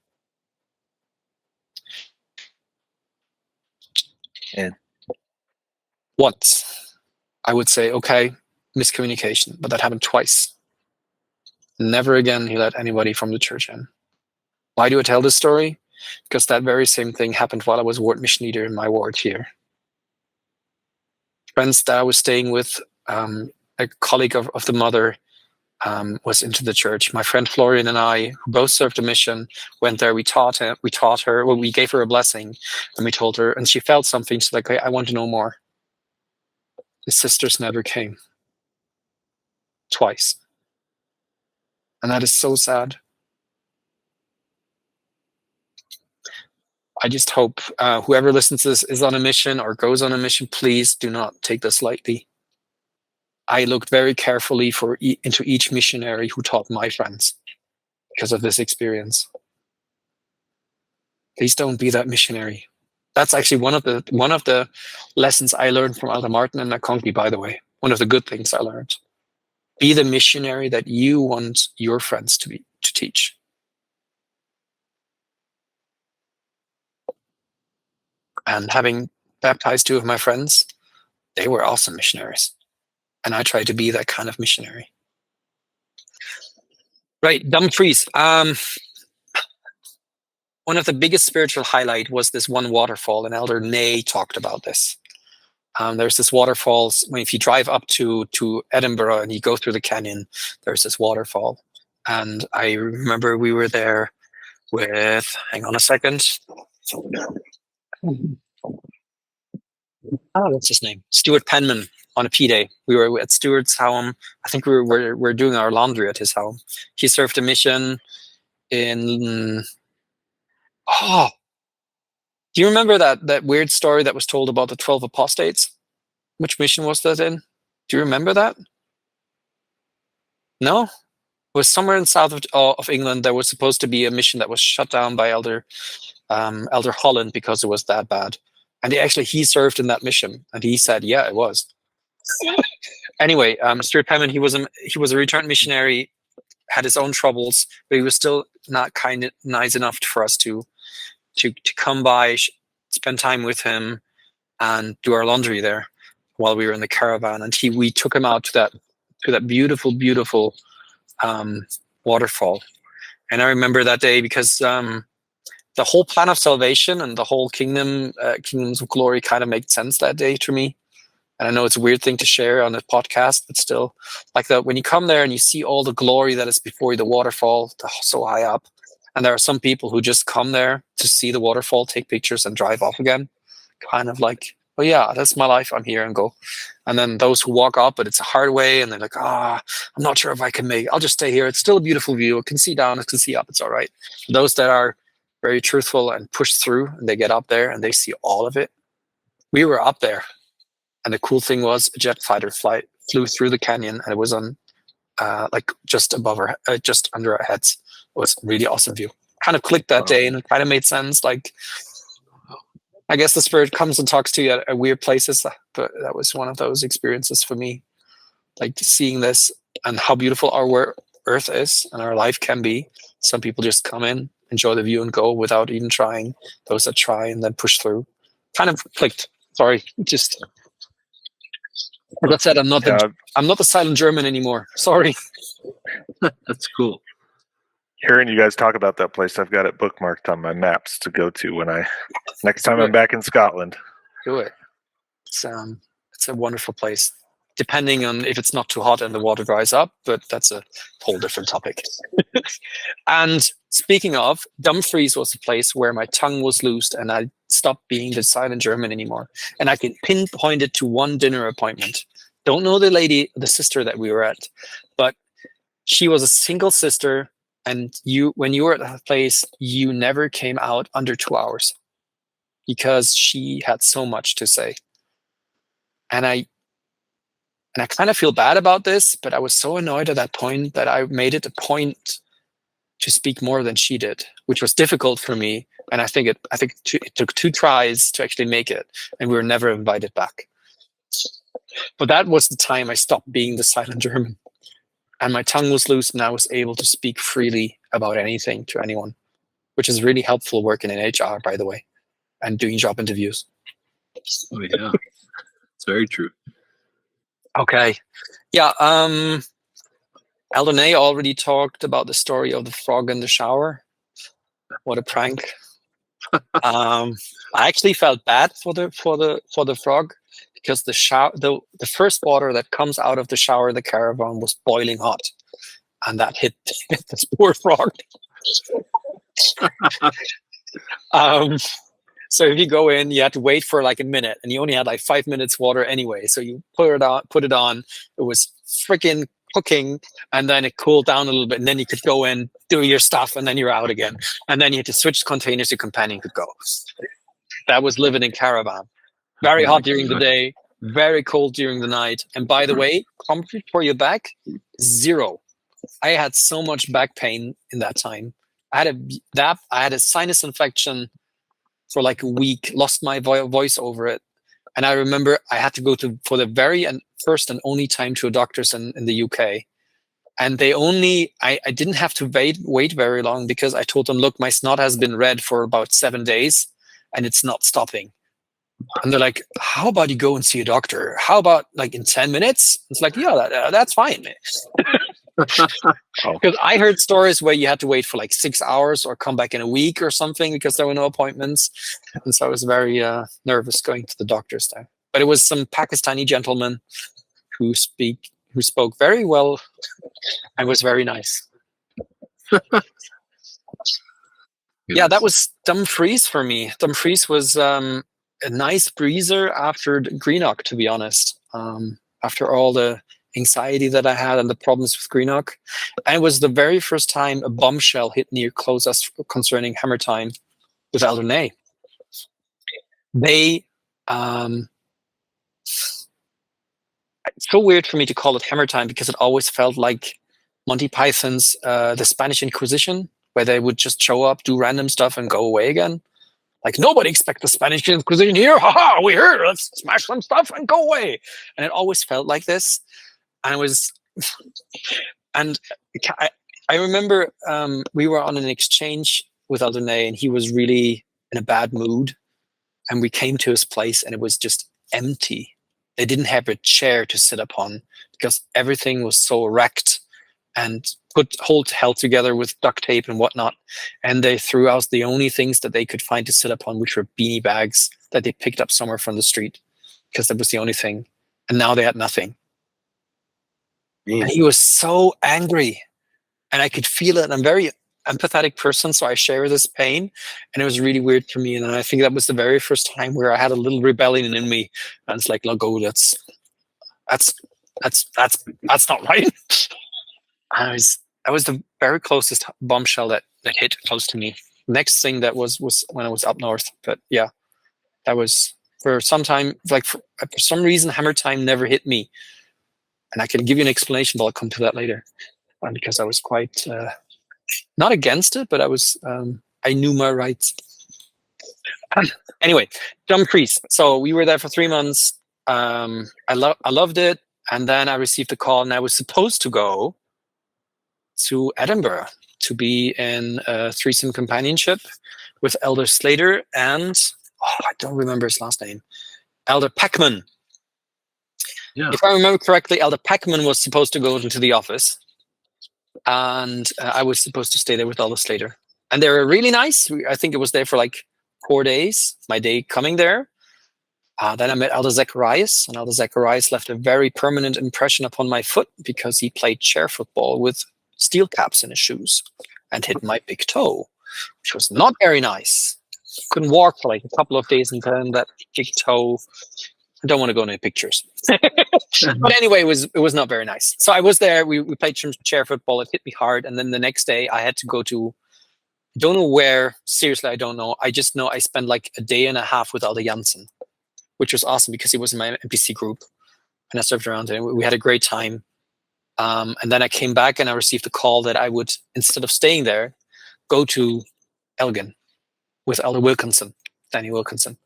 [SPEAKER 1] Yeah.
[SPEAKER 2] Once, I would say, okay, miscommunication, but that happened twice. Never again he let anybody from the church in. Why do I tell this story? Because that very same thing happened while I was ward mission leader in my ward here. Friends that I was staying with, a colleague of the mother was into the church. My friend Florian and I, who both served a mission, went there. We taught her. Well, we gave her a blessing, and we told her, and she felt something. She's like, I want to know more. The sisters never came. Twice. And that is so sad. I just hope whoever listens to this is on a mission or goes on a mission. Please do not take this lightly. I looked very carefully into each missionary who taught my friends because of this experience. Please don't be that missionary. That's actually one of the lessons I learned from Alda Martin and McConkie, by the way. One of the good things I learned. Be the missionary that you want your friends to teach. And having baptized two of my friends, they were awesome missionaries. And I tried to be that kind of missionary. Right, Dumfries. One of the biggest spiritual highlight was this one waterfall, and Elder Ney talked about this. There's this waterfalls, if you drive up to Edinburgh and you go through the canyon, there's this waterfall. And I remember we were there with, hang on a second. What's his name? Stuart Penman on a P-Day. We were at Stuart's home. I think we were doing our laundry at his home. He served a mission in... Oh, do you remember that weird story that was told about the 12 apostates? Which mission was that in? Do you remember that? No? It was somewhere in south of England. There was supposed to be a mission that was shut down by Elder Holland because it was that bad. And he served in that mission. And he said, yeah, it was. Anyway, Stuart Penman, he was a returned missionary, had his own troubles, but he was still not nice enough for us to come by, spend time with him, and do our laundry there while we were in the caravan. And we took him out to that beautiful, beautiful waterfall. And I remember that day because the whole plan of salvation and the whole kingdoms of glory kind of made sense that day to me. And I know it's a weird thing to share on a podcast, but still, like when you come there and you see all the glory that is before you, the waterfall, so high up, and there are some people who just come there to see the waterfall, take pictures, and drive off again, kind of like, oh yeah, that's my life, I'm here, and go. And then those who walk up, but it's a hard way, and they're like, I'm not sure if I can make it. I'll just stay here. It's still a beautiful view. I can see down, I can see up. It's all right. Those that are very truthful and push through, and they get up there and they see all of it. We were up there. And the cool thing was a jet fighter flew through the canyon, and it was on like just above just under our heads. It was a really awesome view. Kind of clicked that day, and it kind of made sense. Like, I guess the Spirit comes and talks to you at weird places, but that was one of those experiences for me. Like seeing this and how beautiful our Earth is and our life can be. Some people just come in, enjoy the view, and go without even trying. Those that try and then push through, kind of clicked. Sorry, just. As I said, I'm not the silent German anymore. Sorry.
[SPEAKER 3] That's cool.
[SPEAKER 1] Hearing you guys talk about that place, I've got it bookmarked on my maps to go to when next time I'm back in Scotland.
[SPEAKER 2] Do it. It's a wonderful place. Depending on if it's not too hot and the water dries up, but that's a whole different topic. And speaking of, Dumfries was a place where my tongue was loosed and I stopped being the silent German anymore. And I can pinpoint it to one dinner appointment. Don't know the sister that we were at, but she was a single sister. And when you were at that place, you never came out under 2 hours because she had so much to say. And I kind of feel bad about this, but I was so annoyed at that point that I made it a point to speak more than she did, which was difficult for me. And I think it took 2 tries to actually make it, and we were never invited back. But that was the time I stopped being the silent German, and my tongue was loose, and I was able to speak freely about anything to anyone, which is really helpful working in HR, by the way, and doing job interviews.
[SPEAKER 3] Oh yeah, it's very true.
[SPEAKER 2] Okay. Yeah. Eldonay already talked about the story of the frog in the shower. What a prank. I actually felt bad for the frog because the first water that comes out of the shower of the caravan was boiling hot, and that hit this poor frog. So if you go in, you had to wait for like a minute, and you only had like 5 minutes water anyway. So you put it on. It was freaking cooking, and then it cooled down a little bit, and then you could go in, do your stuff, and then you're out again. And then you had to switch containers. Your companion could go. That was living in caravan. Very hot during the day, very cold during the night. And by the way, comfort for your back, 0. I had so much back pain in that time. I had a sinus infection for like a week, lost my voice over it. And I remember I had to go for the very first and only time to a doctor's in the UK. And I didn't have to wait very long because I told them, look, my snot has been red for about 7 days and it's not stopping. And they're like, how about you go and see a doctor? How about like in 10 minutes? It's like, yeah, that's fine. Because I heard stories where you had to wait for like 6 hours or come back in a week or something because there were no appointments. And so I was very nervous going to the doctor's there. But it was some Pakistani gentleman who spoke very well and was very nice. Yeah, that was Dumfries for me. Dumfries was a nice breezer after Greenock, to be honest. After all the anxiety that I had and the problems with Greenock. And it was the very first time a bombshell hit near close us concerning Hammer Time with Eldonay. It's so weird for me to call it Hammer Time because it always felt like Monty Python's The Spanish Inquisition, where they would just show up, do random stuff, and go away again. Like, nobody expects the Spanish Inquisition here. Ha-ha, we heard. Let's smash some stuff and go away. And it always felt like this. And I remember we were on an exchange with Eldonay, and he was really in a bad mood. and we came to his place, and it was just empty. They didn't have a chair to sit upon because everything was so wrecked and held together with duct tape and whatnot. And they threw out the only things that they could find to sit upon, which were beanie bags that they picked up somewhere from the street, because that was the only thing. And now they had nothing. And he was so angry, and I could feel it. I'm a very empathetic person, so I share this pain, and it was really weird for me. And I think that was the very first time where I had a little rebellion in me, and it's like, look, oh, that's not right. I was the very closest bombshell that hit close to me. Next thing that was when I was up north, but yeah, that was for some time. Like for some reason, hammer time never hit me, and I can give you an explanation, but I'll come to that later, because I was quite not against it, but I knew my rights. Anyway, Dumfries. So we were there for 3 months. I loved it, and then I received a call, and I was supposed to go to Edinburgh to be in threesome companionship with Elder Slater and I don't remember his last name, Elder Peckman. Yeah. If I remember correctly, Elder Peckman was supposed to go into the office, and I was supposed to stay there with Elder Slater. And they were really nice. I think it was there for like 4 days, my day coming there. Then I met Elder Zacharias, and Elder Zacharias left a very permanent impression upon my foot because he played chair football with steel caps in his shoes and hit my big toe, which was not very nice. Couldn't walk for like a couple of days, and then that big toe. I don't want to go into pictures. But anyway, it was not very nice. So I was there. We played some chair football. It hit me hard. And then the next day I had to go to, I don't know where. Seriously, I don't know. I just know I spent like a day and a half with Elder Janssen, which was awesome because he was in my NPC group. And I served around him. We had a great time. And then I came back and I received a call that I would, instead of staying there, go to Elgin with Elder Wilkinson, Danny Wilkinson.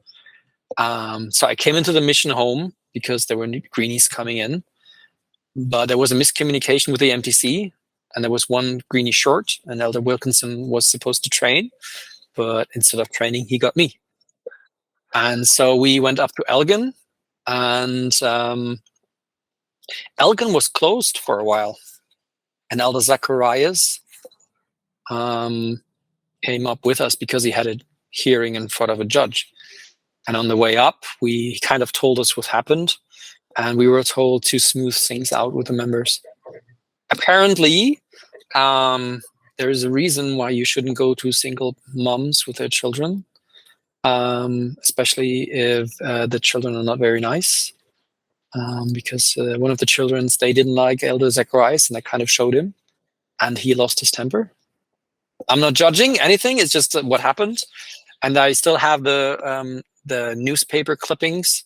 [SPEAKER 2] So I came into the mission home because there were new greenies coming in, but there was a miscommunication with the MTC, and there was one greenie short, and Elder Wilkinson was supposed to train, but instead of training, he got me. And so we went up to Elgin, and Elgin was closed for a while, and Elder Zacharias came up with us because he had a hearing in front of a judge. And on the way up, we kind of told us what happened, and we were told to smooth things out with the members. Apparently, there is a reason why you shouldn't go to single moms with their children, especially if the children are not very nice. Because one of the children, they didn't like Elder Zacharias, and I kind of showed him, and he lost his temper. I'm not judging anything; it's just what happened. And I still have the newspaper clippings.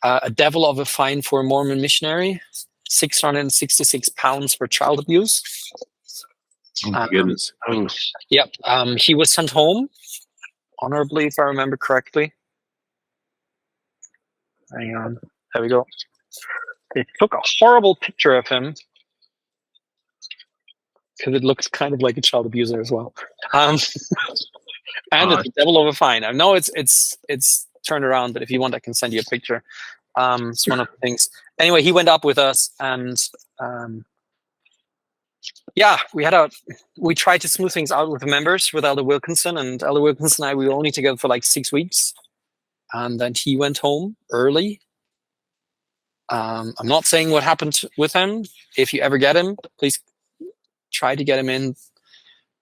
[SPEAKER 2] A devil of a fine for a Mormon missionary, 666 pounds for child abuse.
[SPEAKER 3] Oh my goodness.
[SPEAKER 2] Yep. He was sent home honorably, if I remember correctly. Hang on. There we go. They took a horrible picture of him because it looks kind of like a child abuser as well. And it's a devil of a fine. I know it's turned around, but if you want, I can send you a picture. It's one of the things. Anyway, he went up with us, and yeah, we tried to smooth things out with the members, with Elder Wilkinson, and Elder Wilkinson and I, we were only together for like 6 weeks, and then he went home early. I'm not saying what happened with him. If you ever get him, please try to get him in.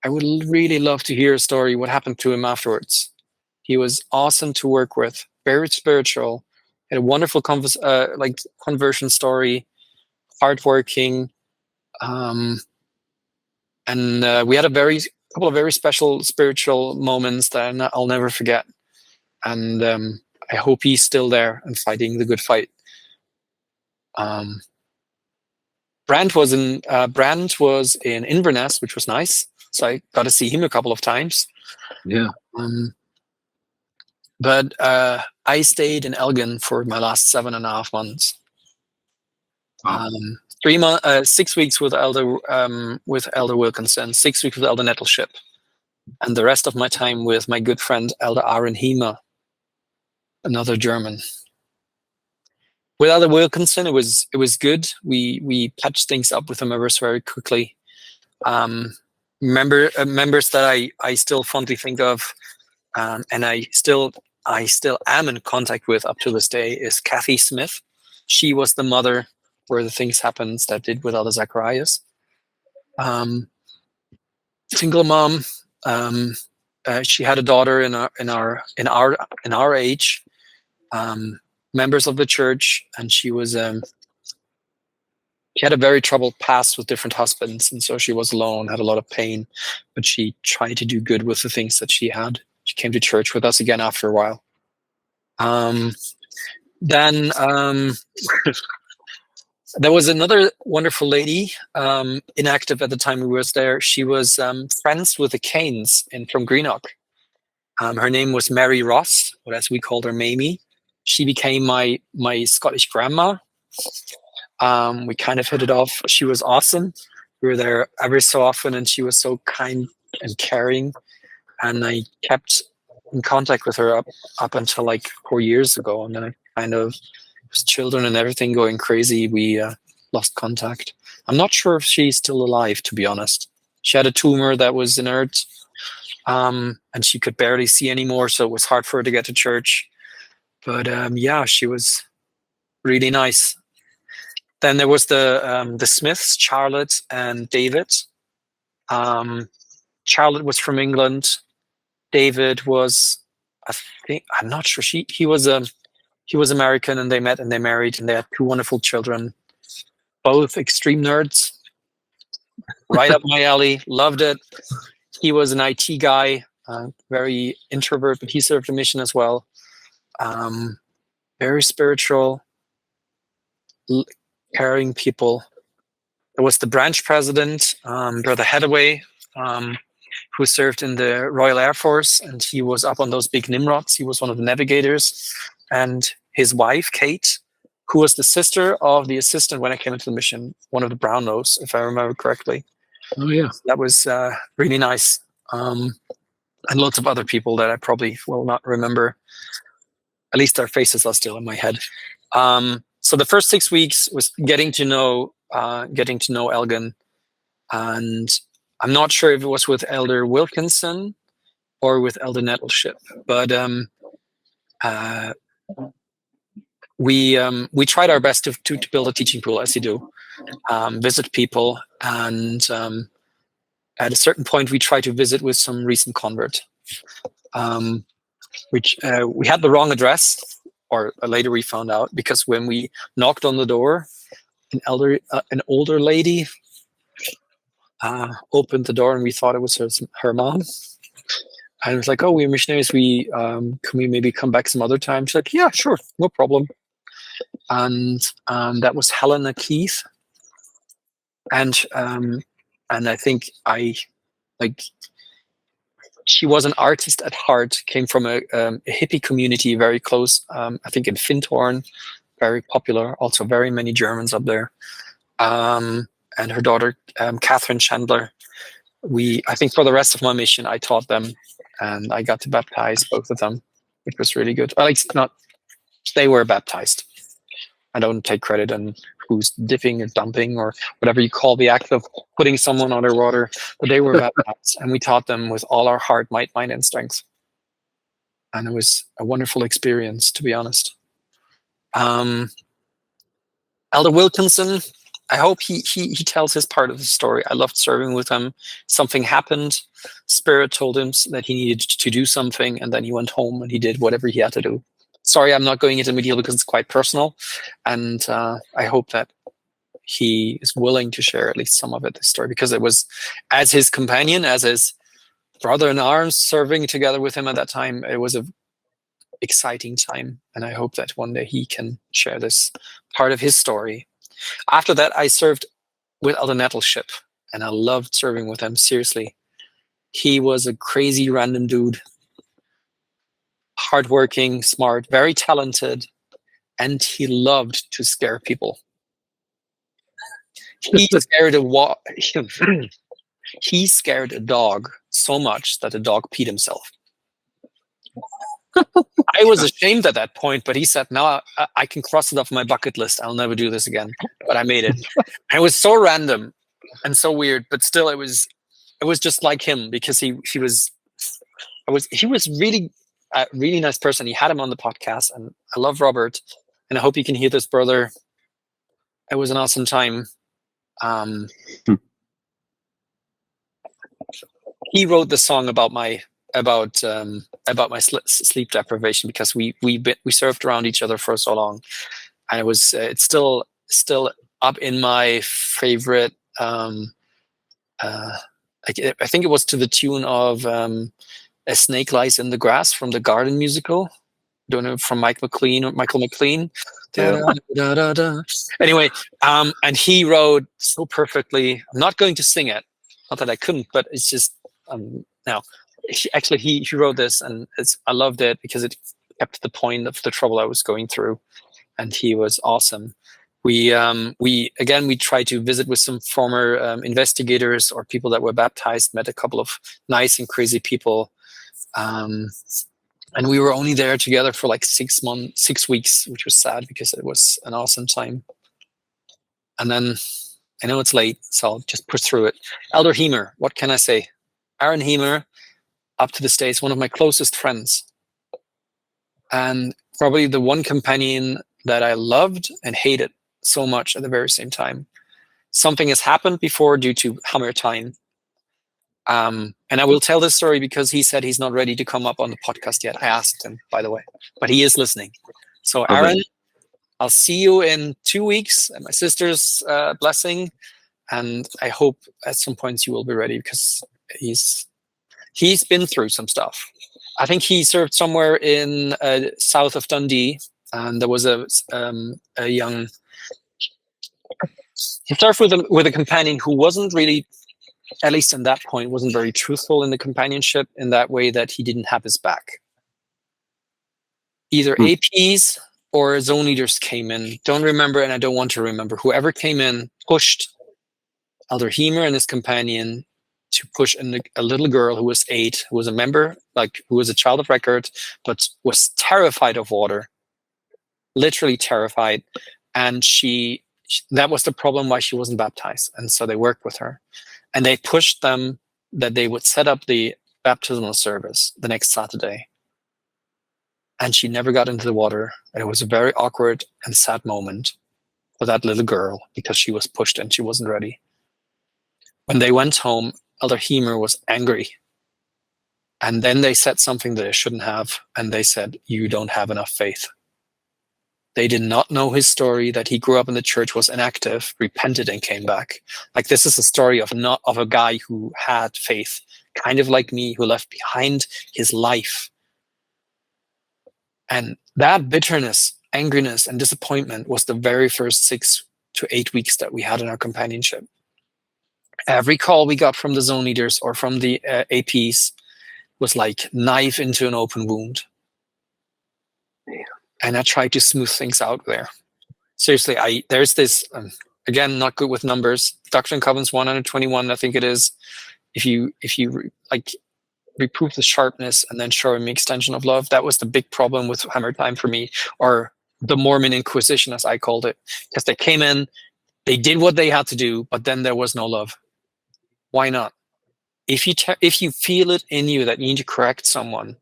[SPEAKER 2] I would really love to hear a story, what happened to him afterwards. He was awesome to work with, very spiritual, had a wonderful conversion story, hardworking, and we had a couple of very special spiritual moments that I'll never forget. And I hope he's still there and fighting the good fight. Brandt was in Inverness, which was nice. So I got to see him a couple of times.
[SPEAKER 3] Yeah.
[SPEAKER 2] But I stayed in Elgin for my last 7.5 months.
[SPEAKER 3] Wow.
[SPEAKER 2] 6 weeks with Elder Wilkinson, 6 weeks with Elder Nettleship, and the rest of my time with my good friend Elder Aaron Hema. another German. With Elder Wilkinson, it was good. We patched things up with the members very quickly. Members that I still fondly think of, and I still am in contact with up to this day, is Kathy Smith. She was the mother where the things happened that did with Elder Zacharias. Single mom. She had a daughter in our age. Members of the church, and she had a very troubled past with different husbands, and so she was alone, had a lot of pain, but she tried to do good with the things that she had. She came to church with us again after a while. Then there was another wonderful lady, inactive at the time we was there. She was friends with the Canes from Greenock. Her name was Mary Ross, or as we called her, Mamie. She became my Scottish grandma. We kind of hit it off. She was awesome. We were there every so often, and she was so kind and caring. And I kept in contact with her up until like 4 years ago, and then I kind of, with children and everything going crazy, we lost contact. I'm not sure if she's still alive, to be honest. She had a tumor that was inert, and she could barely see anymore, so it was hard for her to get to church. But yeah, she was really nice. Then there was the Smiths, Charlotte and David. Charlotte was from England. David was, I'm not sure. He was American, and they met and they married, and they had 2 wonderful children. Both extreme nerds. Right up my alley. Loved it. He was an IT guy, very introvert, but he served a mission as well. Very spiritual, caring people. There was the branch president, Brother Hathaway, who served in the Royal Air Force, and he was up on those big Nimrods. He was one of the navigators. And his wife, Kate, who was the sister of the assistant when I came into the mission, one of the Brownlows, if I remember correctly.
[SPEAKER 3] Oh, yeah.
[SPEAKER 2] That was really nice. And lots of other people that I probably will not remember. At least their faces are still in my head. So the first 6 weeks was getting to know Elgin, and I'm not sure if it was with Elder Wilkinson or with Elder Nettleship, but we tried our best to build a teaching pool, as you do, visit people, and at a certain point we tried to visit with some recent convert, which we had the wrong address, or later we found out, because when we knocked on the door, an older lady opened the door, and we thought it was her mom. And it was like, "Oh, we're missionaries. Can we maybe come back some other time?" She's like, "Yeah, sure, no problem." And that was Helena Keith, and I think she was an artist at heart. Came from a hippie community very close, I think in Findhorn, very popular. Also, very many Germans up there. And her daughter, Catherine Chandler. I think for the rest of my mission, I taught them, and I got to baptize both of them, which was really good. They were baptized. I don't take credit on who's dipping or dumping or whatever you call the act of putting someone underwater, but they were baptized, and we taught them with all our heart, might, mind, and strength. And it was a wonderful experience, to be honest. Elder Wilkinson, I hope he tells his part of the story. I loved serving with him. Something happened. Spirit told him that he needed to do something, and then he went home and he did whatever he had to do. Sorry, I'm not going into the deal because it's quite personal, and I hope that he is willing to share at least some of it, this story, because it was, as his companion, as his brother in arms, serving together with him at that time, it was an exciting time, and I hope that one day he can share this part of his story. After that, I served with Elder Nettleship, and I loved serving with him, seriously. He was a crazy random dude, hardworking, smart, very talented, and he loved to scare people. He scared a dog so much that the dog peed himself. I was ashamed at that point, but he said, no, I can cross it off my bucket list. I'll never do this again. But I made it. And it was so random and so weird, but still it was just like him, because he was really a really nice person. He had him on the podcast, and I love Robert, and I hope you can hear this, brother. It was an awesome time. He wrote the song about my sleep deprivation, because we surfed around each other for so long, and it's still up in my favorite. I think it was to the tune of "A Snake Lies in the Grass" from the Garden musical. Don't know, from Michael McLean.
[SPEAKER 1] Yeah.
[SPEAKER 2] Da, da, da. Anyway, and he wrote so perfectly. I'm not going to sing it, not that I couldn't, but it's just now. He wrote this, and I loved it because it kept the point of the trouble I was going through, and he was awesome. We tried to visit with some former investigators or people that were baptized. Met a couple of nice and crazy people. And we were only there together for like 6 weeks, which was sad because it was an awesome time. And then I know it's late, so I'll just push through it. Elder Hemer, what can I say? Aaron Hemer, up to this day, is one of my closest friends. And probably the one companion that I loved and hated so much at the very same time. Something has happened before due to Hammer time. And I will tell this story because he said he's not ready to come up on the podcast yet. I asked him, by the way, but he is listening. So Aaron, I'll see you in 2 weeks at my sister's blessing. And I hope at some point you will be ready, because he's been through some stuff. I think he served somewhere in south of Dundee, and there was a young. He served with a companion who wasn't really, at least in that point, wasn't very truthful in the companionship, in that way that he didn't have his back. Either APs or zone leaders came in. Don't remember, and I don't want to remember. Whoever came in pushed Elder Hemer and his companion to push a little girl who was 8, who was a member, who was a child of record, but was terrified of water, literally terrified. And that was the problem why she wasn't baptized. And so they worked with her. And they pushed them that they would set up the baptismal service the next Saturday. And she never got into the water. And it was a very awkward and sad moment for that little girl, because she was pushed and she wasn't ready. When they went home, Elder Hemer was angry. And then they said something that they shouldn't have. And they said, "You don't have enough faith." They did not know his story, that he grew up in the church, was inactive, repented, and came back. Like, this is a story of a guy who had faith, kind of like me, who left behind his life. And that bitterness, angriness, and disappointment was the very first 6 to 8 weeks that we had in our companionship. Every call we got from the zone leaders or from the APs was like knife into an open wound. And I tried to smooth things out there. Seriously, there's this, again, not good with numbers. Doctrine and Covenants 121, I think it is. If you reprove the sharpness and then show him the extension of love, that was the big problem with Hammer Time for me, or the Mormon Inquisition, as I called it. Because they came in, they did what they had to do, but then there was no love. Why not? If you feel it in you that you need to correct someone,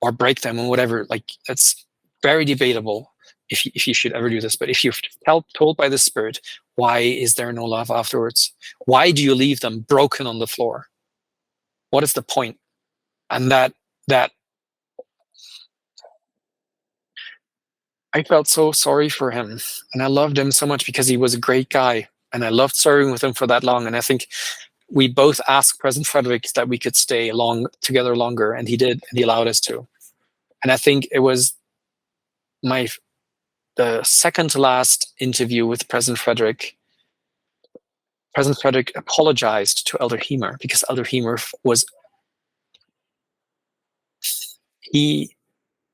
[SPEAKER 2] or break them, or whatever, that's very debatable if you should ever do this. But if you're told by the Spirit, why is there no love afterwards? Why do you leave them broken on the floor? What is the point? And that I felt so sorry for him, and I loved him so much because he was a great guy, and I loved serving with him for that long. And I think we both asked President Frederick that we could stay together longer, and he did, and he allowed us to. And I think it was the second to last interview with President Frederick. President Frederick apologized to Elder Hemer, because Elder Hemer he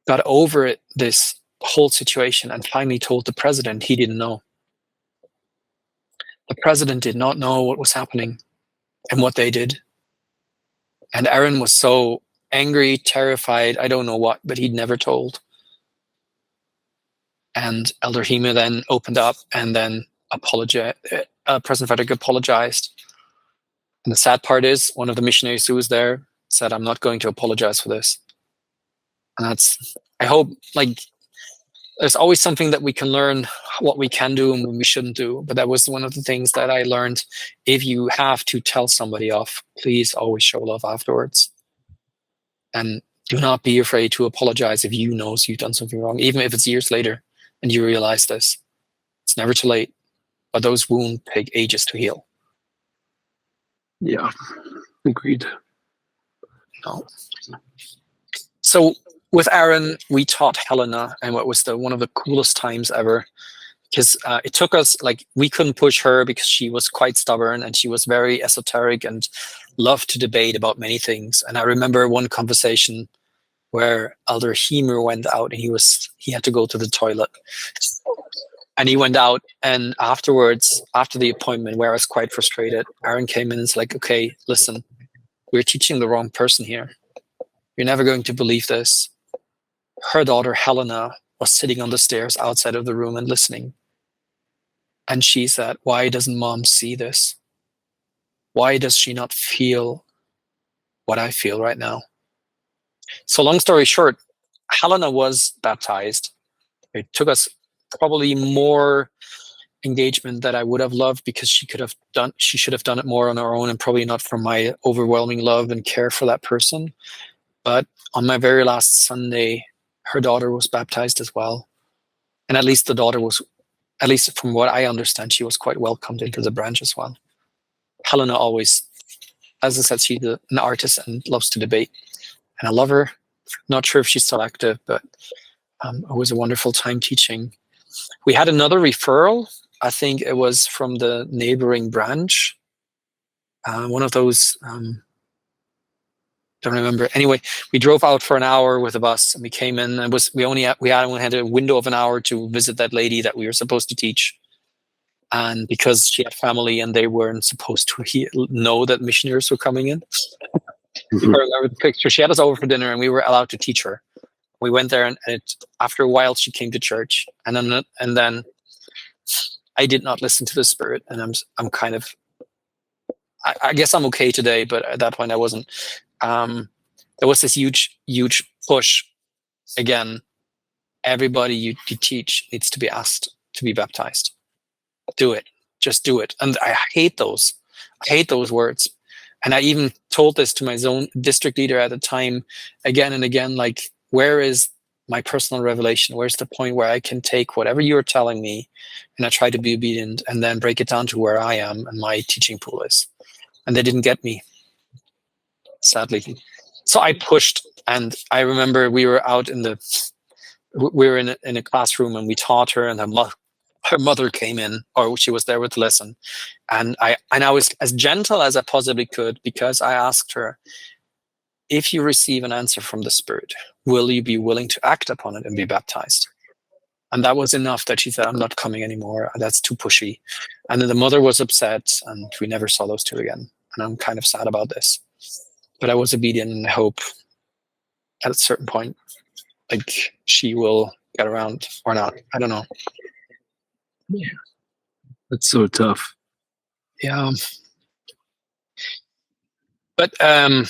[SPEAKER 2] got over this whole situation and finally told the president he didn't know. The president did not know what was happening and what they did. And Aaron was so angry, terrified, I don't know what, but he'd never told. And Elder Hema then opened up and then apologized. President Frederick apologized. And the sad part is, one of the missionaries who was there said, I'm not going to apologize for this. And that's, I hope, like, there's always something that we can learn what we can do and what we shouldn't do. But that was one of the things that I learned. If you have to tell somebody off, please always show love afterwards. And do not be afraid to apologize if you know you've done something wrong, even if it's years later and you realize this. It's never too late. But those wounds take ages to heal.
[SPEAKER 3] Yeah, agreed.
[SPEAKER 2] No. So with Aaron, we taught Helena, and what was one of the coolest times ever, because it took us, like, we couldn't push her because she was quite stubborn and she was very esoteric and loved to debate about many things. And I remember one conversation where Elder Hemer went out and he had to go to the toilet. And he went out, and afterwards, after the appointment, where I was quite frustrated, Aaron came in and was like, okay, listen, we're teaching the wrong person here. You're never going to believe this. Her daughter, Helena, was sitting on the stairs outside of the room and listening. And she said, why doesn't Mom see this? Why does she not feel what I feel right now? So long story short, Helena was baptized. It took us probably more engagement that I would have loved, because she should have done it more on her own, and probably not from my overwhelming love and care for that person. But on my very last Sunday, her daughter was baptized as well. And at least the daughter was, at least from what I understand, she was quite welcomed into the branch as well. Helena always, as I said, she's an artist and loves to debate. And I love her. Not sure if she's still active, but it was a wonderful time teaching. We had another referral. I think it was from the neighboring branch. One of those, don't remember. Anyway, we drove out for an hour with a bus, and we came in, and we only had a window of an hour to visit that lady that we were supposed to teach. And because she had family and they weren't supposed to know that missionaries were coming in, I remember the picture. She had us over for dinner, and we were allowed to teach her. We went there, and after a while, she came to church, and then I did not listen to the Spirit, and I'm kind of, I guess I'm okay today, but at that point I wasn't. There was this huge push. Again, everybody you teach needs to be asked to be baptized. Do it, just do it. And I hate those words. And I even told this to my zone district leader at the time, again and again, like, where is my personal revelation? Where's the point where I can take whatever you're telling me and I try to be obedient, and then break it down to where I am and my teaching pool is? And they didn't get me, sadly. So I pushed, and I remember we were out in a classroom, and we taught her, and her mother came in, or she was there with the lesson. And I was as gentle as I possibly could, because I asked her, if you receive an answer from the Spirit, will you be willing to act upon it and be baptized? And that was enough that she said, I'm not coming anymore. That's too pushy. And then the mother was upset, and we never saw those two again. And I'm kind of sad about this. But I was obedient, and I hope at a certain point, like, she will get around or not. I don't know.
[SPEAKER 3] Yeah. That's so tough.
[SPEAKER 2] Yeah. But I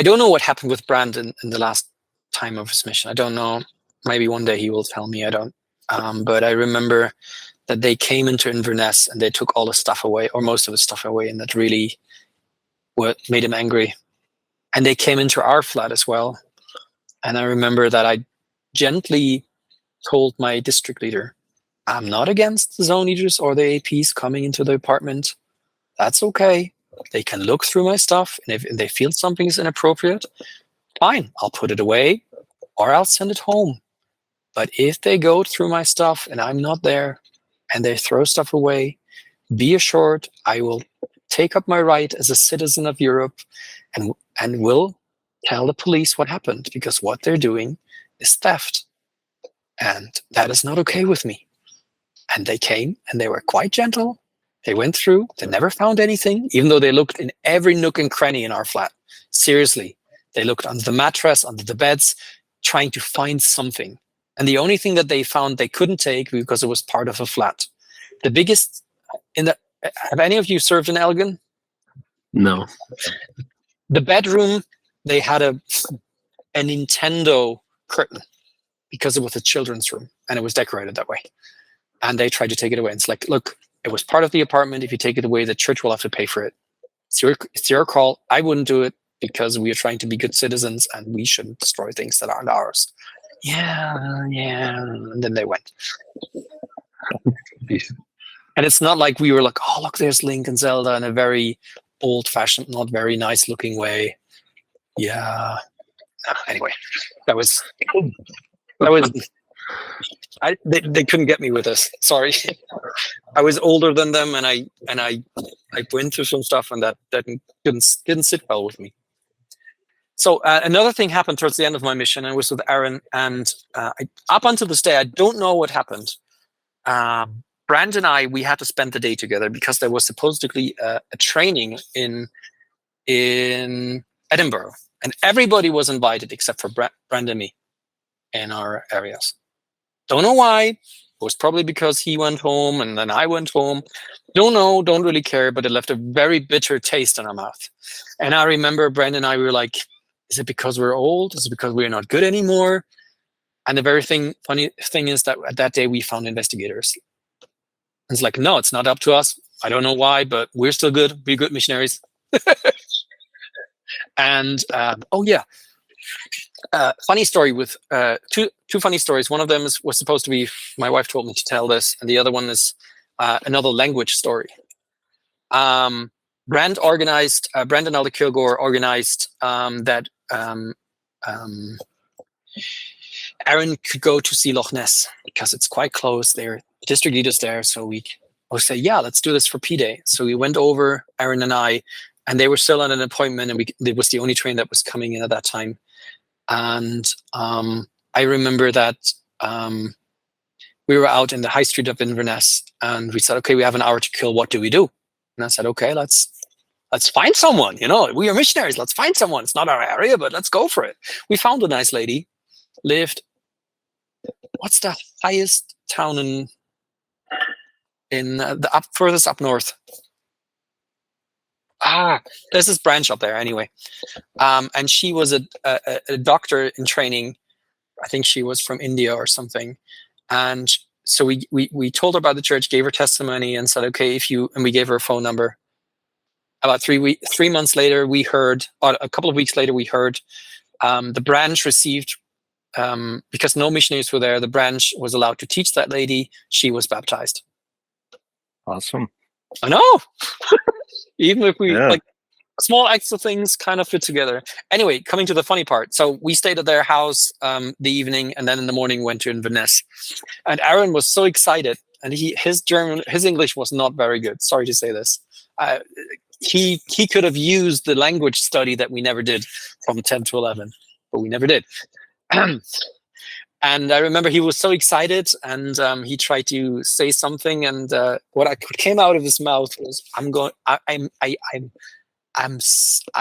[SPEAKER 2] don't know what happened with Brandon in the last time of his mission. I don't know. Maybe one day he will tell me. I don't. But I remember that they came into Inverness and they took all the stuff away, or most of the stuff away, and that really made him angry. And they came into our flat as well. And I remember that I gently told my district leader, I'm not against the zone leaders or the APs coming into the apartment. That's okay. They can look through my stuff, and if they feel something is inappropriate, fine, I'll put it away or I'll send it home. But if they go through my stuff and I'm not there and they throw stuff away, be assured I will take up my right as a citizen of Europe and will tell the police what happened, because what they're doing is theft. And that is not okay with me. And they came, and they were quite gentle. They went through, they never found anything, even though they looked in every nook and cranny in our flat. Seriously, they looked under the mattress, under the beds, trying to find something. And the only thing that they found they couldn't take because it was part of a flat. The biggest have any of you served in Elgin?
[SPEAKER 3] No.
[SPEAKER 2] The bedroom, they had a Nintendo curtain because it was a children's room and it was decorated that way. And they tried to take it away. And it's like, look, it was part of the apartment. If you take it away, the church will have to pay for it. It's your call. I wouldn't do it because we are trying to be good citizens and we shouldn't destroy things that aren't ours. Yeah. And then they went. And it's not like we were like, oh, look, there's Link and Zelda in a very old-fashioned, not very nice-looking way. Yeah. Anyway, that was they couldn't get me with this. Sorry. I was older than them, and I went through some stuff, and that didn't sit well with me. So another thing happened towards the end of my mission. I was with Aaron, and up until this day, I don't know what happened. Brand and I, we had to spend the day together because there was supposedly a training in Edinburgh, and everybody was invited except for Brand and me in our areas. Don't know why. It was probably because he went home and then I went home. Don't know, don't really care, but it left a very bitter taste in our mouth. And I remember Brand and I were like, is it because we're old? Is it because we're not good anymore? And the very funny thing is that at that day we found investigators. It's like, no, it's not up to us. I don't know why, but we're still good. We're good missionaries. And funny story with two funny stories. One of them was supposed to be, my wife told me to tell this, and the other one is another language story. Brand and Elder Kilgore organized that Aaron could go to see Loch Ness because it's quite close. They're district leaders there, so we say, yeah, let's do this for P-Day. So we went over, Aaron and I, and they were still on an appointment, and it was the only train that was coming in at that time. And I remember that we were out in the high street of Inverness, and we said, okay, we have an hour to kill. What do we do? And I said, okay, let's find someone. We are missionaries. Let's find someone. It's not our area, but let's go for it. We found a nice lady, lived. What's the highest town in the furthest up north? There's this branch up there anyway. And she was a doctor in training. I think she was from India or something. And so we told her about the church, gave her testimony, and said, okay, and we gave her a phone number. About 3 months later, we heard, or a couple of weeks later, we heard the branch received, because no missionaries were there, the branch was allowed to teach that lady. She was baptized.
[SPEAKER 1] Awesome.
[SPEAKER 2] I know. Even if we like small extra things kind of fit together. Anyway, coming to the funny part. So we stayed at their house the evening, and then in the morning went to Inverness. And Aaron was so excited, and his English was not very good. Sorry to say this. He could have used the language study that we never did from 10 to 11, but we never did. And I remember he was so excited, and he tried to say something, and what came out of his mouth was, I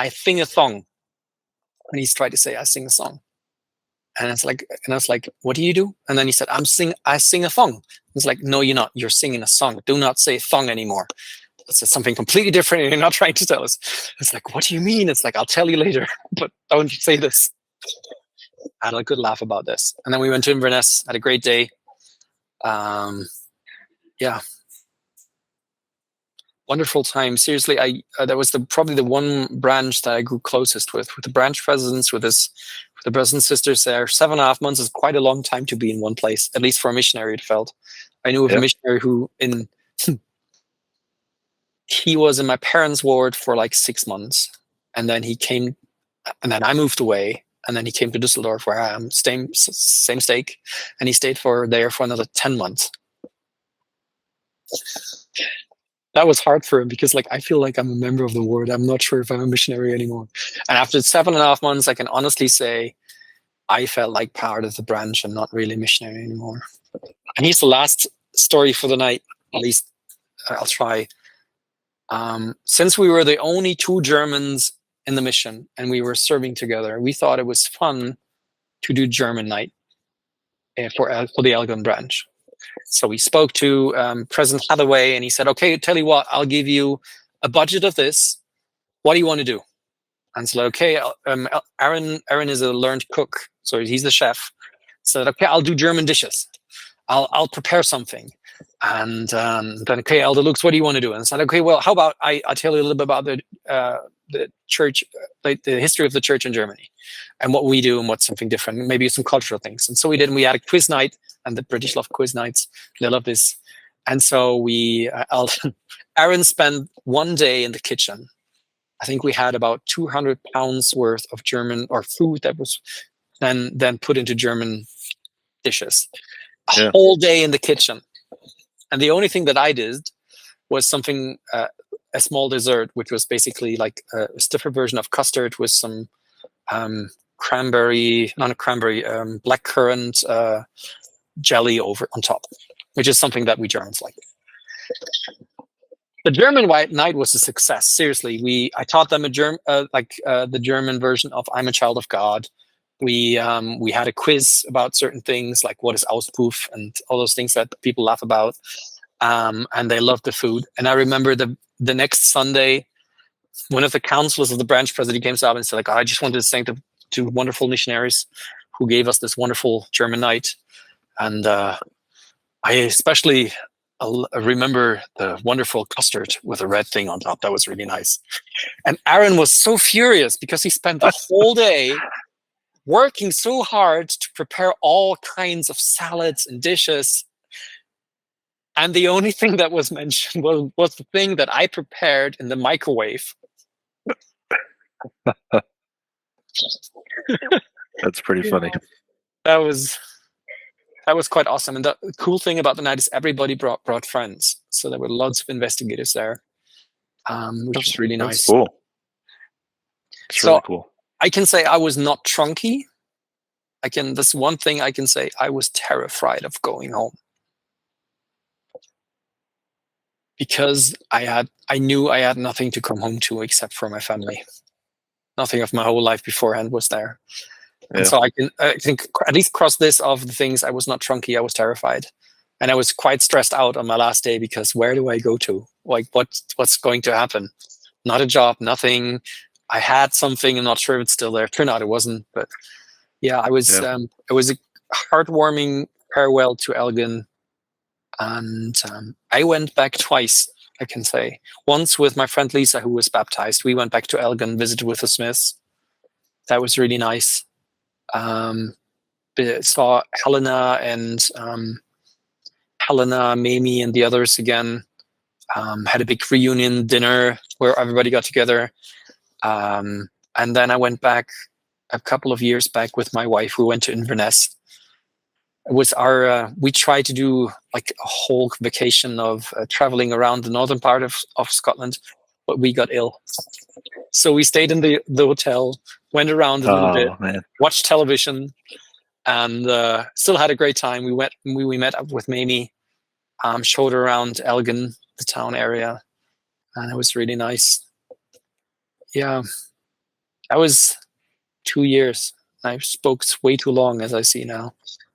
[SPEAKER 2] sing a song. And he's tried to say, I sing a song. And I was like, what do you do? And then he said, I sing a song. It's like, no, you're not. You're singing a song. Do not say song anymore. It's something completely different, and you're not trying to tell us. It's like, what do you mean? It's like, I'll tell you later, but don't say this. I had a good laugh about this. And then we went to Inverness, had a great day. Wonderful time. Seriously, that was probably the one branch that I grew closest with the branch presidents, with the brothers and sisters there. 7.5 months is quite a long time to be in one place, at least for a missionary, it felt. I knew of a missionary who he was in my parents' ward for like 6 months, and then he came, and then I moved away, and then he came to Düsseldorf, where I am, same stake, and he stayed there for another 10 months. That was hard for him because, like, I feel like I'm a member of the ward. I'm not sure if I'm a missionary anymore. And after 7.5 months, I can honestly say I felt like part of the branch and not really missionary anymore. And here's the last story for the night. At least I'll try. Since we were the only 2 Germans in the mission and we were serving together, we thought it was fun to do German night for the Elgin branch. So we spoke to President Hathaway, and he said, "Okay, tell you what, I'll give you a budget of this. What do you want to do?" And so, okay, Aaron is a learned cook, so he's the chef. Said, "Okay, I'll do German dishes. I'll prepare something." And then, okay, Elder Luchs, what do you want to do? And I said, "Okay, well, how about I'll tell you a little bit about the church, like the history of the church in Germany, and what we do and what's something different, maybe some cultural things." And so we did. And we had a quiz night, and the British love quiz nights. They love this. And so Aaron spent one day in the kitchen. I think we had about 200 pounds worth of German or food that was then put into German different a whole day in the kitchen. And the only thing that I did was something, a small dessert, which was basically like a stiffer version of custard with some blackcurrant jelly over on top, which is something that we Germans like. The German White Night was a success. Seriously, I taught them the German version of "I'm a Child of God." We had a quiz about certain things like what is Auspuff and all those things that people laugh about, and they loved the food. And I remember the next Sunday, one of the counselors of the branch president came up and said, like, "I just wanted to thank the 2 wonderful missionaries who gave us this wonderful German night," and I especially remember the wonderful custard with a red thing on top. That was really nice. And Aaron was so furious because he spent the whole day working so hard to prepare all kinds of salads and dishes. And the only thing that was mentioned was the thing that I prepared in the microwave.
[SPEAKER 1] That's pretty funny.
[SPEAKER 2] That was quite awesome. And the cool thing about the night is everybody brought friends. So there were lots of investigators there, which was really nice.
[SPEAKER 1] That's cool. It's really cool.
[SPEAKER 2] I can say I was not trunky. That's one thing I can say. I was terrified of going home because I knew I had nothing to come home to except for my family. Nothing of my whole life beforehand was there. Yeah. And so I think at least cross this of the things. I was not trunky. I was terrified, and I was quite stressed out on my last day because where do I go to? Like what's going to happen? Not a job, nothing. I had something. I'm not sure if it's still there. Turned out it wasn't. But yeah, I was. It was a heartwarming farewell to Elgin, and I went back twice. I can say once with my friend Lisa, who was baptized. We went back to Elgin, visited with the Smiths. That was really nice. Saw Helena, Mamie, and the others again. Had a big reunion dinner where everybody got together. And then I went back a couple of years back with my wife. We went to Inverness. It was we tried to do like a whole vacation of traveling around the northern part of Scotland, but we got ill. So we stayed in the hotel, went around a little bit, watched television, and still had a great time. We met up with Mamie, showed her around Elgin, the town area, and it was really nice. Yeah, that was 2 years. I spoke way too long, as I see now.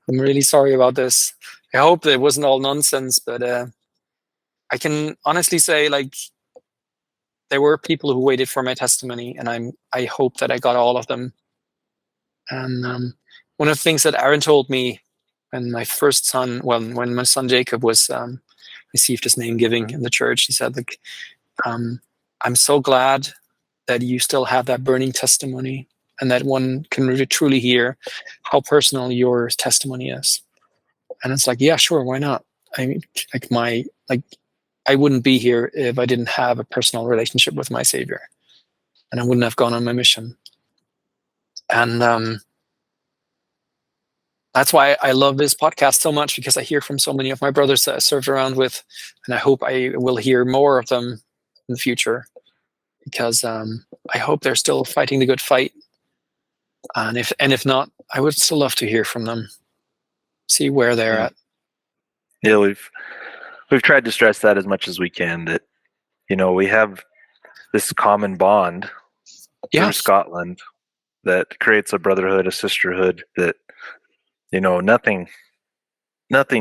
[SPEAKER 2] I'm really sorry about this. I hope it wasn't all nonsense, but I can honestly say, like, there were people who waited for my testimony, and I hope that I got all of them. And one of the things that Aaron told me when my first son, when my son Jacob was received his name giving in the church, he said, like, I'm so glad that you still have that burning testimony, and that one can really truly hear how personal your testimony is. And it's like, yeah, sure, why not? I mean, I wouldn't be here if I didn't have a personal relationship with my Savior, and I wouldn't have gone on my mission. And that's why I love this podcast so much, because I hear from so many of my brothers that I served around with, and I hope I will hear more of them in the future, because I hope they're still fighting the good fight. And if not, I would still love to hear from them, see where they're at.
[SPEAKER 1] Yeah, we've tried to stress that as much as we can, that we have this common bond through
[SPEAKER 2] Yes.
[SPEAKER 1] Scotland that creates a brotherhood, a sisterhood that, nothing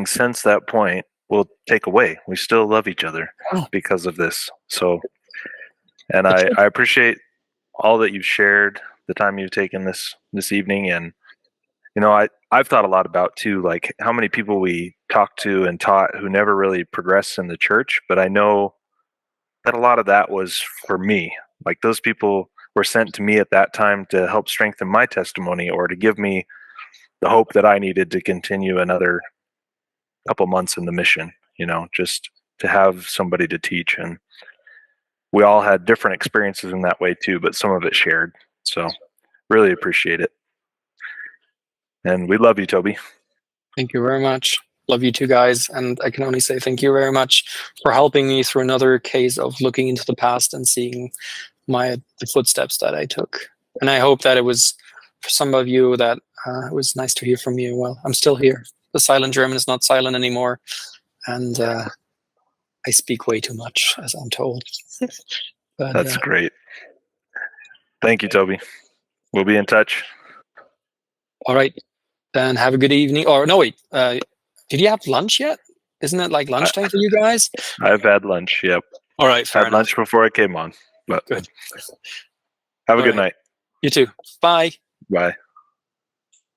[SPEAKER 1] since that point will take away. We still love each other because of this. So, and I appreciate all that you've shared, the time you've taken this evening. And, I've thought a lot about too, like how many people we talked to and taught who never really progressed in the church. But I know that a lot of that was for me. Like those people were sent to me at that time to help strengthen my testimony or to give me the hope that I needed to continue another couple months in the mission, just to have somebody to teach. And we all had different experiences in that way too, but some of it shared. So really appreciate it. And we love you, Toby.
[SPEAKER 2] Thank you very much. Love you too, guys. And I can only say thank you very much for helping me through another case of looking into the past and seeing the footsteps that I took. And I hope that it was, for some of you, that it was nice to hear from you. Well, I'm still here. The silent German is not silent anymore. And I speak way too much, as I'm told. But,
[SPEAKER 1] that's great. Thank you, Toby. We'll be in touch.
[SPEAKER 2] All right. Then have a good evening. Or no, wait. Did you have lunch yet? Isn't it like lunchtime for you guys?
[SPEAKER 1] I've had lunch. Yep.
[SPEAKER 2] All right. Fair enough.
[SPEAKER 1] Lunch before I came on. But
[SPEAKER 2] good.
[SPEAKER 1] Have a good night.
[SPEAKER 2] You too. Bye.
[SPEAKER 1] Bye.